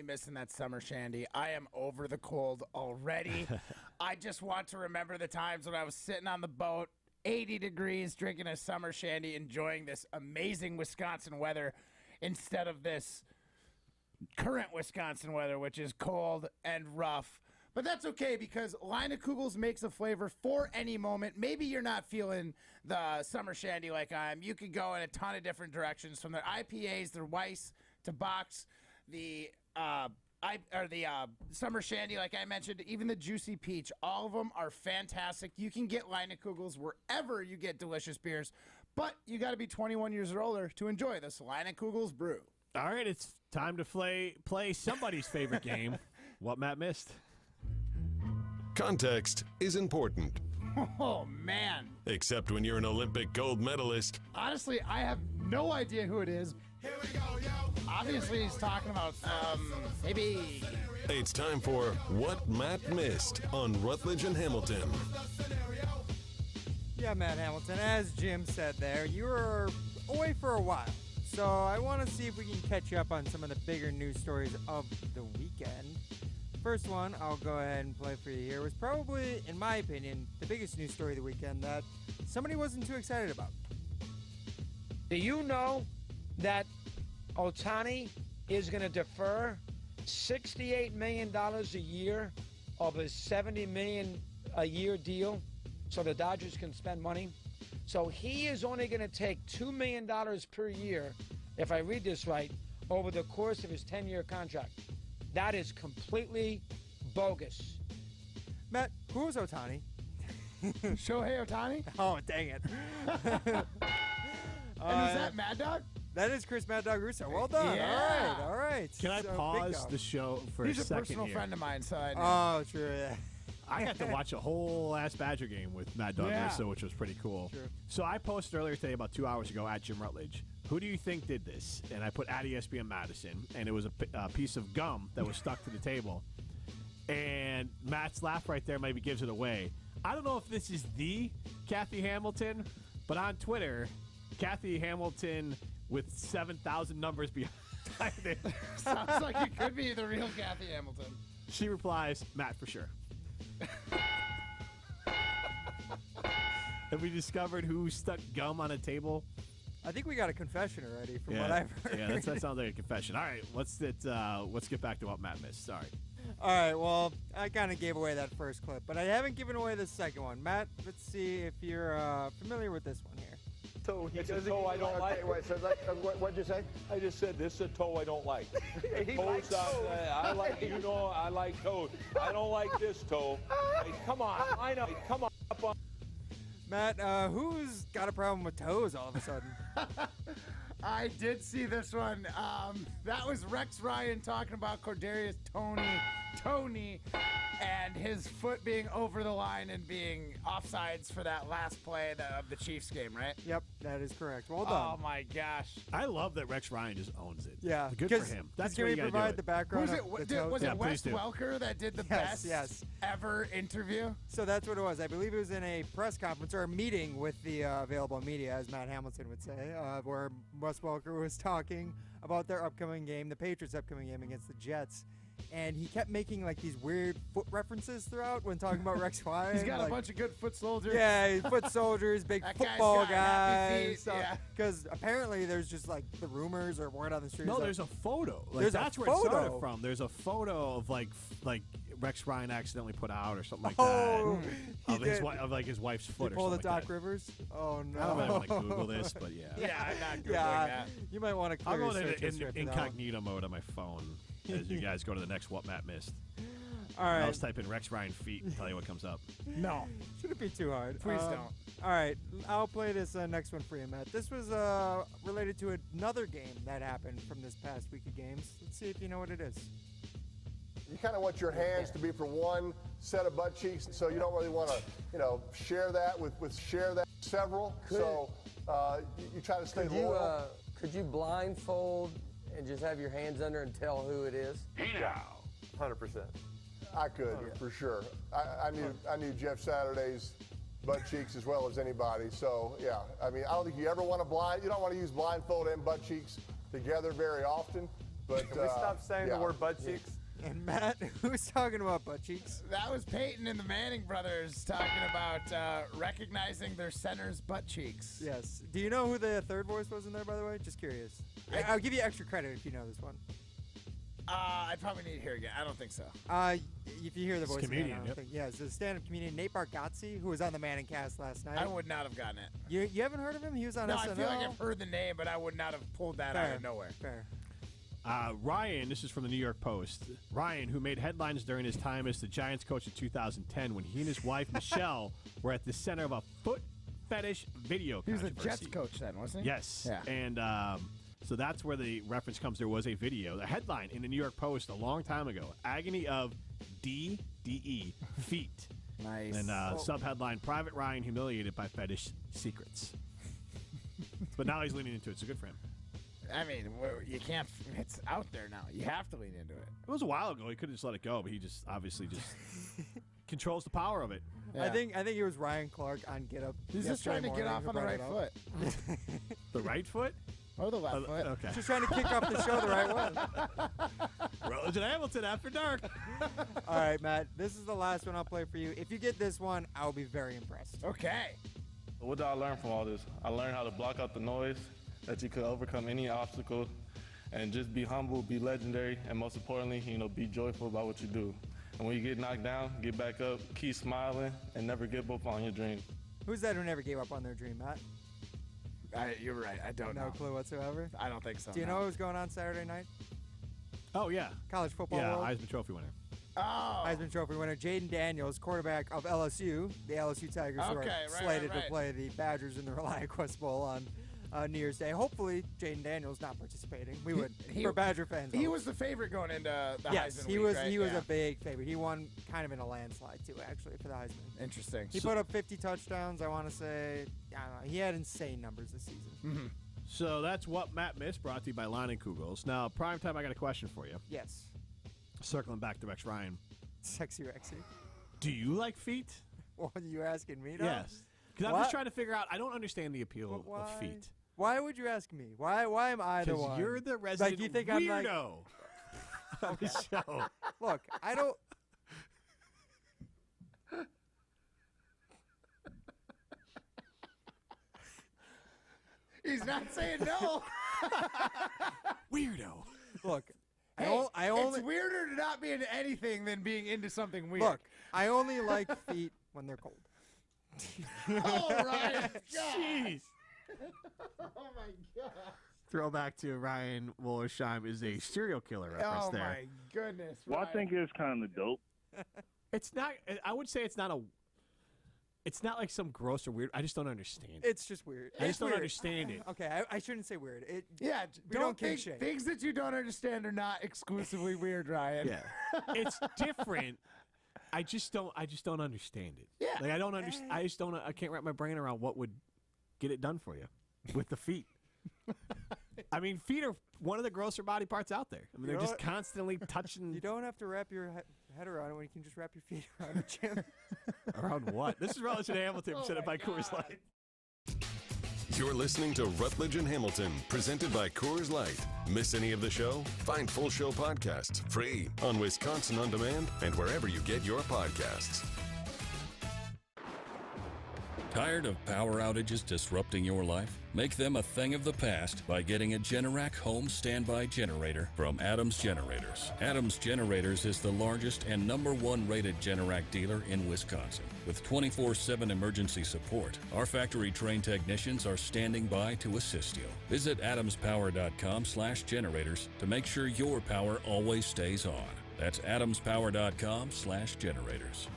missing that summer shandy. I am over the cold already. I just want to remember the times when I was sitting on the boat, 80 degrees, drinking a summer shandy, enjoying this amazing Wisconsin weather instead of this current Wisconsin weather, which is cold and rough. But that's okay because Leinenkugels makes a flavor for any moment. Maybe you're not feeling the summer shandy like I am. You could go in a ton of different directions, from their IPAs, their Weiss, to Box, the summer shandy, like I mentioned, even the juicy peach. All of them are fantastic. You can get Leinenkugels wherever you get delicious beers, but you got to be 21 years or older to enjoy this Leinenkugels brew. All right, it's time to play somebody's favorite game. What Matt missed. Context is important. Oh, man. Except when you're an Olympic gold medalist. Honestly, I have no idea who it is. Here we go, yo. Obviously, he's talking about, maybe... It's time for What Matt Missed on Rutledge and Hamilton. Yeah, Matt Hamilton, as Jim said there, you were away for a while. So I want to see if we can catch you up on some of the bigger news stories of the weekend. First one, I'll go ahead and play for you here, was probably, in my opinion, the biggest news story of the weekend that somebody wasn't too excited about. Do you know that Ohtani is going to defer $68 million a year of his $70 million a year deal so the Dodgers can spend money? So he is only going to take $2 million per year, if I read this right, over the course of his 10-year contract. That is completely bogus. Matt, who was Ohtani? Shohei Ohtani? Oh, dang it. And is that Mad Dog? That is Chris Mad Dog Russo. Well done. Yeah. All right. Can I pause the show for He's a second? He's a personal friend of mine, so I know. Oh, true. Yeah. I got to watch a whole last Badger game with Mad Dog Russo, which was pretty cool. True. So I posted earlier today, about 2 hours ago, at Jim Rutledge. Who do you think did this? And I put at ESPN Madison, and it was a piece of gum that was stuck to the table. And Matt's laugh right there maybe gives it away. I don't know if this is the Kathy Hamilton, but on Twitter, Kathy Hamilton with 7,000 numbers behind it. Sounds like it could be the real Kathy Hamilton. She replies, Matt for sure. Have we discovered who stuck gum on a table? I think we got a confession already from what I've heard. Yeah, that sounds like a confession. All right, let's get back to what Matt missed. Sorry. All right, well, I kind of gave away that first clip, but I haven't given away the second one. Matt, let's see if you're familiar with this one here. Toe. It's a toe I don't like. What'd you say? I just said this is a toe I don't like. He likes toes. I like, I like toes. I don't like this toe. Hey, come on. I know. Come on. Up on. Matt, who's got a problem with toes all of a sudden? I did see this one. That was Rex Ryan talking about Cordarius Toney, and his foot being over the line and being offsides for that last play of the Chiefs game, right? Yep, that is correct. Well done. Oh my gosh! I love that Rex Ryan just owns it. Yeah, good for him. That's can what we you gotta provide do the background? Was it Wes Welker that did the best ever interview? So that's what it was. I believe it was in a press conference or a meeting with the available media, as Matt Hamilton would say, where Wes Welker was talking about their upcoming game, the Patriots' upcoming game against the Jets. And he kept making like these weird foot references throughout when talking about Rex Ryan. He's got a bunch of good foot soldiers. Yeah, foot soldiers, big That football guy's got happy guy. feet, yeah. Because apparently there's just like the rumors or word on the street. No, like, there's a photo. Like, there's that's a where it photo. started from. There's a photo of like Rex Ryan accidentally put out or something like Oh, that of his wife's foot. You or pulled something a like Doc that. Rivers? Oh no! I don't really want to Google this, but yeah. Yeah, I'm not Googling that. You might want to I'll clear go your search into history after that one. incognito mode on my phone as you guys go to the next What Matt Missed. All right. I'll just type in Rex Ryan feet and tell you what comes up. No. Shouldn't be too hard. Please don't. All right. I'll play this next one for you, Matt. This was related to another game that happened from this past week of games. Let's see if you know what it is. You kind of want your hands to be for one set of butt cheeks, so you don't really want to, share that with several. So you try to stay loyal. Could you blindfold and just have your hands under and tell who it is? Hey now. 100%. I could, for sure. I knew Jeff Saturday's butt cheeks as well as anybody. So yeah, I mean, I don't think you ever want to you don't want to use blindfold and butt cheeks together very often. But Can we stop saying the word butt cheeks? And Matt, who's talking about butt cheeks? That was Peyton and the Manning brothers talking about recognizing their center's butt cheeks. Yes. Do you know who the third voice was in there, by the way? Just curious. I'll give you extra credit if you know this one. I probably need to hear it again. I don't think so. If you hear the voice comedian, again, I don't think. Yeah, it's a stand-up comedian, Nate Bargatze, who was on the Manning cast last night. I would not have gotten it. You haven't heard of him? He was on No, SNL. I feel like I've heard the name, but I would not have pulled that out of nowhere. Fair. Ryan, this is from the New York Post. Ryan, who made headlines during his time as the Giants coach in 2010 when he and his wife, Michelle, were at the center of a foot fetish video He was the controversy. Jets coach then, wasn't he? Yes. Yeah. And so that's where the reference comes. There was a video, the headline in the New York Post a long time ago, agony of DDE, feet. Nice. And sub-headline, Private Ryan humiliated by fetish secrets. But now he's leaning into it, so good for him. I mean, you can't. It's out there now. You have to lean into it. It was a while ago. He could have just let it go, but he just obviously just controls the power of it. I think it was Ryan Clark on Get Up. He's just trying to get off on the right foot. The right foot? Or the left foot. Okay. Just trying to kick off the show the right way. Rutledge and Hamilton after dark. All right, Matt. This is the last one I'll play for you. If you get this one, I'll be very impressed. Okay. What did I learn from all this? I learned how to block out the noise, that you could overcome any obstacle, and just be humble, be legendary, and most importantly, be joyful about what you do. And when you get knocked down, get back up, keep smiling, and never give up on your dream. Who's that who never gave up on their dream, Matt? You're right. I don't know. No clue whatsoever? I don't think so. Do you know what was going on Saturday night? Oh, yeah. College football Yeah, world? Heisman Trophy winner. Oh. Heisman Trophy winner Jaden Daniels, quarterback of LSU, the LSU Tigers, who are slated to play the Badgers in the ReliaQuest Bowl on New Year's Day. Hopefully, Jaden Daniels not participating. We would, for Badger fans. He was the favorite going into the Heisman week, right? He was a big favorite. He won kind of in a landslide, too, actually, for the Heisman. Interesting. He put up 50 touchdowns, I want to say. I don't know. He had insane numbers this season. Mm-hmm. So that's What Matt Missed, brought to you by Line and Kugels. Now, primetime, I got a question for you. Yes. Circling back to Rex Ryan. Sexy Rexy. Do you like feet? What are you asking me now? Yes. Because I'm just trying to figure out, I don't understand the appeal of feet. Why would you ask me? Why am I the one? Because you're the resident you think weirdo I'm of the show. Look, I don't... He's not saying no. Weirdo. Look, Hey, I only... It's weirder to not be into anything than being into something weird. Look, I only like feet when they're cold. Oh, Ryan. Jeez. Oh, my God. Throwback to Ryan Wollersheim is a serial killer reference there. Oh, my goodness. Well, I think it's kind of dope. It's not, I would say it's not like some gross or weird. I just don't understand it. It's just weird. I just don't understand it. Okay, I shouldn't say weird. We don't don't think kink shame. things that you don't understand are not exclusively weird, Ryan. Yeah. It's different. I just don't understand it. Yeah. Like I can't wrap my brain around what would get it done for you with the feet. I mean, feet are one of the grosser body parts out there. I mean, they're just constantly touching. You don't have to wrap your head around it when you can just wrap your feet around it, Jim. Around what? This is Rutledge and Hamilton, presented by Coors Light. You're listening to Rutledge and Hamilton, presented by Coors Light. Miss any of the show? Find full show podcasts free on Wisconsin On Demand and wherever you get your podcasts. Tired of power outages disrupting your life? Make them a thing of the past by getting a Generac home standby generator from Adams Generators. Adams Generators is the largest and #1 rated Generac dealer in Wisconsin. With 24/7 emergency support, our factory-trained technicians are standing by to assist you. Visit adamspower.com/generators to make sure your power always stays on. That's adamspower.com/generators.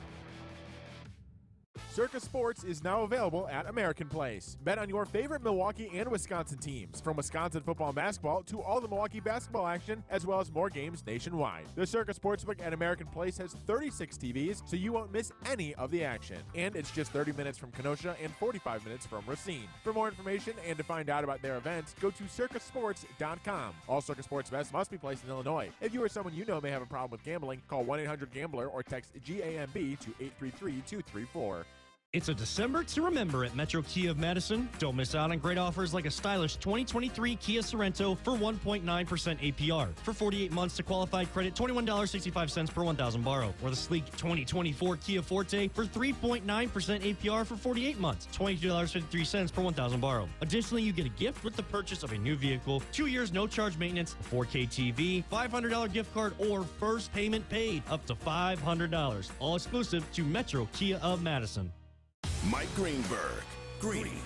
Circus Sports is now available at American Place. Bet on your favorite Milwaukee and Wisconsin teams, from Wisconsin football and basketball to all the Milwaukee basketball action, as well as more games nationwide. The Circus Sportsbook at American Place has 36 TVs, so you won't miss any of the action. And it's just 30 minutes from Kenosha and 45 minutes from Racine. For more information and to find out about their events, go to circusports.com. All Circus Sports bets must be placed in Illinois. If you or someone you know may have a problem with gambling, call 1-800-GAMBLER or text GAMB to 833-234. It's a December to remember at Metro Kia of Madison. Don't miss out on great offers like a stylish 2023 Kia Sorento for 1.9% APR. For 48 months to qualified credit, $21.65 per 1,000 borrow. Or the sleek 2024 Kia Forte for 3.9% APR for 48 months, $22.53 per 1,000 borrow. Additionally, you get a gift with the purchase of a new vehicle, 2 years no charge maintenance, a 4K TV, $500 gift card, or first payment paid up to $500. All exclusive to Metro Kia of Madison. Mike Greenberg. Greeny.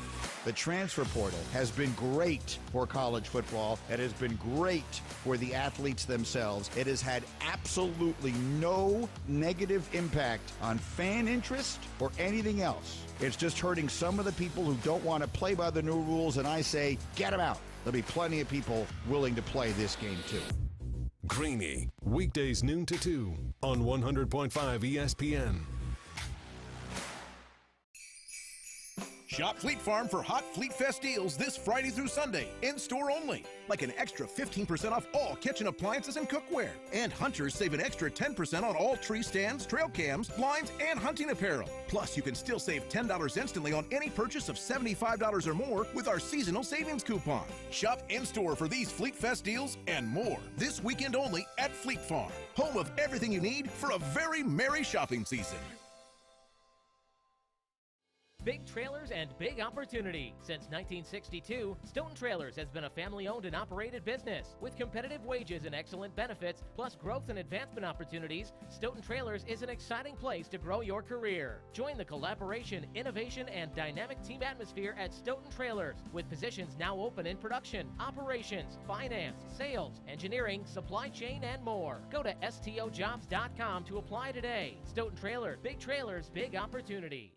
The transfer portal has been great for college football. It has been great for the athletes themselves. It has had absolutely no negative impact on fan interest or anything else. It's just hurting some of the people who don't want to play by the new rules, and I say, get them out. There'll be plenty of people willing to play this game, too. Greeny, weekdays noon to 2 on 100.5 ESPN. Shop Fleet Farm for hot Fleet Fest deals this Friday through Sunday, in-store only. Like an extra 15% off all kitchen appliances and cookware. And hunters save an extra 10% on all tree stands, trail cams, blinds, and hunting apparel. Plus, you can still save $10 instantly on any purchase of $75 or more with our seasonal savings coupon. Shop in-store for these Fleet Fest deals and more this weekend only at Fleet Farm, home of everything you need for a very merry shopping season. Big trailers and big opportunity. Since 1962, Stoughton Trailers has been a family-owned and operated business. With competitive wages and excellent benefits, plus growth and advancement opportunities, Stoughton Trailers is an exciting place to grow your career. Join the collaboration, innovation, and dynamic team atmosphere at Stoughton Trailers, with positions now open in production, operations, finance, sales, engineering, supply chain, and more. Go to stojobs.com to apply today. Stoughton Trailers, big opportunity.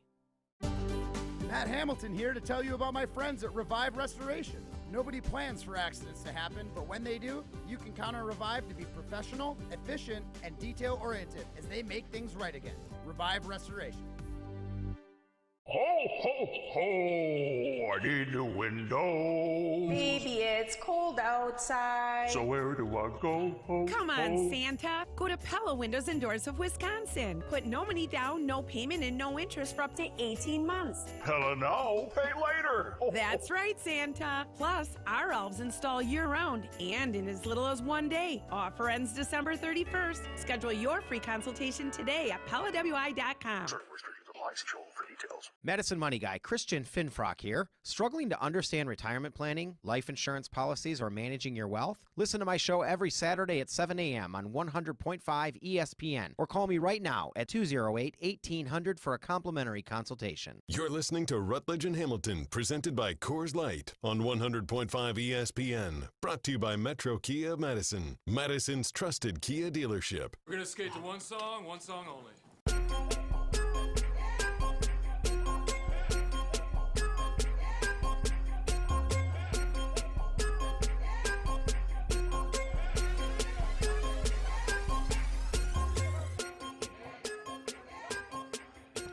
Matt Hamilton here to tell you about my friends at Revive Restoration. Nobody plans for accidents to happen, but when they do, you can count on Revive to be professional, efficient, and detail-oriented as they make things right again. Revive Restoration. Ho, ho, ho! I need a window. Baby, it's cold outside. So where do I go? Ho, Come on, ho. Santa. Go to Pella Windows and Doors of Wisconsin. Put no money down, no payment, and no interest for up to 18 months. Hella no, pay later. Ho, That's right, Santa. Plus, our elves install year-round and in as little as 1 day. Offer ends December 31st. Schedule your free consultation today at PellaWI.com. Certain restrictions apply. See show for details. Medicine Money Guy Christian Finfrock here. Struggling to understand retirement planning, life insurance policies, or managing your wealth? Listen to my show every Saturday at 7 a.m. on 100.5 ESPN, or call me right now at 208-1800 for a complimentary consultation. You're listening to Rutledge and Hamilton, presented by Coors Light on 100.5 ESPN. Brought to you by Metro Kia of Madison, Madison's trusted Kia dealership. We're going to skate to one song only.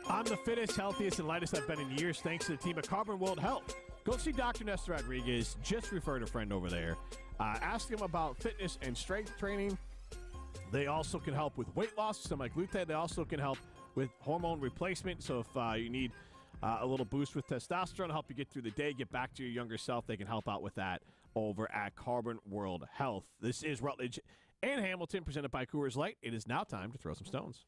I'm the fittest, healthiest, and lightest I've been in years thanks to the team at Carbon World Health. Go see Dr. Nestor Rodriguez. Just referred a friend over there. Ask him about fitness and strength training. They also can help with weight loss, semaglutide. They also can help with hormone replacement. So if you need a little boost with testosterone to help you get through the day, get back to your younger self, they can help out with that over at Carbon World Health. This is Rutledge and Hamilton, presented by Coors Light. It is now time to throw some stones.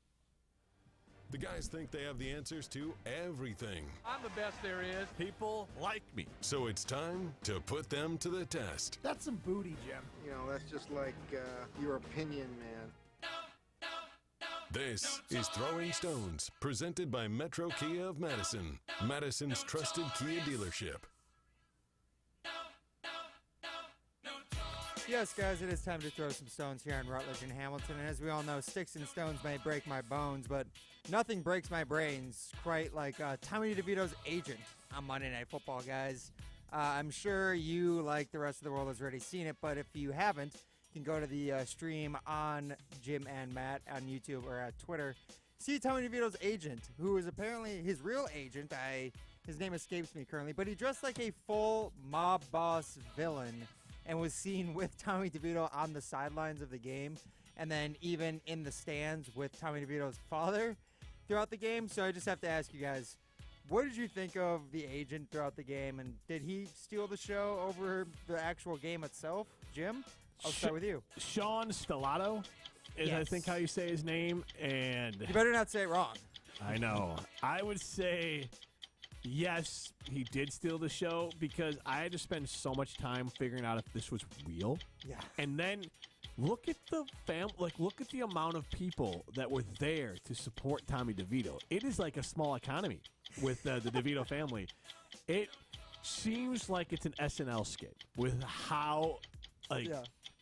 The guys think they have the answers to everything. I'm the best there is. People like me. So it's time to put them to the test. That's some booty, Jim. You know, that's just like your opinion, man. This is Throwing Stones, presented by Metro Kia of Madison, Madison's trusted Kia dealership. Yes, guys, it is time to throw some stones here on Rutledge and Hamilton. And as we all know, sticks and stones may break my bones, but nothing breaks my brains quite like Tommy DeVito's agent on Monday Night Football, guys. I'm sure you, like the rest of the world, has already seen it, but if you haven't, you can go to the stream on Jim and Matt on YouTube or at Twitter. See Tommy DeVito's agent, who is apparently his real agent. His name escapes me currently, but he dressed like a full mob boss villain and was seen with Tommy DeVito on the sidelines of the game, and then even in the stands with Tommy DeVito's father throughout the game. So I just have to ask you guys, what did you think of the agent throughout the game, and did he steal the show over the actual game itself? Jim, I'll start with you. Sean Stellato is, I think, how you say his name, and you better not say it wrong. I know. I would say yes, he did steal the show, because I had to spend so much time figuring out if this was real. Yeah. And then look at the look at the amount of people that were there to support Tommy DeVito. It is like a small economy with the DeVito family. It seems like it's an SNL skit with how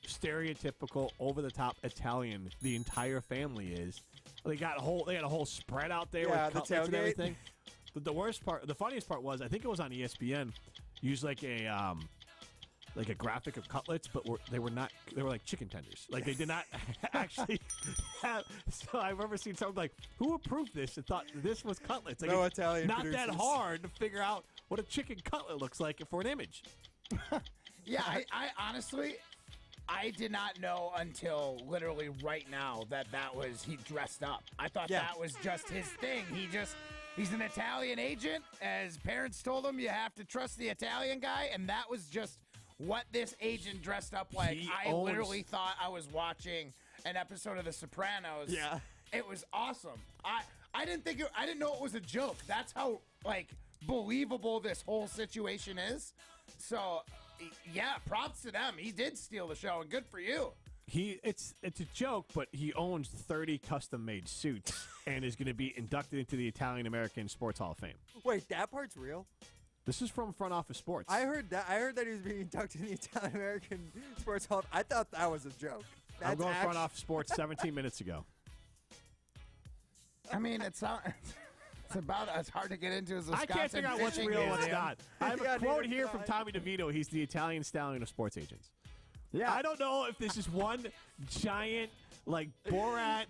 stereotypical, over the top Italian the entire family is. They had a whole spread out there with cutlets and everything. But the funniest part was, I think it was on ESPN, used like a graphic of cutlets, but they were like chicken tenders. Like they did not actually have. So I remember seeing someone like, who approved this and thought this was cutlets? Like, no Italian not producers. that hard to figure out what a chicken cutlet looks like for an image. Yeah, I honestly, I did not know until literally right now that was he dressed up. I thought that was just his thing. He's an Italian agent. As parents told him, you have to trust the Italian guy, and that was just what this agent dressed up like. Literally thought I was watching an episode of The Sopranos. Yeah. It was awesome. I didn't know it was a joke. That's how believable this whole situation is. So yeah, props to them. He did steal the show, and good for you. It's a joke, but he owns 30 custom-made suits and is going to be inducted into the Italian American Sports Hall of Fame. Wait, that part's real? This is from Front Office Sports. I heard that he was being inducted in the Italian American Sports Hall. I thought that was a joke. I'm going Front Office Sports 17 minutes ago. I mean, it's about as hard to get into as Wisconsin. I can't figure out what's real and what's not. I have a quote here from mind. Tommy DeVito. He's the Italian stallion of sports agents. Yeah. I don't know if this is one giant, Borat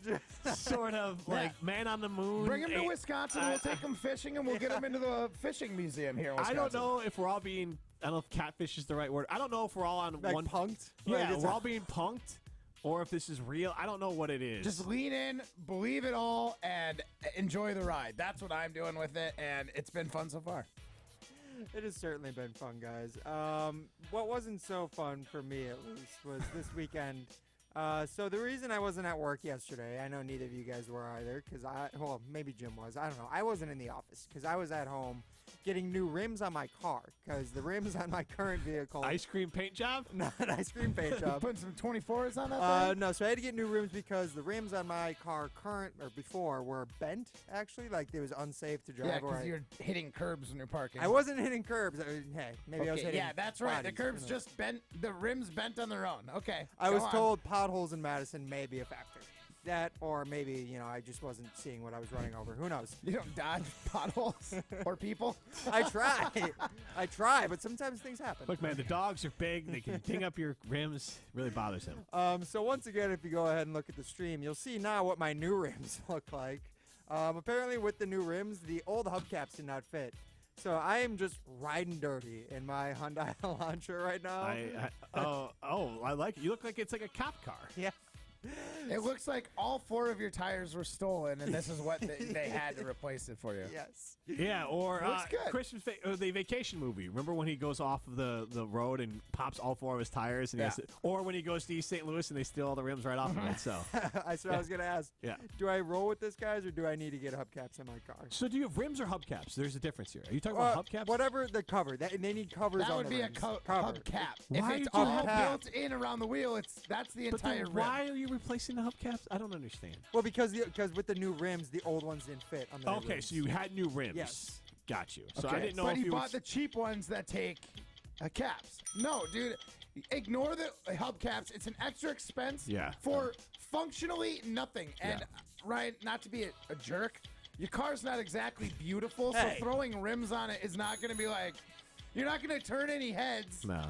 sort of, man on the moon. Bring him to Wisconsin. We'll take him fishing, and we'll get him into the fishing museum here in Wisconsin. I don't know if we're all being, I don't know if catfish is the right word. I don't know if we're all on one. Punked? Yeah, we're all being punked. Or if this is real. I don't know what it is. Just lean in, believe it all, and enjoy the ride. That's what I'm doing with it, and it's been fun so far. It has certainly been fun, guys. What wasn't so fun for me, at least, was this weekend. So the reason I wasn't at work yesterday, I know neither of you guys were either, because maybe Jim was. I don't know. I wasn't in the office because I was at home getting new rims on my car because the rims on my current vehicle. Ice cream paint job? Not an ice cream paint job. Putting some 24s on that thing? No, so I had to get new rims because the rims on my car before were bent, actually. It was unsafe to drive. Yeah, because you're hitting curbs when you're parking. I wasn't hitting curbs. Maybe I was hitting Yeah, that's right. The bodies, curbs just bent. The rims bent on their own. Okay. I was told potholes in Madison may be a factor. That, or maybe, I just wasn't seeing what I was running over. Who knows? You don't dodge potholes or people? I try, but sometimes things happen. Look, man, the dogs are big. They can ding up your rims. It really bothers him. So once again, if you go ahead and look at the stream, you'll see now what my new rims look like. Apparently, with the new rims, the old hubcaps did not fit. So I am just riding dirty in my Hyundai Elantra right now. I like it. You look like it's like a cop car. Yeah. It looks like all 4 of your tires were stolen, and this is what they had to replace it for you. Yes. Yeah, or Looks good. Christmas the vacation movie. Remember when he goes off of the road and pops all 4 of his tires? And or when he goes to East St. Louis and they steal all the rims right off of it. So I was going to ask, do I roll with this, guys, or do I need to get hubcaps in my car? So do you have rims or hubcaps? There's a difference here. Are you talking about hubcaps? Whatever the cover. They need covers that on would the be rims. a hubcap. If Why it's did you all have built in around the wheel, that's the entire rim. Why are you replacing the hubcaps? I don't understand. Well, because with the new rims, the old ones didn't fit on the new rims. So you had new rims. Yes. Got you. So Okay. I didn't know but if he bought the cheap ones that take caps. No, dude. Ignore the hubcaps. It's an extra expense for functionally nothing. And, Ryan, not to be a jerk, your car's not exactly beautiful, so throwing rims on it is not going to be you're not going to turn any heads. No.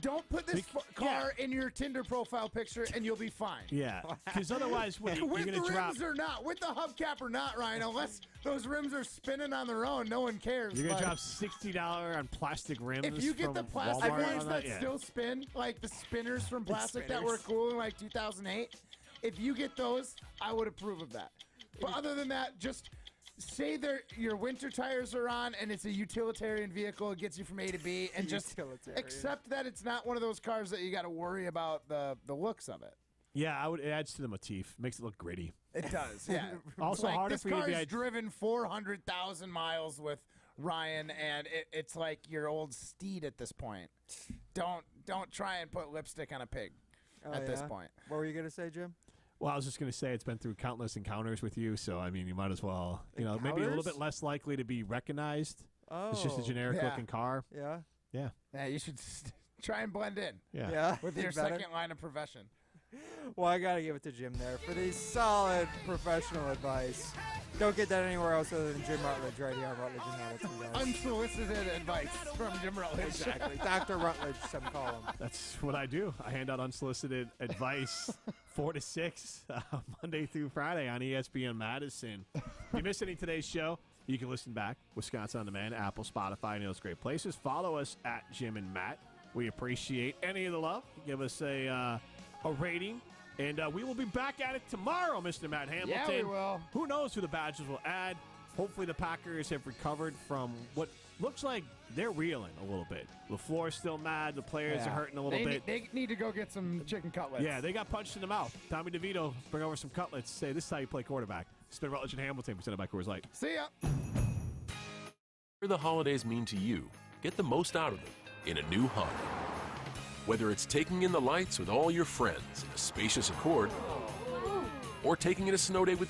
Don't put this car in your Tinder profile picture, and you'll be fine. Yeah, because otherwise, you're going to drop. With the rims or not, with the hubcap or not, Ryan, unless those rims are spinning on their own, no one cares. You're going to drop $60 on plastic rims. If you get the plastic ones that yeah. still spin, like the spinners from plastic that were cool in 2008, if you get those, I would approve of that. But other than that, just say your winter tires are on and it's a utilitarian vehicle. It gets you from A to B, and just accept that it's not one of those cars that you got to worry about the looks of it. Yeah, it adds to the motif. Makes it look gritty. It does, yeah. Also harder for you to be... This car's driven 400,000 miles with Ryan, and it's like your old steed at this point. Don't try and put lipstick on a pig at this point. What were you going to say, Jim? Well, I was just going to say it's been through countless encounters with you, so, I mean, you might as well, maybe a little bit less likely to be recognized. Oh. It's just a generic-looking car. Yeah. Yeah. Yeah, you should try and blend in. Yeah. With your second line of profession. Well, I got to give it to Jim there for the solid professional advice. Don't get that anywhere else other than Jim Rutledge right here on Rutledge and Hamilton, guys. Unsolicited advice from Jim Rutledge. Exactly. Dr. Rutledge, some call him. That's what I do. I hand out unsolicited advice 4 to 6 Monday through Friday on ESPN Madison. If you missed any of today's show, You can listen back, Wisconsin On Demand, Apple, Spotify, and those great places. Follow us at Jim and Matt. We appreciate any of the love. Give us a rating. And we will be back at it tomorrow, Mr. Matt Hamilton. Yeah, we will. Who knows who the Badgers will add? Hopefully the Packers have recovered from what looks like they're reeling a little bit. LaFleur's still mad. The players are hurting a little bit. They need to go get some chicken cutlets. Yeah, they got punched in the mouth. Tommy DeVito, bring over some cutlets. Say, this is how you play quarterback. It's been Rutledge and Hamilton, presented by Coors Light. See ya. Whatever the holidays mean to you, get the most out of them in a new Honda. Whether it's taking in the lights with all your friends in a spacious Accord, or taking in a snow day with the